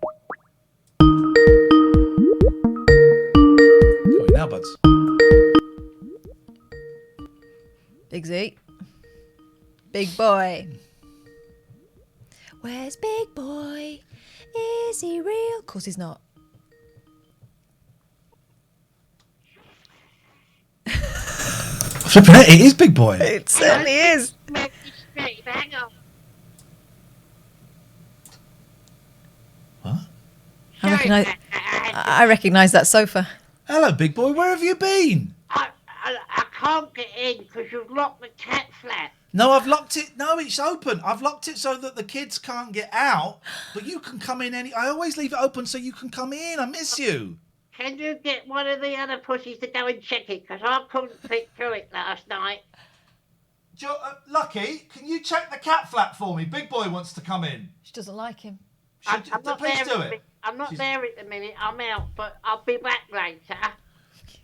Call you now, buds. Big Z. Big Boy. Where's Big Boy? Is he real? Of course he's not. Flipping it is Big Boy. It certainly is. Steve, hang on. I recognise that sofa. Hello, big boy. Where have you been? I can't get in because you've locked the cat flap. No, I've locked it. No, it's open. I've locked it so that the kids can't get out, but you can come in I always leave it open so you can come in. I miss you. Can you get one of the other pussies to go and check it? Because I couldn't fit through it last night. Lucky, can you check the cat flap for me? Big boy wants to come in. She doesn't like him. I'm not please there do at it. I'm not there at the minute. I'm out, but I'll be back later.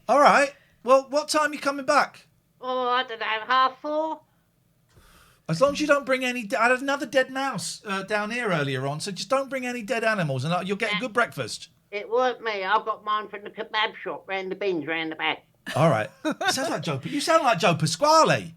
All right. Well, what time are you coming back? Oh, I don't know, 4:30? As long as you don't bring any... I had another dead mouse down here earlier on, so just don't bring any dead animals and you'll get a good breakfast. It weren't me. I got mine from the kebab shop round the bins round the back. All right. Sounds like Joe... You sound like Joe Pasquale.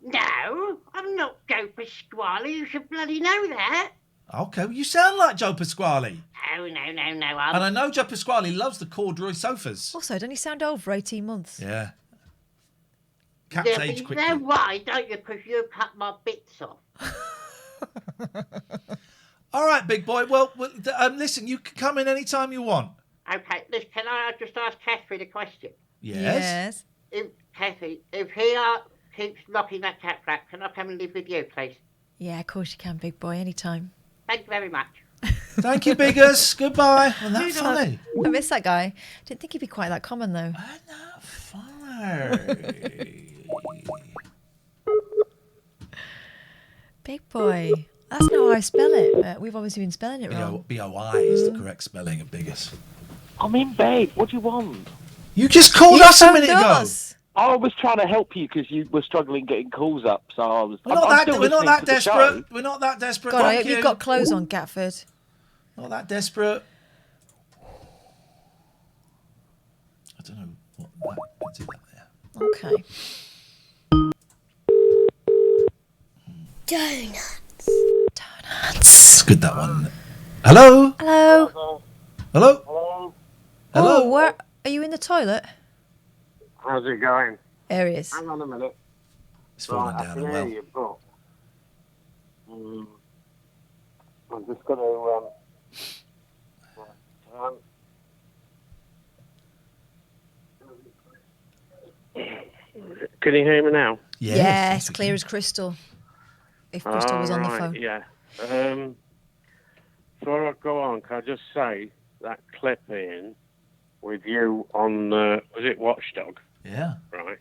No, I'm not Joe Pasquale. You should bloody know that. Okay, well, you sound like Joe Pasquale. No. And I know Joe Pasquale loves the corduroy sofas. Also, don't he sound over 18 months? Yeah. Cats age You quickly. know why, don't you? Because you cut my bits off. All right, big boy. Well, listen, you can come in any time you want. Okay, listen, can I just ask Catherine a question? Yes? If he keeps locking that cat flap, can I come and live with you, please? Yeah, of course you can, big boy, anytime. Thank you very much. Thank you, Biggers. Goodbye. Well, that's funny. I miss that guy. Didn't think he'd be quite that common, though. Big boy. That's not how I spell it. We've obviously been spelling it wrong. B-O-I is the correct spelling of Biggers. I'm in bed. What do you want? You just called us a minute ago. I was trying to help you because you were struggling getting calls up, so I was. We're not that desperate. We're not that desperate. God, I hope you've got clothes on, Gatford. Not that desperate. I don't know what that. Let's do that there. Okay. Donuts. It's good, that one. Hello? Hello? Hello? Oh, where are you in the toilet? How's it going? There he is. Hang on a minute. It's falling down a well. You, but, I'm just going to... Can you hear me now? Yes, clear as crystal. If Crystal was on the phone. Yeah. Before I go on, can I just say that clip in with you on, was it Watchdog? Yeah. Right.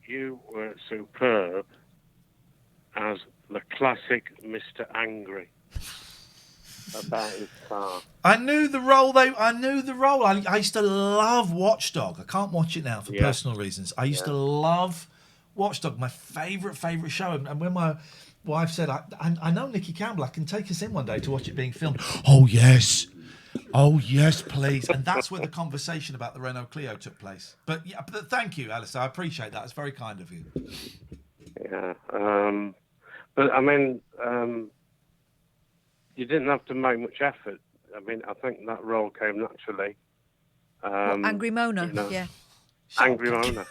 You were superb as the classic Mr. Angry about his car. I knew the role. I used to love Watchdog. I can't watch it now for personal reasons. I used to love Watchdog, my favourite show. And when my wife said, I know Nicky Campbell, I can take us in one day to watch it being filmed. Oh, yes, please. And that's where the conversation about the Renault Clio took place. But thank you, Alistair. I appreciate that. It's very kind of you. Yeah. But, I mean, you didn't have to make much effort. I mean, I think that role came naturally. Angry Mona, you know, yeah. Angry Mona.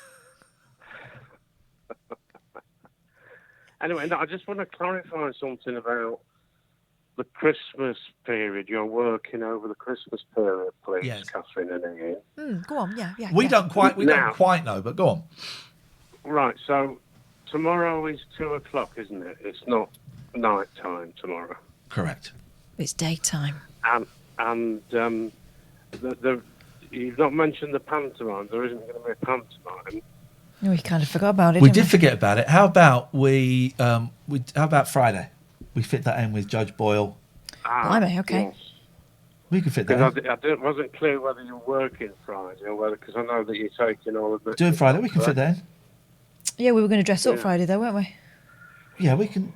Anyway, no, I just want to clarify something about the Christmas period. You're working over the Christmas period, please, Catherine and Iain. Go on, yeah. We don't quite know, but go on. Right, so tomorrow is 2:00, isn't it? It's not night time tomorrow. Correct. It's daytime. And you've not mentioned the pantomime. There isn't going to be a pantomime. We kind of forgot about it. We did forget about it. How about how about Friday? We fit that in with Judge Boyle. Blimey, okay. Yes. We could fit that in. I wasn't clear whether you were working Friday or whether, because I know that you're taking all of the... Doing Friday, we can fit that in. Yeah, we were going to dress up Friday though, weren't we? Yeah, we can...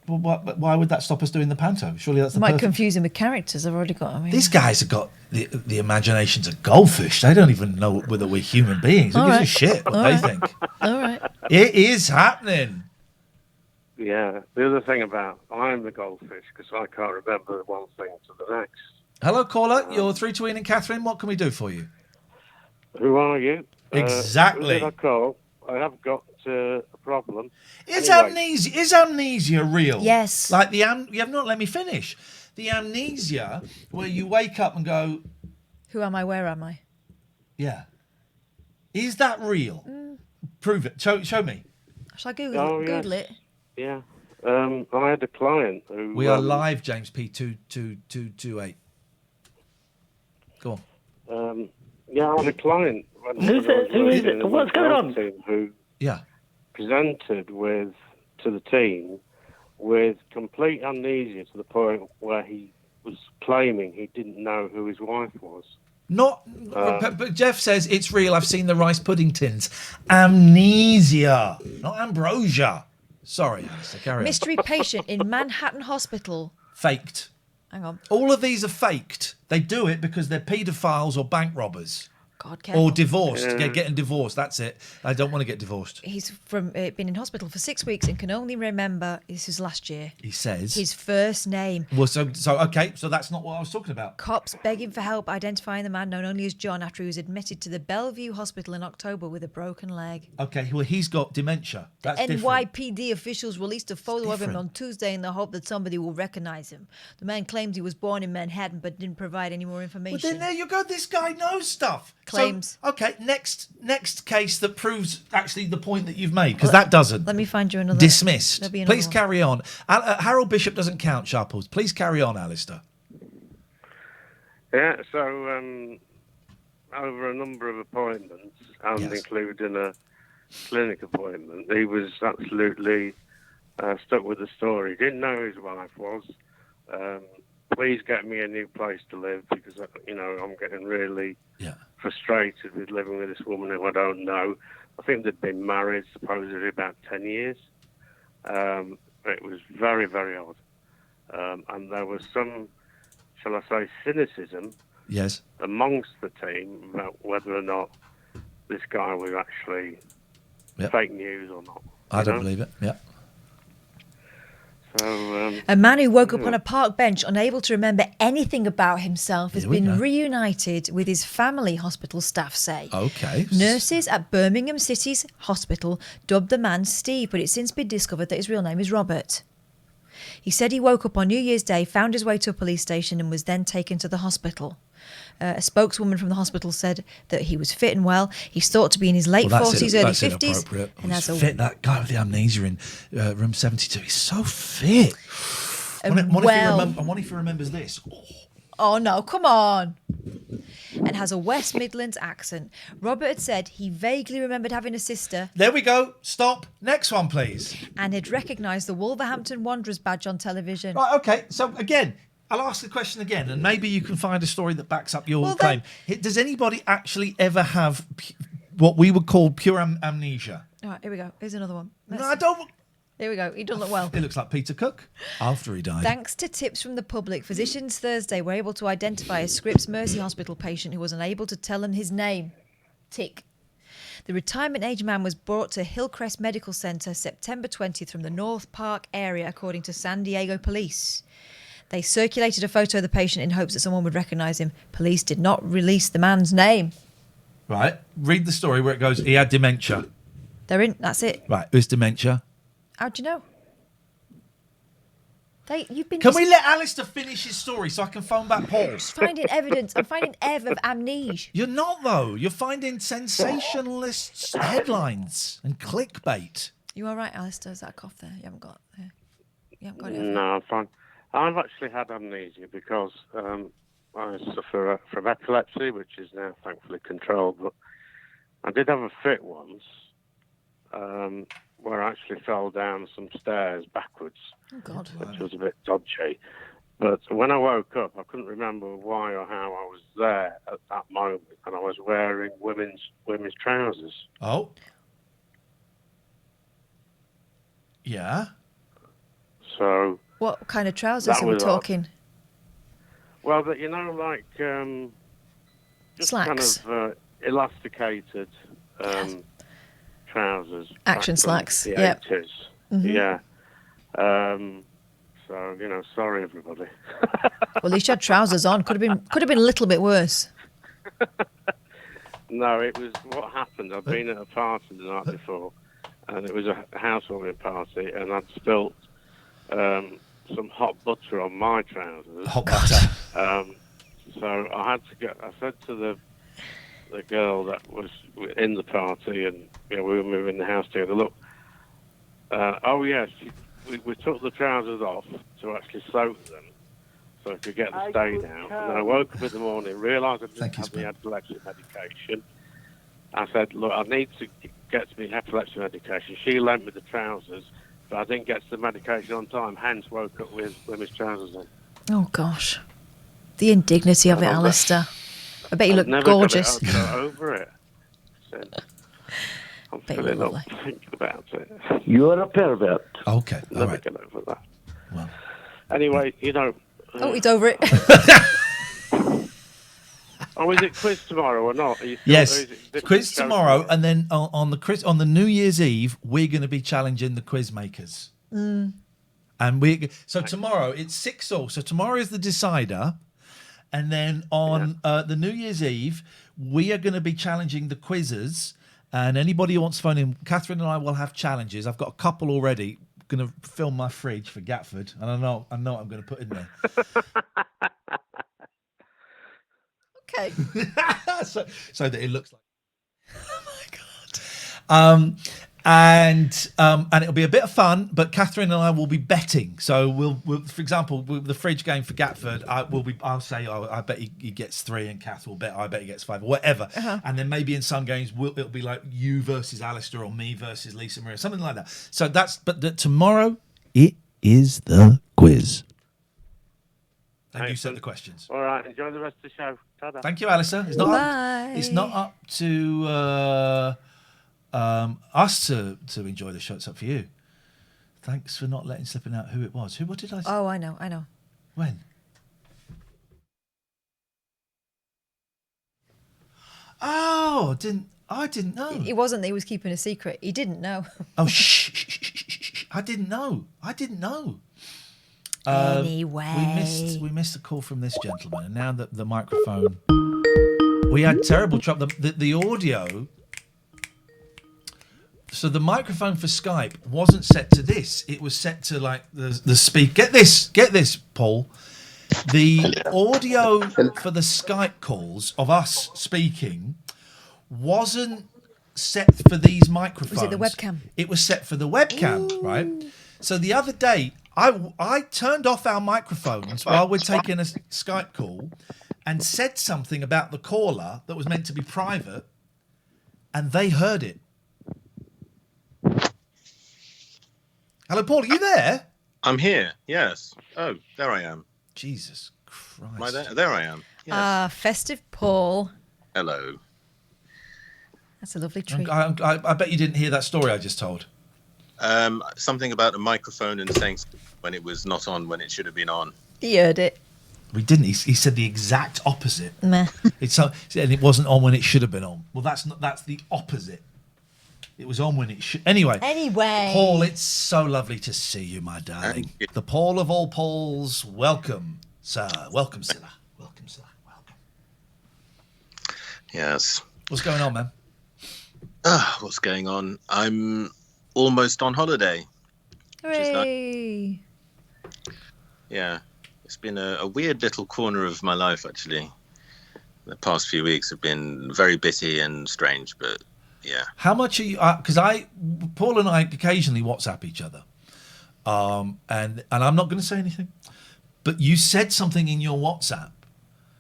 Well, why would that stop us doing the panto? Surely that's the might confuse him with characters. I've already got... These guys have got the imaginations of goldfish. They don't even know whether we're human beings. Who gives a shit what they think? All right. It is happening. Yeah. The other thing about I'm the goldfish, because I can't remember one thing to the next. Hello, caller. You're through to Iain and Katherine. What can we do for you? Who are you? Exactly. Who did I call? I have got a problem. Is Anyway, amnesia real? Yes. Like you have not let me finish. The amnesia where you wake up and go, Who am I? Where am I? yeah. Is that real? Prove it. Show me. Shall I Google yes. Google it? Yeah. I had a client who... We are live, James P. 2228. Go on. Yeah, I had a client... Who's it? Who is it? What's going on? Who Yeah. presented to the team with complete amnesia to the point where he was claiming he didn't know who his wife was. But Jeff says it's real. I've seen the rice pudding tins. Amnesia, not ambrosia. Sorry, Alistair, carry on. Mystery patient in Manhattan Hospital. Faked. Hang on. All of these are faked. They do it because they're paedophiles or bank robbers. God, careful. Or divorced. Getting divorced. That's it. I don't want to get divorced. He's been in hospital for 6 weeks and can only remember, this is last year, He says. his first name. Well, so okay. So that's not what I was talking about. Cops begging for help identifying the man known only as John after he was admitted to the Bellevue Hospital in October with a broken leg. Okay. Well, he's got dementia. That's different. NYPD officials released a photo of him on Tuesday in the hope that somebody will recognize him. The man claimed he was born in Manhattan but didn't provide any more information. Well, then there you go. This guy knows stuff. Claims. So, okay, next case that proves actually the point that you've made, because that doesn't. Let me find you another. Dismissed. There'll be another Please one. carry on. Harold Bishop doesn't count, Sharples. Please carry on, Alistair. Yeah, so over a number of appointments, and including a clinic appointment, he was absolutely stuck with the story. He didn't know who his wife was. Please get me a new place to live because, I'm getting really frustrated with living with this woman who I don't know. I think they'd been married supposedly about 10 years. It was very, very odd. And there was some, shall I say, cynicism amongst the team about whether or not this guy was actually fake news or not. I don't believe it. Yeah. So, a man who woke up on a park bench unable to remember anything about himself has been reunited with his family, hospital staff say. Okay. Nurses at Birmingham City's hospital dubbed the man Steve, but it's since been discovered that his real name is Robert. He said he woke up on New Year's Day, found his way to a police station and was then taken to the hospital. A spokeswoman from the hospital said that he was fit and well. He's thought to be in his late 40s, early 50s. And has fit. That guy with the amnesia in room 72. He's so fit. I wonder if he remembers this. Oh, no, come on. And has a West Midlands accent. Robert had said he vaguely remembered having a sister. There we go. Stop. Next one, please. And had recognised the Wolverhampton Wanderers badge on television. Right, okay. So, again, I'll ask the question again, and maybe you can find a story that backs up your claim. Does anybody actually ever have what we would call pure amnesia? All right, here we go. Here's another one. No, I don't... Here we go. He doesn't look well. He looks like Peter Cook after he died. Thanks to tips from the public, physicians Thursday were able to identify a Scripps Mercy Hospital patient who was unable to tell them his name. Tick. The retirement-age man was brought to Hillcrest Medical Centre September 20th from the North Park area, according to San Diego police. They circulated a photo of the patient in hopes that someone would recognise him. Police did not release the man's name. Right. Read the story where it goes, he had dementia. They're in. That's it. Right. Who's dementia? How do you know? Can we let Alistair finish his story so I can phone back Paul? I'm finding evidence. I'm finding evidence of amnesia. You're not, though. You're finding sensationalist headlines and clickbait. You all right, Alistair? Is that a cough there? You haven't got it. No, I'm fine. I've actually had amnesia because I suffer from epilepsy, which is now thankfully controlled. But I did have a fit once where I actually fell down some stairs backwards, which was a bit dodgy. But when I woke up, I couldn't remember why or how I was there at that moment, and I was wearing women's trousers. Oh. Yeah. So. What kind of trousers are we talking? Well, like just slacks. Kind of elasticated trousers. Action slacks. Yeah. Mm-hmm. Yeah. So sorry everybody. Well, at least you had trousers on. Could have been a little bit worse. No, it was what happened. I'd been at a party the night before, and it was a housewarming party, and I'd spilt some hot butter on my trousers. Hot butter. So I had to get. I said to the girl that was in the party, and we were moving the house together. Look, oh yes, we took the trousers off to actually soak them, so I could get the stain out. And then I woke up in the morning, realised I didn't have the epilepsy medication. I said, look, I need to get me epilepsy medication. She lent me the trousers, but I didn't get to the medication on time. Hence, woke up with women's trousers on. Oh gosh, the indignity of it, Alistair. I bet you look gorgeous. Never got over it. So, I'm feeling up thinking about it. You're a pervert. Okay, never get over that. Well, anyway, you know. Oh, he's over it. Oh, is it quiz tomorrow or not? Yes, quiz tomorrow, and then on the New Year's Eve, we're going to be challenging the quiz makers. Mm. And so tomorrow it's 6-all. So tomorrow is the decider, and then on the New Year's Eve, we are going to be challenging the quizzers. And anybody who wants to phone in, Catherine and I will have challenges. I've got a couple already. Going to fill my fridge for Gatford, and I know what I'm going to put in there. Okay. so that it looks like. Oh my god. And it'll be a bit of fun, but Catherine and I will be betting. So we'll for example, with the fridge game for Gatford, I'll say, I bet he gets 3, and Kath will bet I bet he gets 5, or whatever. Uh-huh. And then maybe in some games it'll be like you versus Alistair, or me versus Lisa Maria, something like that. So tomorrow it is the quiz. And you set the questions. All right, enjoy the rest of the show. Ta-da. Thank you, Alistair. It's not up to us to enjoy the show. It's up for you. Thanks for not letting slipping out who it was. What did I say? Oh, I know. When? Oh, I didn't know. It wasn't that he was keeping a secret. He didn't know. Oh, shh. I didn't know. Anyway. We missed a call from this gentleman, and now that the microphone... We had terrible trouble. The audio... So the microphone for Skype wasn't set to this. It was set to like the speak. Get this, Paul. The audio for the Skype calls of us speaking wasn't set for these microphones. Was it the webcam? It was set for the webcam, right? So the other day, I turned off our microphones while we're taking a Skype call and said something about the caller that was meant to be private, and they heard it. Hello, Paul, are you there? I'm here, yes. Oh, there I am. Jesus Christ. Am I there? There I am. Yes. Festive Paul. Hello. That's a lovely treat. I bet you didn't hear that story I just told. Something about a microphone and saying when it was not on when it should have been on. He heard it. We didn't. He said the exact opposite. Meh. And it wasn't on when it should have been on. Well, that's the opposite. It was on when it should. Anyway, Paul, it's so lovely to see you, my darling. The Paul of all Pauls. Welcome, sir. Welcome, sir. Welcome, sir. Welcome. Yes. What's going on, man? What's going on? I'm almost on holiday. Hooray! Yeah. It's been a weird little corner of my life, actually. The past few weeks have been very bitty and strange, but yeah. How much are you? Because Paul and I occasionally WhatsApp each other, and I'm not going to say anything, but you said something in your WhatsApp.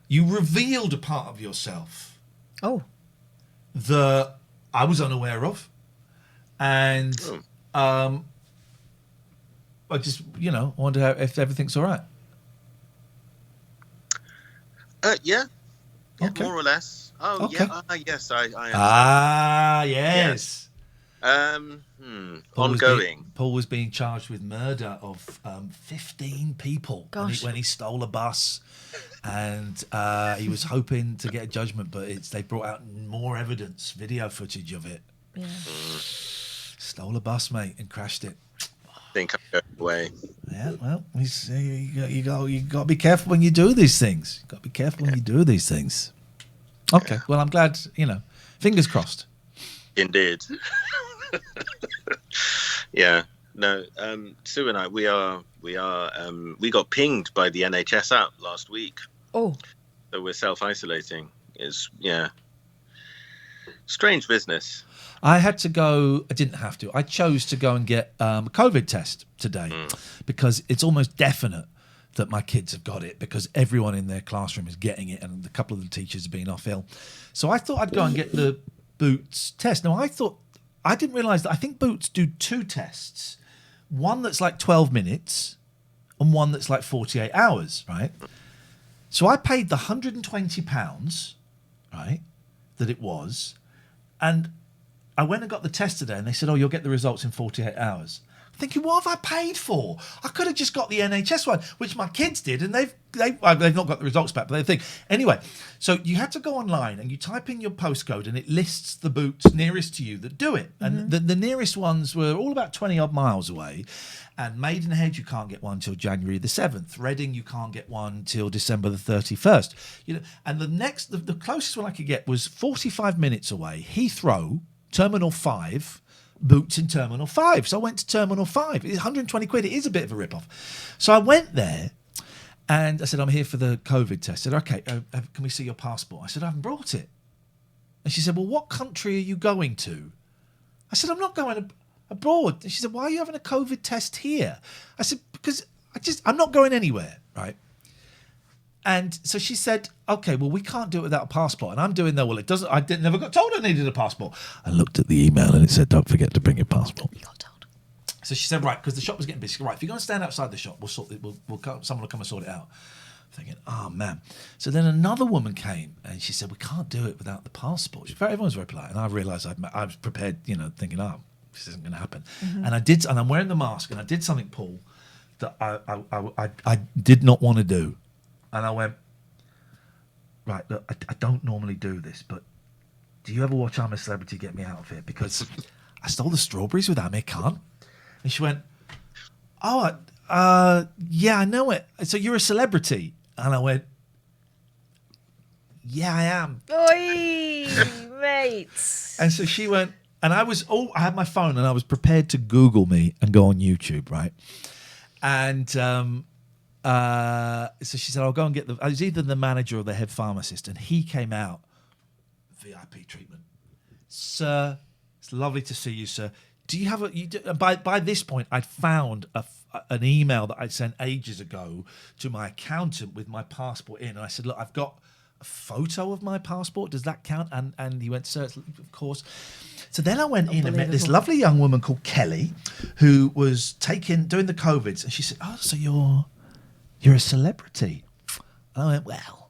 You revealed a part of yourself. Oh. That I was unaware of, and I just wonder if everything's all right. Yeah. Okay. More or less. Oh, okay. Yeah. Yes, I am. Yes. Ongoing. Paul was being charged with murder of 15 people when he stole a bus, and he was hoping to get a judgment, but they brought out more evidence, video footage of it. Yeah. Stole a bus, mate, and crashed it. I think I'm going away. Yeah, well, you got to be careful when you do these things. You got to be careful when you do these things. Okay, well, I'm glad, fingers crossed. Indeed. Yeah. No, Sue and I, we got pinged by the NHS app last week. Oh. So we're self-isolating. It's, strange business. I had to go. I didn't have to. I chose to go and get a COVID test today because it's almost definite that my kids have got it because everyone in their classroom is getting it and a couple of the teachers have been off ill. So I thought I'd go and get the Boots test. Now, I didn't realise that I think Boots do 2 tests. One that's like 12 minutes and one that's like 48 hours, right? So I paid the £120, right, that it was, and I went and got the test today and they said, you'll get the results in 48 hours. I'm thinking, what have I paid for? I could have just got the NHS one, which my kids did, and they've not got the results back, but they think. Anyway, so you had to go online and you type in your postcode and it lists the Boots nearest to you that do it. And the nearest ones were all about 20 odd miles away. And Maidenhead, you can't get one till January the 7th. Reading, you can't get one till December the 31st. And the closest one I could get was 45 minutes away, Heathrow, Terminal 5, Boots in Terminal 5. So I went to Terminal 5. It's 120 quid. It is a bit of a rip-off. So I went there and I said, I'm here for the COVID test. I said, okay, can we see your passport? I said, I haven't brought it. And she said, well, what country are you going to? I said, I'm not going abroad. And she said, why are you having a COVID test here? I said, because I'm not going anywhere, right? And so she said, okay, well, we can't do it without a passport. And I'm doing that. Well, it doesn't. Never got told I needed a passport. I looked at the email and it said, don't forget to bring your passport. You got told. So she said, right, because the shop was getting busy. Right, if you're going to stand outside the shop, someone will come and sort it out. I'm thinking, oh, man. So then another woman came and she said, we can't do it without the passport. Everyone's very polite. And I realised I was prepared, thinking, this isn't going to happen. Mm-hmm. And I'm wearing the mask and I did something, Paul, that I did not want to do. And I went, right, look, I don't normally do this, but do you ever watch I'm a Celebrity Get Me Out of Here? Because I stole the strawberries with Amir Khan. And she went, yeah, I know it. So you're a celebrity? And I went, yeah, I am. Oi, mate. And so she went, and I had my phone and I was prepared to Google me and go on YouTube, right? And so she said, I'll go and get I was either the manager or the head pharmacist, and he came out, VIP treatment. Sir, it's lovely to see you, sir. Do you have by this point, I'd found an email that I'd sent ages ago to my accountant with my passport in. And I said, look, I've got a photo of my passport. Does that count? And he went, sir, of course. So then I went in and met this lovely young woman called Kelly, who was doing the COVIDs. And she said, so you're a celebrity. And I went, well.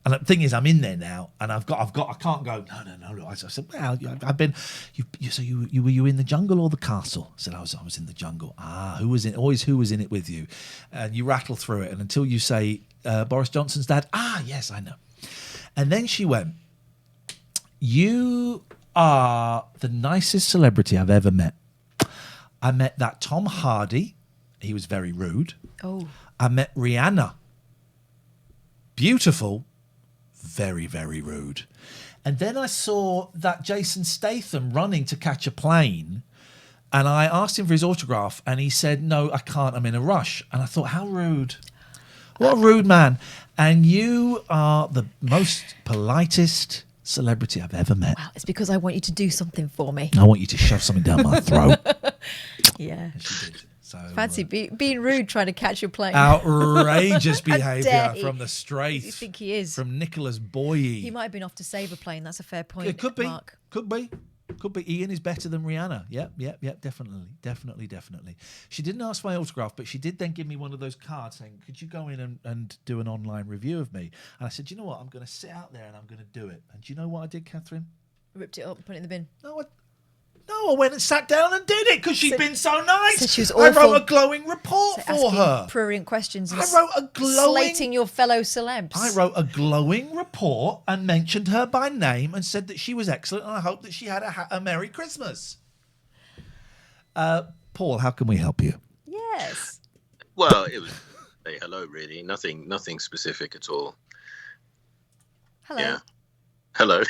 And the thing is, I'm in there now, and I can't go, no. I said, well, I've been, so were you in the jungle or the castle? I said, I was in the jungle. Who was in it with you? And you rattle through it, and until you say, Boris Johnson's dad, yes, I know. And then she went, you are the nicest celebrity I've ever met. I met that Tom Hardy. He was very rude. Oh. I met Rihanna. Beautiful. Very, very rude. And then I saw that Jason Statham running to catch a plane, and I asked him for his autograph, and he said, no, I can't, I'm in a rush. And I thought, how rude. What a rude man. And you are the most politest celebrity I've ever met. Wow, it's because I want you to do something for me. I want you to shove something down my throat. Yeah. And she did. So, fancy being rude trying to catch your plane. Outrageous behaviour from the Straith. You think he is? From Nicholas Boye. He might have been off to save a plane. That's a fair point. It could be. Mark. Could be. Iain is better than Rihanna. Yep. Definitely. She didn't ask for my autograph, but she did then give me one of those cards saying, could you go in and do an online review of me? And I said, you know what? I'm going to sit out there and I'm going to do it. And do you know what I did, Catherine? Ripped it up and put it in the bin. No, I went and sat down and did it because she'd been so nice. So she was awful. I wrote a glowing report for her. Prurient questions. And I wrote a slating your fellow celebs. I wrote a glowing report and mentioned her by name and said that she was excellent and I hope that she had a Merry Christmas. Paul, how can we help you? Yes. Well, it was say hello, really. Nothing specific at all. Hello. Yeah. Hello.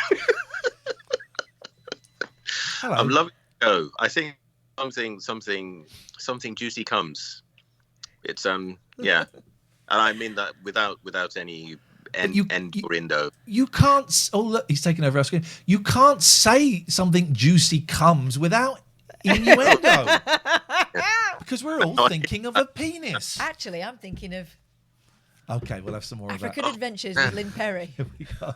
Hello. I'm loving go. I think something juicy comes. It's yeah, and I mean that without any end or indo. You can't. Oh look, he's taking over our screen. You can't say something juicy comes without innuendo, because we're all thinking of a penis. Actually, I'm thinking of Okay, we'll have some more African of that. Adventures with Lynne Perrie. Here we go.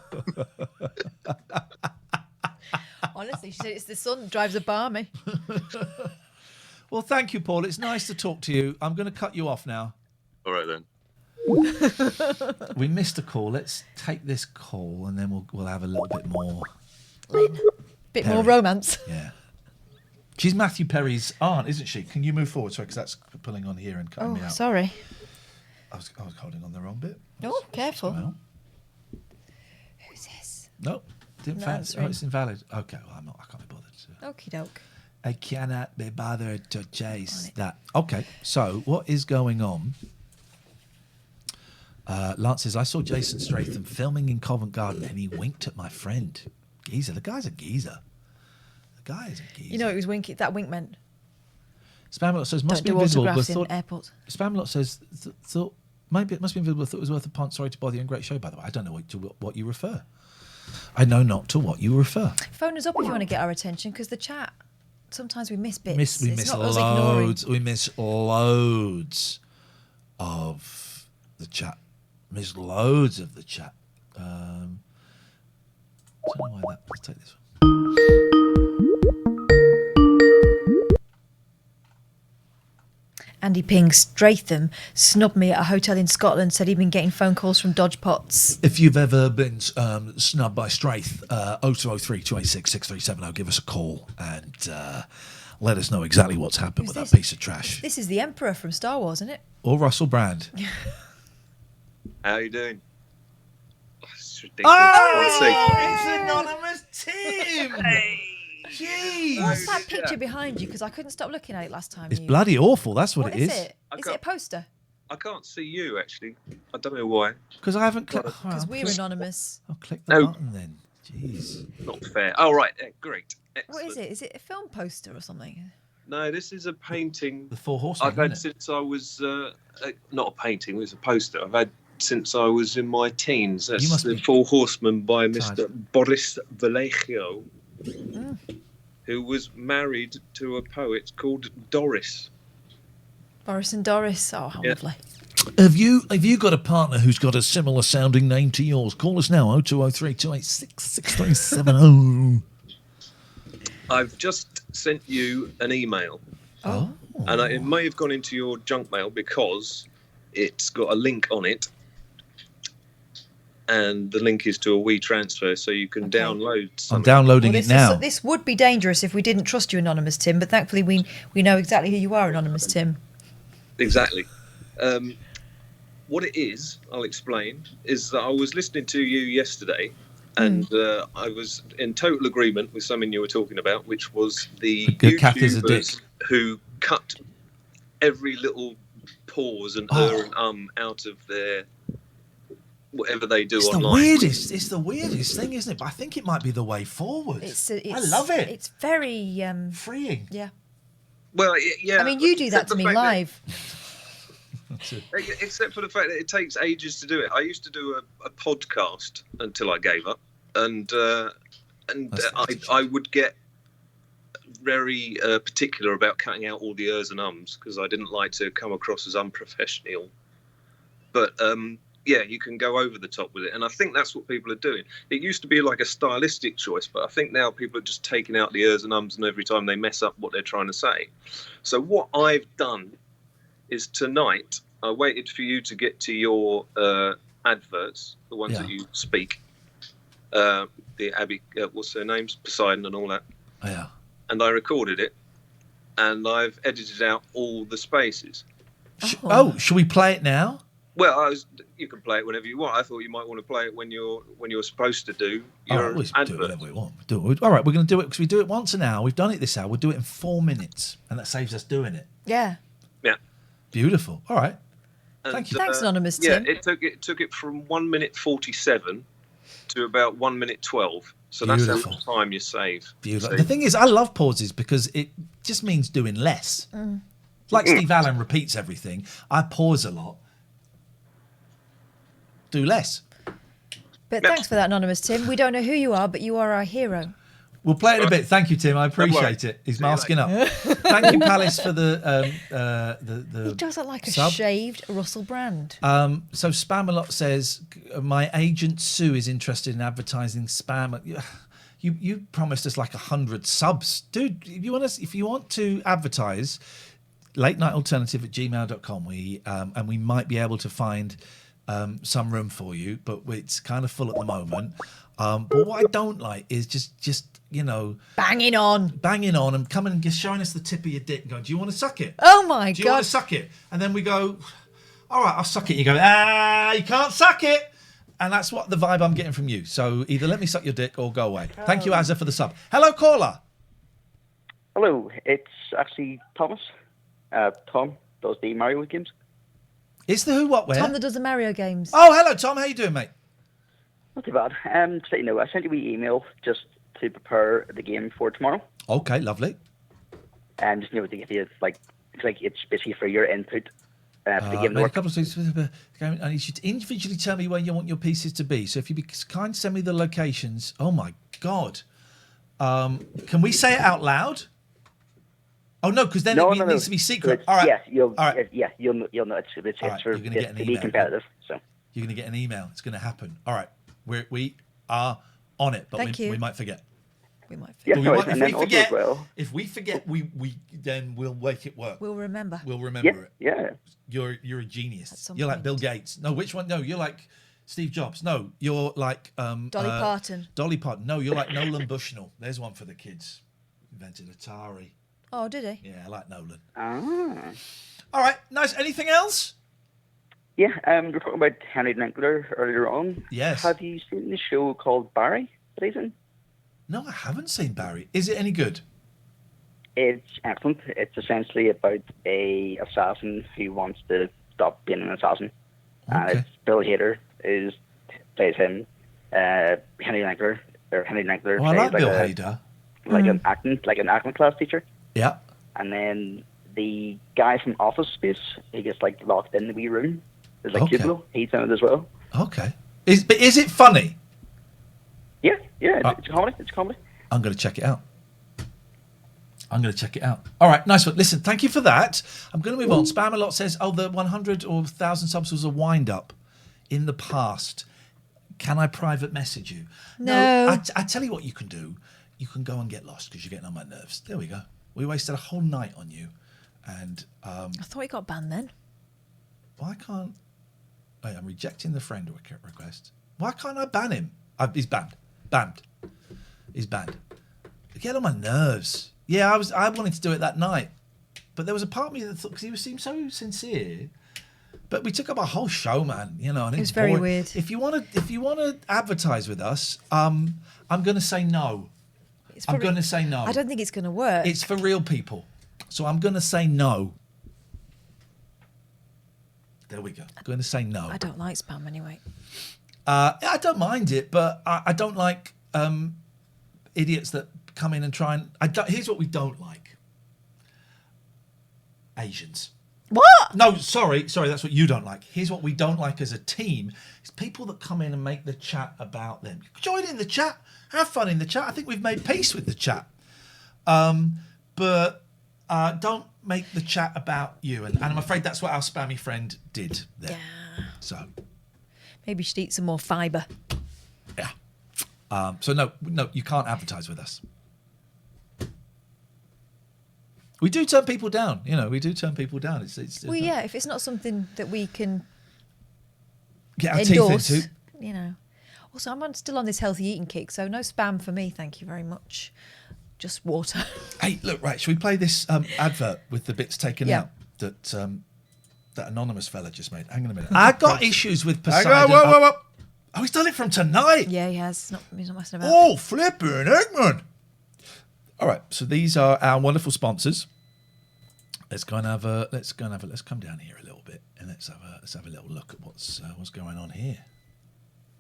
Honestly, she said it's the sun that drives a barmy. Well, thank you, Paul. It's nice to talk to you. I'm going to cut you off now. All right then. We missed a call. Let's take this call, and then we'll have a little bit more. Lynn, bit Perrie. more romance. Yeah. She's Matthew Perry's aunt, isn't she? Can you move forward? Sorry, because that's pulling on here and cutting me out. Sorry. I was holding on the wrong bit. Oh, careful. Well. Who's this? No, didn't No, fancy. it's It's invalid. Okay, well, I can't be bothered. Okie doke. I cannot be bothered to chase that. Okay, so what is going on? Lance says, I saw Jason Statham filming in Covent Garden and he winked at my friend. Geezer. The guy's a geezer. The guy is a geezer. You know, it was winky. That wink meant. Spamalot says, must Don't be do invisible, but autographs in thought... airports. Spamalot says, thought maybe it must be invisible, thought it was worth a punt. Sorry to bother you, and great show, by the way. I don't know to what you refer. I know not to what you refer. Phone us up if you want to get our attention, because the chat, sometimes we miss bits. We It's miss not us ignoring. loads. We miss loads of the chat. Miss loads of the chat. I don't know why that. Let's take this one. Andy Ping Stratham snubbed me at a hotel in Scotland, said he'd been getting phone calls from Dodge Pots. If you've ever been snubbed by Strath, 0203 286 6370, give us a call and let us know exactly what's happened with that piece of trash. This is the Emperor from Star Wars, isn't it? Or Russell Brand. How are you doing? Oh, it's ridiculous. It's Anonymous Tim! Jeez. What's that picture behind you? Because I couldn't stop looking at it last time. It's bloody awful, that's what it is. Is it? Is it a poster? I can't see you, actually. I don't know why. Because I haven't clicked. Because we're anonymous. I'll click the button then. Jeez. Not fair. Oh, right. Great. What is it? Is it a film poster or something? No, this is a painting. The Four Horsemen. I've had since I was not a painting. It was a poster. I've had since I was in my teens. That's the Four Horsemen by Mr. Boris Vallejo, who was married to a poet called Doris. Boris and Doris. Oh, how lovely. Have you got a partner who's got a similar sounding name to yours? Call us now, 0203 286 6370. I've just sent you an email. Oh. And it may have gone into your junk mail because it's got a link on it. And the link is to a WeTransfer, so you can download something. I'm downloading it now. This would be dangerous if we didn't trust you, Anonymous Tim, but thankfully we know exactly who you are, Anonymous Tim. Exactly. What it is, I'll explain, is that I was listening to you yesterday, and I was in total agreement with something you were talking about, which was the YouTubers who cut every little pause and and out of their whatever they do online. It's the weirdest thing, isn't it? But I think it might be the way forward. I love it. It's very freeing. Yeah. Well, yeah. I mean, you do that to me live. Except for the fact that it takes ages to do it. I used to do a podcast until I gave up, and I would get very particular about cutting out all the ers and ums because I didn't like to come across as unprofessional. But yeah, you can go over the top with it, and I think that's what people are doing. It used to be like a stylistic choice, but I think now people are just taking out the ers and ums, and every time they mess up what they're trying to say. So what I've done is tonight I waited for you to get to your adverts, the ones that you speak, the Abby, what's their names, Poseidon and all that. Oh, yeah. And I recorded it, and I've edited out all the spaces. Should we play it now? Well, you can play it whenever you want. I thought you might want to play it when you're supposed to do your advert. Do it whatever we want. All right, we're going to do it because we do it once an hour. We've done it this hour. We'll do it in 4 minutes, and that saves us doing it. Yeah. Yeah. Beautiful. All right. And, thank you. Thanks, Anonymous Tim. Yeah, it took it from 1 minute 47 to about 1 minute 12. So that's how Beautiful. much time you save. Beautiful. See? The thing is, I love pauses because it just means doing less. Mm. Like Steve Allen repeats everything. I pause a lot. Do less. But thanks for that, Anonymous Tim. We don't know who you are, but you are our hero. We'll play it in a bit. Thank you, Tim. I appreciate it. He's masking up. Thank you, Palace, for the He does look like a sub. shaved Russell Brand. So Spamalot says, my agent Sue is interested in advertising spam. You promised us like 100 subs. Dude, if you want to advertise, latenighalternative@gmail.com. And we might be able to find some room for you, but it's kind of full at the moment. But what I don't like is just banging on and coming and just showing us the tip of your dick and going, do you want to suck it? Oh my Do you want God. to suck it? And then we go, all right, I'll suck it. You go, you can't suck it. And that's what the vibe I'm getting from you. So either let me suck your dick or go away. Thank you, Azza, for the sub. Hello, caller. Hello, it's actually Thomas. Tom does the Mario games. It's the who, what, where? Tom that does the Mario games. Oh, hello, Tom. How you doing, mate? Not too bad. Just let you know, I sent you an email just to prepare the game for tomorrow. Okay, lovely. And just to get you it's basically for your input for the game. Made a couple of things. I need you to individually tell me where you want your pieces to be. So if you be kind, send me the locations. Oh my God. Can we say it out loud? Oh no, because then it needs to be secret. So all right. Yeah, you'll all right. you'll know it's All right, for you're gonna get an to be email. competitive. So You're going to get an email. It's going to happen. All right. We are on it, but Thank you. we might forget. We might Yeah, But no, we and if then we also forget, as well- if we forget, we then we'll make it work. We'll remember. We'll remember it. Yeah. You're a genius. some You're like point. Bill Gates. No, which one? No, you're like Steve Jobs. No, you're like Dolly Parton. Dolly Parton. No, you're like Nolan Bushnell. There's one for the kids. Invented Atari. Oh, did he? Yeah, I like Nolan. Ah. All right, nice. Anything else? Yeah, we were talking about Henry Winkler earlier on. Yes. Have you seen the show called Barry that he's in? No, I haven't seen Barry. Is it any good? It's excellent. It's essentially about a assassin who wants to stop being an assassin. And it's Bill Hader plays him. Henry Winkler Oh, I like plays Bill Hader. an acting class teacher. Yeah. And then the guy from Office Space, he gets locked in the wee room. There's cubicle. He's in it as well. Okay. Is it funny? Yeah, it's comedy. It's comedy. I'm going to check it out. All right, nice one. Listen, thank you for that. I'm going to move on. Spamalot says, the 100 or 1,000 subs was a wind-up in the past. Can I private message you? No. I tell you what you can do. You can go and get lost because you're getting on my nerves. There we go. We wasted a whole night on you. And I thought he got banned then. why can't... Wait, I'm rejecting the friend request. Why can't I ban him? He's banned. He's banned. Get on my nerves. Yeah, I wanted to do it that night, but there was a part of me that thought, because he seemed so sincere, but we took up a whole show, man. And It was very boring. weird. If you want to advertise with us, I'm going to say no. I'm going to say no. I don't think it's going to work. It's for real people, so I'm going to say no. There we go. I'm going to say no. I don't like spam anyway. I don't mind it, but I don't like idiots that come in and try and... Here's what we don't like. Asians. What? No, sorry, that's what you don't like. Here's what we don't like as a team. Is people that come in and make the chat about them. Join in the chat. Have fun in the chat. I think we've made peace with the chat. But don't make the chat about you. And I'm afraid that's what our spammy friend did there. Yeah. So... Maybe you should eat some more fibre. Yeah. So no, you can't advertise with us. We do turn people down. We do turn people down. It's Well, yeah, if it's not something that we can get our endorse, teeth into. Also, I'm still on this healthy eating kick, so no spam for me, thank you very much. Just water. Hey, look, right, should we play this advert with the bits taken out that anonymous fella just made? Hang on a minute. I got issues with Poseidon. Whoa. Oh, he's done it from tonight. Yeah, he has. He's not messing about. Oh, flipping Eggman. All right, so these are our wonderful sponsors. Let's come down here a little bit and let's have a little look at what's going on here.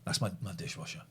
That's my dishwasher.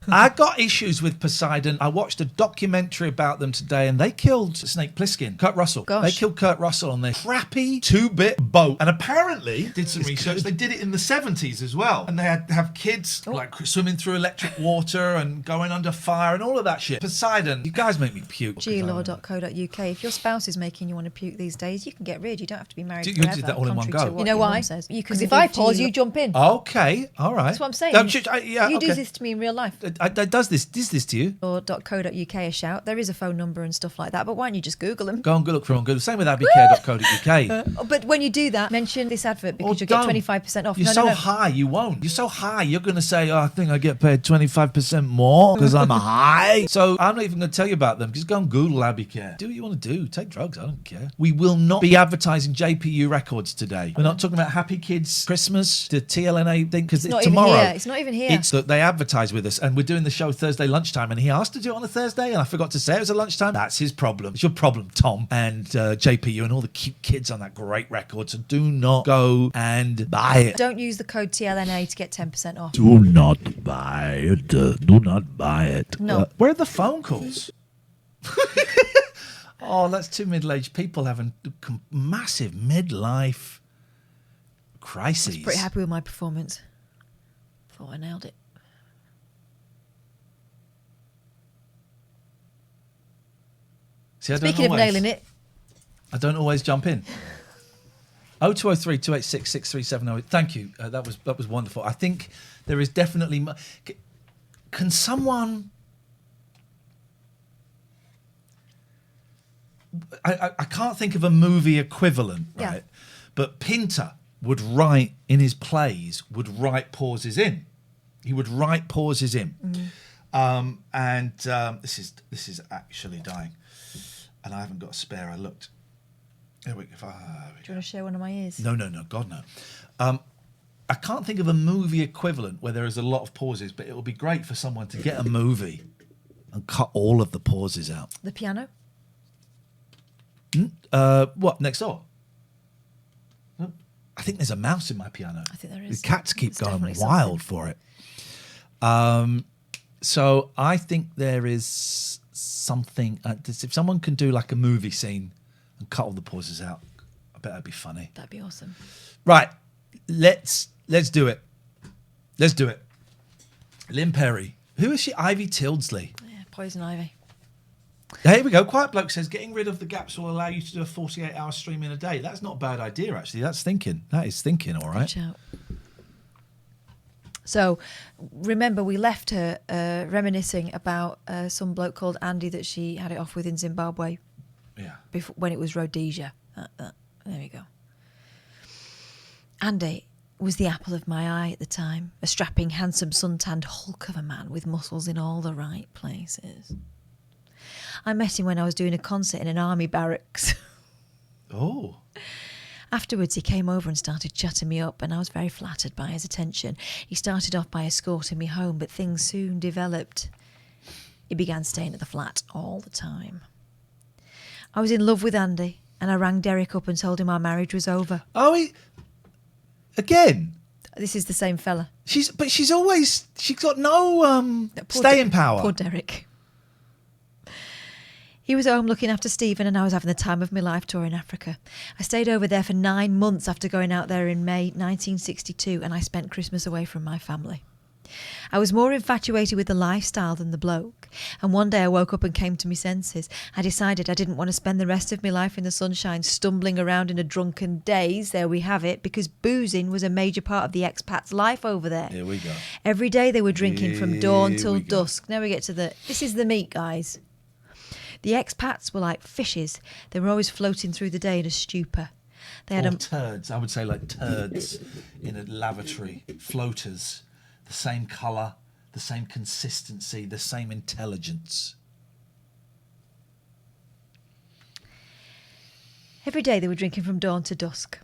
I got issues with Poseidon. I watched a documentary about them today, and they killed Snake Plissken, Kurt Russell. Gosh. They killed Kurt Russell on this crappy 2-bit boat. And apparently, did some research, they did it in the 70s as well. And they had to have kids like swimming through electric water and going under fire and all of that shit. Poseidon, you guys make me puke. glaw.co.uk. If your spouse is making you want to puke these days, you can get rid. You don't have to be married You forever. did that all in one contrary go. to what You your know mum why? says. Because if I pause, you jump in. Okay, all right. That's what I'm saying. No, you do this to me in real life. Does this to you? Or .co.uk a shout. There is a phone number and stuff like that, but why don't you just Google them? Go and look for them on Google. Same with abbycare.co.uk. But when you do that, mention this advert because you'll get 25% off. You're high, you won't. You're so high, you're going to say, I think I get paid 25% more because I'm high. So I'm not even going to tell you about them. Just go and Google AbbeyCare. Do what you want to do. Take drugs. I don't care. We will not be advertising JPU records today. We're not talking about Happy Kids Christmas, the TLNA thing, because it's tomorrow. It's not even here. It's that they advertise with us, and we're doing the show Thursday lunchtime, and he asked to do it on a Thursday, and I forgot to say it was a lunchtime. That's his problem. It's your problem, Tom, and JPU, and all the cute kids on that great record. So do not go and buy it. Don't use the code TLNA to get 10% off. Do not buy it. Do not buy it. No. Where are the phone calls? Oh, that's two middle-aged people having massive midlife crises. I was pretty happy with my performance. Thought I nailed it. See, Speaking of nailing it, I don't always jump in. 0203 286 6370. Thank you. That was wonderful. I think there is definitely. Can someone? I can't think of a movie equivalent, right? Yeah. But Pinter would write in his plays, would write pauses in. He would write pauses in. This is actually dying, and I haven't got a spare. I looked. There we go. do you want to share one of my ears? No, God no. I can't think of a movie equivalent where there is a lot of pauses, but it would be great for someone to get a movie and cut all of the pauses out. The piano? What, next door? I think there's a mouse in my piano. I think there is. The cats keep It's going definitely wild for it. So I think there is something. If someone can do like a movie scene and cut all the pauses out, I bet that'd be funny. That'd be awesome. Right, let's do it. Let's do it. Lynne Perrie. Who is she? Ivy Tildesley. Yeah, Poison Ivy. Here we go. Quiet Bloke says, getting rid of the gaps will allow you to do a 48-hour stream in a day. That's not a bad idea, actually. That's thinking. That is thinking, all right. Watch out. So, remember, we left her reminiscing about some bloke called Andy that she had it off with in Zimbabwe. Yeah. Before, when it was Rhodesia. There we go. Andy was the apple of my eye at the time. A strapping, handsome, suntanned hulk of a man with muscles in all the right places. I met him when I was doing a concert in an army barracks. Oh. Afterwards, he came over and started chatting me up, and I was very flattered by his attention. He started off by escorting me home, but things soon developed. He began staying at the flat all the time. I was in love with Andy, and I rang Derek up and told him our marriage was over. Oh, again? This is the same fella. She's got no staying power. Poor Derek. He was home looking after Stephen, and I was having the time of my life touring Africa. I stayed over there for 9 months after going out there in May 1962, and I spent Christmas away from my family. I was more infatuated with the lifestyle than the bloke, and one day I woke up and came to my senses. I decided I didn't want to spend the rest of my life in the sunshine stumbling around in a drunken daze, there we have it, because boozing was a major part of the expats' life over there. Here we go. Every day they were drinking from dawn till dusk. Now we get to this is the meat, guys. The expats were like fishes. They were always floating through the day in a stupor. They had turds. I would say like turds in a lavatory. Floaters. The same colour, the same consistency, the same intelligence. Every day they were drinking from dawn to dusk.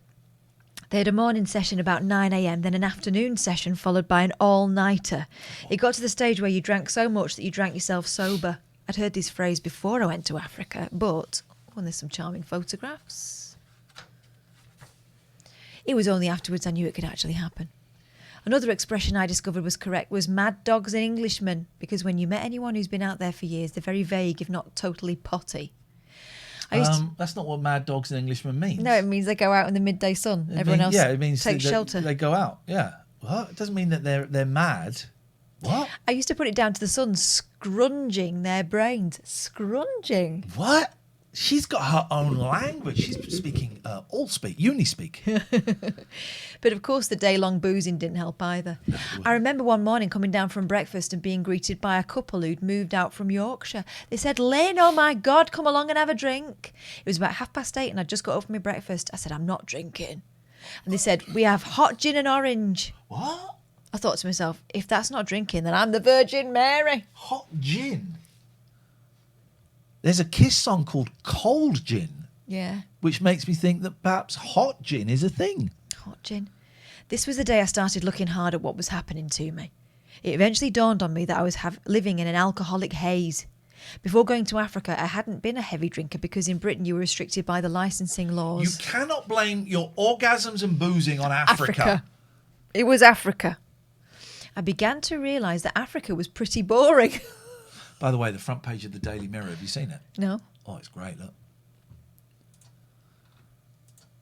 They had a morning session about 9 a.m, then an afternoon session followed by an all-nighter. It got to the stage where you drank so much that you drank yourself sober. I'd heard this phrase before I went to Africa, but there's some charming photographs. It was only afterwards I knew it could actually happen. Another expression I discovered was correct was mad dogs and Englishmen, because when you met anyone who's been out there for years, they're very vague, if not totally potty. That's not what mad dogs and Englishmen means. No, it means they go out in the midday sun. Everyone else it means takes shelter. They go out. Yeah. What? It doesn't mean that they're mad. What? I used to put it down to the sun scrunging their brains. Scrunging. What? She's got her own language. She's speaking uni-speak. But of course the day-long boozing didn't help either. I remember one morning coming down from breakfast and being greeted by a couple who'd moved out from Yorkshire. They said, "Lynne, oh my God, come along and have a drink." It was about 8:30 and I'd just got up from my breakfast. I said, "I'm not drinking." And they said, "We have hot gin and orange." What? I thought to myself, if that's not drinking, then I'm the Virgin Mary. Hot gin? There's a Kiss song called Cold Gin. Yeah. Which makes me think that perhaps hot gin is a thing. Hot gin. This was the day I started looking hard at what was happening to me. It eventually dawned on me that I was living in an alcoholic haze. Before going to Africa, I hadn't been a heavy drinker because in Britain you were restricted by the licensing laws. You cannot blame your orgasms and boozing on Africa. It was Africa. I began to realise that Africa was pretty boring. By the way, the front page of the Daily Mirror, have you seen it? No. Oh, it's great, look.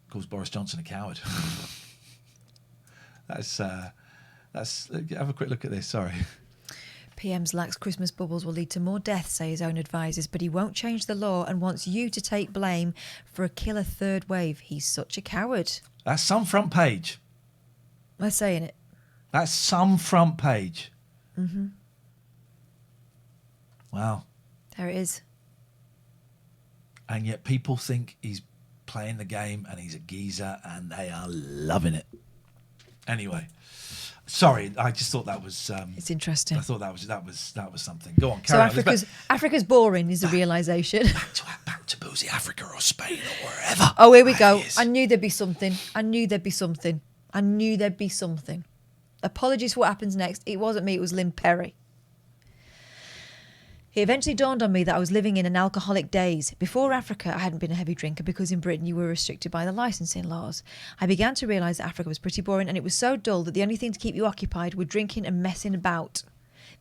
Calls Boris Johnson a coward. That's have a quick look at this, sorry. PM's lax Christmas bubbles will lead to more deaths, say his own advisers, but he won't change the law and wants you to take blame for a killer third wave. He's such a coward. That's some front page. Am I saying it? That's some front page. Mm-hmm. Wow. There it is. And yet people think he's playing the game and he's a geezer and they are loving it. Anyway, sorry, I just thought that was... it's interesting. I thought that was something. Go on, so carry on. Africa's boring is a realisation. Back to boozy Africa or Spain or wherever. Oh, here we go. I knew there'd be something. Apologies for what happens next. It wasn't me, it was Lynne Perrie. It eventually dawned on me that I was living in an alcoholic daze. Before Africa, I hadn't been a heavy drinker because in Britain you were restricted by the licensing laws. I began to realise that Africa was pretty boring and it was so dull that the only thing to keep you occupied were drinking and messing about.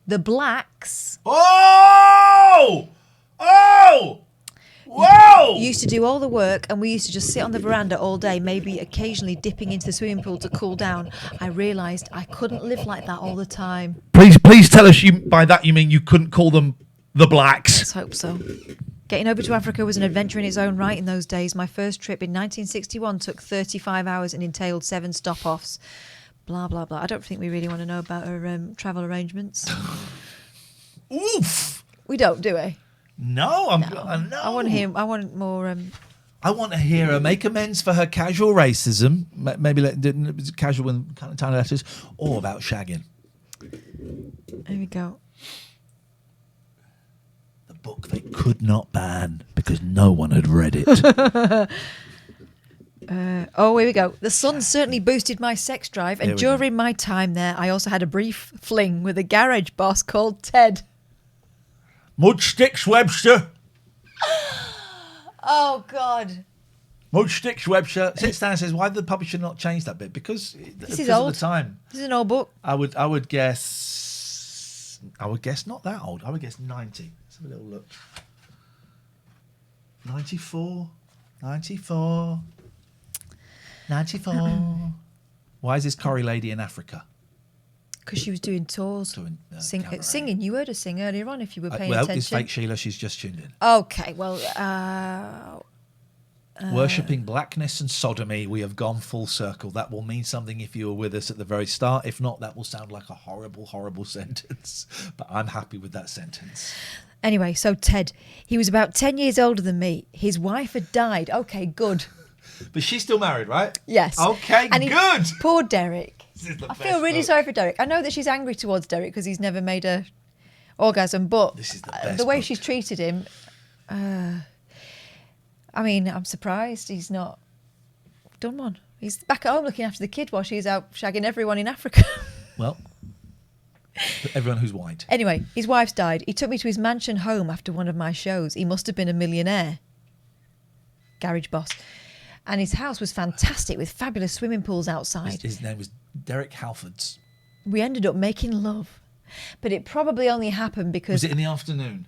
The blacks... Oh! Whoa! Used to do all the work and we used to just sit on the veranda all day, maybe occasionally dipping into the swimming pool to cool down. I realised I couldn't live like that all the time. Please tell us by that you mean you couldn't call them the blacks. Let's hope so. Getting over to Africa was an adventure in its own right in those days. My first trip in 1961 took 35 hours and entailed 7 stop-offs. Blah, blah, blah. I don't think we really want to know about her travel arrangements. Oof! We don't, do we? No, no. I want more... I want to hear her make amends for her casual racism, maybe casual and kind of tiny letters, or about shagging. There we go. The book they could not ban because no one had read it. Here we go. The sun certainly boosted my sex drive, and during my time there, I also had a brief fling with a garage boss called Ted. Mudsticks Webster. Oh, God. Mudsticks Webster sits down and says, "Why did the publisher not change that bit?" Because this is old. Of the time. This is an old book. I would guess not that old. I would guess 90. Let's have a little look. 94. Why is this Corrie lady in Africa? Because she was doing tours. Singing. You heard her sing earlier on if you were paying attention. It's fake Sheila. She's just tuned in. Okay, well... Worshipping blackness and sodomy, we have gone full circle. That will mean something if you were with us at the very start. If not, that will sound like a horrible, horrible sentence. But I'm happy with that sentence. Anyway, so Ted, he was about 10 years older than me. His wife had died. Okay, good. But she's still married, right? Yes. Okay, good. Poor Derek. I feel really sorry for Derek. I know that she's angry towards Derek because he's never made a orgasm, but this is the way she's treated him... I mean, I'm surprised he's not done one. He's back at home looking after the kid while she's out shagging everyone in Africa. Well, everyone who's white. Anyway, his wife's died. He took me to his mansion home after one of my shows. He must have been a millionaire. Garage boss. And his house was fantastic with fabulous swimming pools outside. His name was Derek Halfords. We ended up making love. But it probably only happened because... Was it in the afternoon?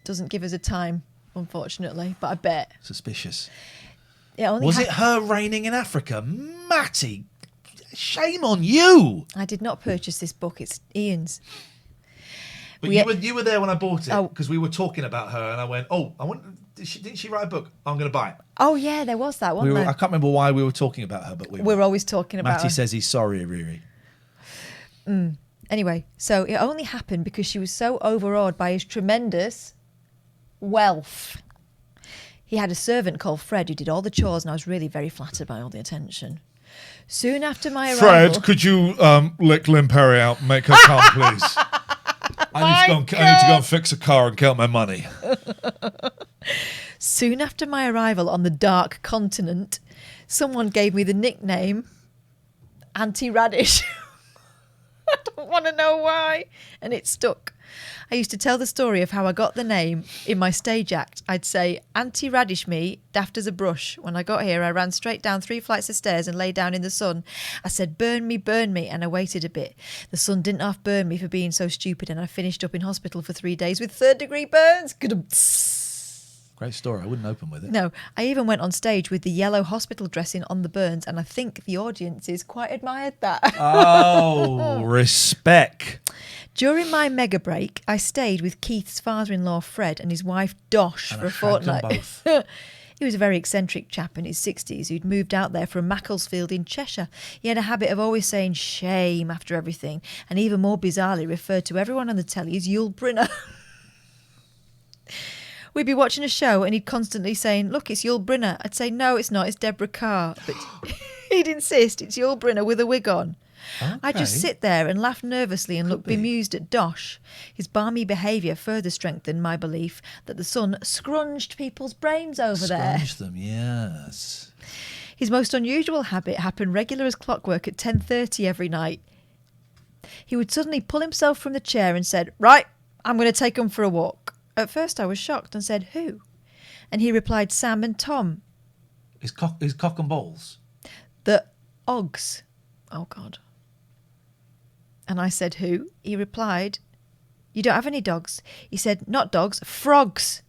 Doesn't give us a time, unfortunately, but I bet. Suspicious. Was it her reigning in Africa? Matty, shame on you. I did not purchase this book. It's Ian's. But you were there when I bought it because we were talking about her and I went, didn't she write a book? I'm going to buy it. Oh, yeah, there was that, wasn't there? I can't remember why we were talking about her, but we're always talking about Matty her. says he's sorry, Riri. Anyway, so it only happened because she was so overawed by his tremendous wealth. He had a servant called Fred who did all the chores, and I was really very flattered by all the attention. Soon after my arrival... Fred, could you lick Lynne Perrie out and make her come, please? I need to go and fix a car and count my money. Soon after my arrival on the dark continent, someone gave me the nickname Auntie Radish. I don't want to know why. And it stuck. I used to tell the story of how I got the name in my stage act. I'd say, Auntie Radish me, daft as a brush. When I got here, I ran straight down 3 flights of stairs and lay down in the sun. I said, burn me, and I waited a bit. The sun didn't half burn me for being so stupid, and I finished up in hospital for 3 days with 3rd-degree burns. Great story. I wouldn't open with it. No, I even went on stage with the yellow hospital dressing on the burns, and I think the audiences quite admired that. Oh, respect. During my mega break, I stayed with Keith's father-in-law, Fred, and his wife, Dosh, for a fortnight. He was a very eccentric chap in his 60s who'd moved out there from Macclesfield in Cheshire. He had a habit of always saying shame after everything, and even more bizarrely referred to everyone on the telly as Yul Brynner. We'd be watching a show and he'd constantly saying, look, it's Yul Brynner. I'd say, no, it's not, it's Deborah Carr. But he'd insist it's Yul Brynner with a wig on. Okay. I'd just sit there and laugh nervously and look bemused at Dosh. His balmy behaviour further strengthened my belief that the sun scrunged people's brains over there. Scrunged them, yes. His most unusual habit happened regular as clockwork at 10:30 every night. He would suddenly pull himself from the chair and said, right, I'm going to take them for a walk. At first I was shocked and said, who? And he replied, Sam and Tom. Is cock and balls? The Oggs. Oh, God. And I said, who? He replied, you don't have any dogs. He said, not dogs, frogs.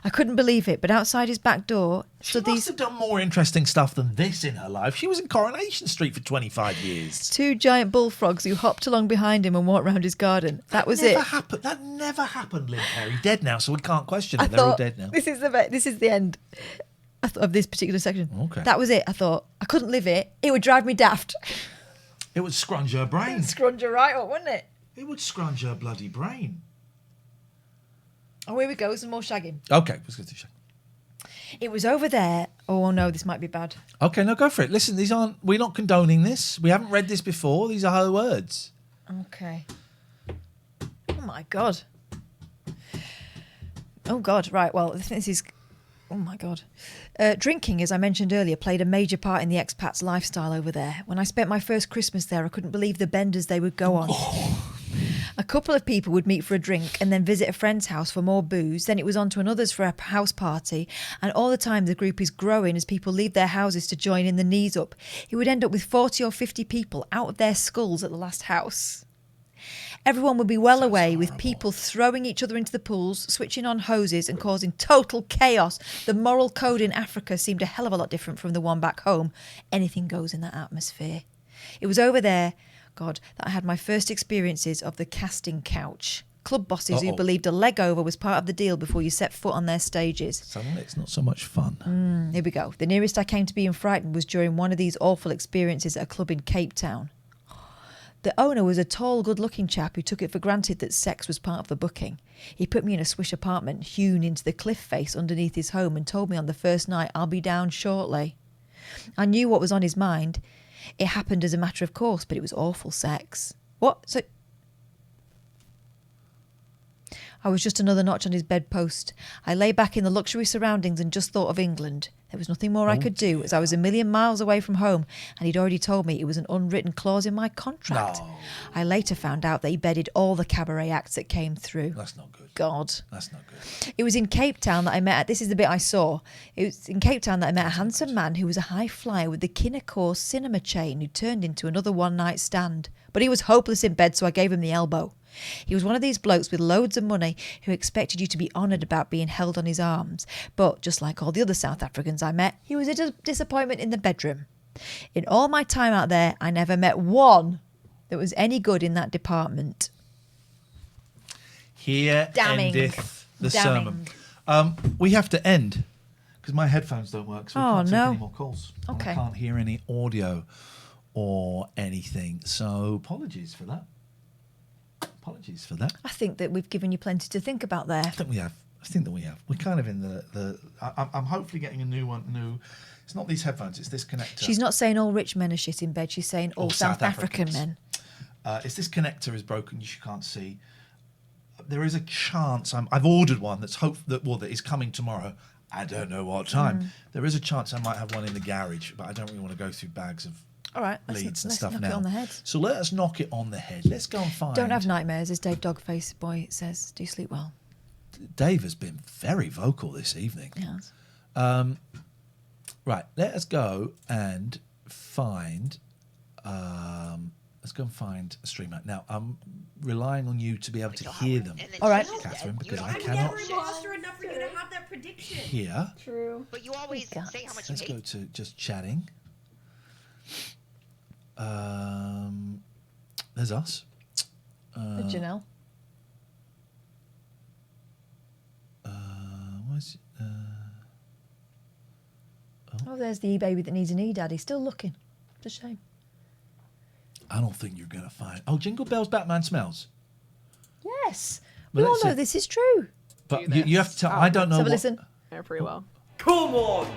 I couldn't believe it, but outside his back door... She must have done more interesting stuff than this in her life. She was in Coronation Street for 25 years. 2 giant bullfrogs who hopped along behind him and walked round his garden. That was it. That never happened, Lynne Perrie. Dead now, so we can't question it. They're all dead now. This is the end of this particular section. Okay. That was it. I thought, I couldn't live it. It would drive me daft. It would scrunge her brain. It would scrunge her right up, wouldn't it? It would scrunge her bloody brain. Oh, here we go. Some more shagging. Okay, let's go to shagging. It was over there. Oh, no, this might be bad. Okay, no, go for it. Listen, we're not condoning this. We haven't read this before. These are her words. Okay. Oh, my God. Oh, God. Right, well, this is... Oh, my God. Drinking, as I mentioned earlier, played a major part in the expats' lifestyle over there. When I spent my first Christmas there, I couldn't believe the benders they would go on. A couple of people would meet for a drink and then visit a friend's house for more booze. Then it was on to another's for a house party. And all the time the group is growing as people leave their houses to join in the knees up. It would end up with 40 or 50 people out of their skulls at the last house. Everyone would be well away with people throwing each other into the pools, switching on hoses and causing total chaos. The moral code in Africa seemed a hell of a lot different from the one back home. Anything goes in that atmosphere. It was over there, God, that I had my first experiences of the casting couch. Club bosses who believed a leg over was part of the deal before you set foot on their stages. Suddenly it's not so much fun. Here we go. The nearest I came to being frightened was during one of these awful experiences at a club in Cape Town. The owner was a tall, good-looking chap who took it for granted that sex was part of the booking. He put me in a swish apartment hewn into the cliff face underneath his home and told me on the first night, I'll be down shortly. I knew what was on his mind. It happened as a matter of course, but it was awful sex. What? So... I was just another notch on his bedpost. I lay back in the luxury surroundings and just thought of England. There was nothing more I could do, as I was a million miles away from home, and he'd already told me it was an unwritten clause in my contract. No. I later found out that he bedded all the cabaret acts that came through. That's not good. God. That's not good. It was in Cape Town that I met, this is the bit I saw, it was in Cape Town that I met a handsome man who was a high flyer with the Kinnacore cinema chain who turned into another one-night stand. But he was hopeless in bed, so I gave him the elbow. He was one of these blokes with loads of money who expected you to be honoured about being held on his arms. But just like all the other South Africans I met, he was a disappointment in the bedroom. In all my time out there, I never met one that was any good in that department. Here Damning. endeth the Damning. sermon. We have to end because my headphones don't work, so we can't take any more calls. Okay. I can't hear any audio or anything, so apologies for that. Apologies for that. I think that we've given you plenty to think about there. I think that we have. We're kind of in the I'm hopefully getting a new one. It's not these headphones, it's this connector. She's not saying all rich men are shit in bed. She's saying all South African men. It's this connector is broken. You can't see. There is a chance I've ordered one that is coming tomorrow. I don't know what time. There is a chance I might have one in the garage, but I don't really want to go through bags of All right, leads and let's stuff knock now. it on the head. So let us knock it on the head. Let's go and find. Don't have nightmares, as Dave Dogface Boy says. Do sleep well. Dave has been very vocal this evening. Yes. Right, let us go and find. Let's go and find a streamer. Now, I'm relying on you to be able to hear them. All right, Catherine, because I cannot imposter enough for you to have that prediction. hear. True. But you always say how much Let's go to just chatting. There's us. Janelle. Where's Oh, there's the e-baby that needs an e-daddy. Still looking. It's a shame. I don't think you're going to find. Oh, Jingle Bells, Batman Smells. Yes. Well, we all that's know it. this is true. But you have to tell. I don't know. Have a What, listen. Yeah, pretty well. Come on!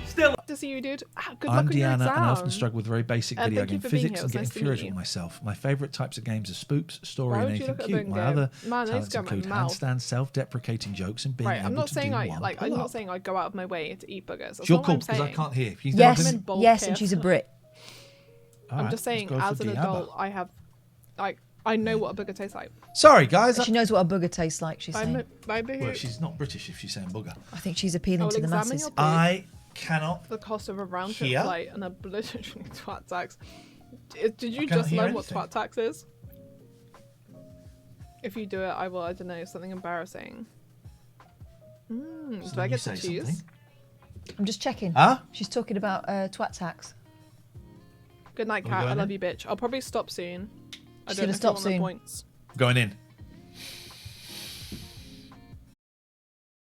Still. To see you, dude. Good I'm luck with your Deanna, exam. and I often struggle with very basic video thank you game for being physics here. and It was getting nice to meet furious you. with myself. My favourite types of games are spoops, story, Why and would you anything look at cute. the My game? other Man, I talents used to go include my mouth. handstands, self-deprecating jokes, and being Right, I'm able not to saying do I'm one not pull-up. saying I go out of my way to eat boogers. That's It's your not call what I'm because I saying. can't hear. If you Yes, don't- bold yes, kid. and she's a Brit. All I'm right, just saying, let's go as for an Diabba. adult, I know what a booger tastes like. Sorry, guys. She knows what a booger tastes like, she's saying. Well, she's not British if she's saying booger. I think she's appealing will to the examine masses. your boot I cannot. for the cost of a round trip Here? flight and obliterating twat tax. Did you can't just hear learn what anything. twat tax is? If you do it, I will, I don't know, something embarrassing. So Do I you get to say choose? something. I'm just checking. Huh? She's talking about twat tax. Good night, Are we cat. I going love in? you, bitch. I'll probably stop soon. I She's don't gonna know if you stop want the soon. points. Going in.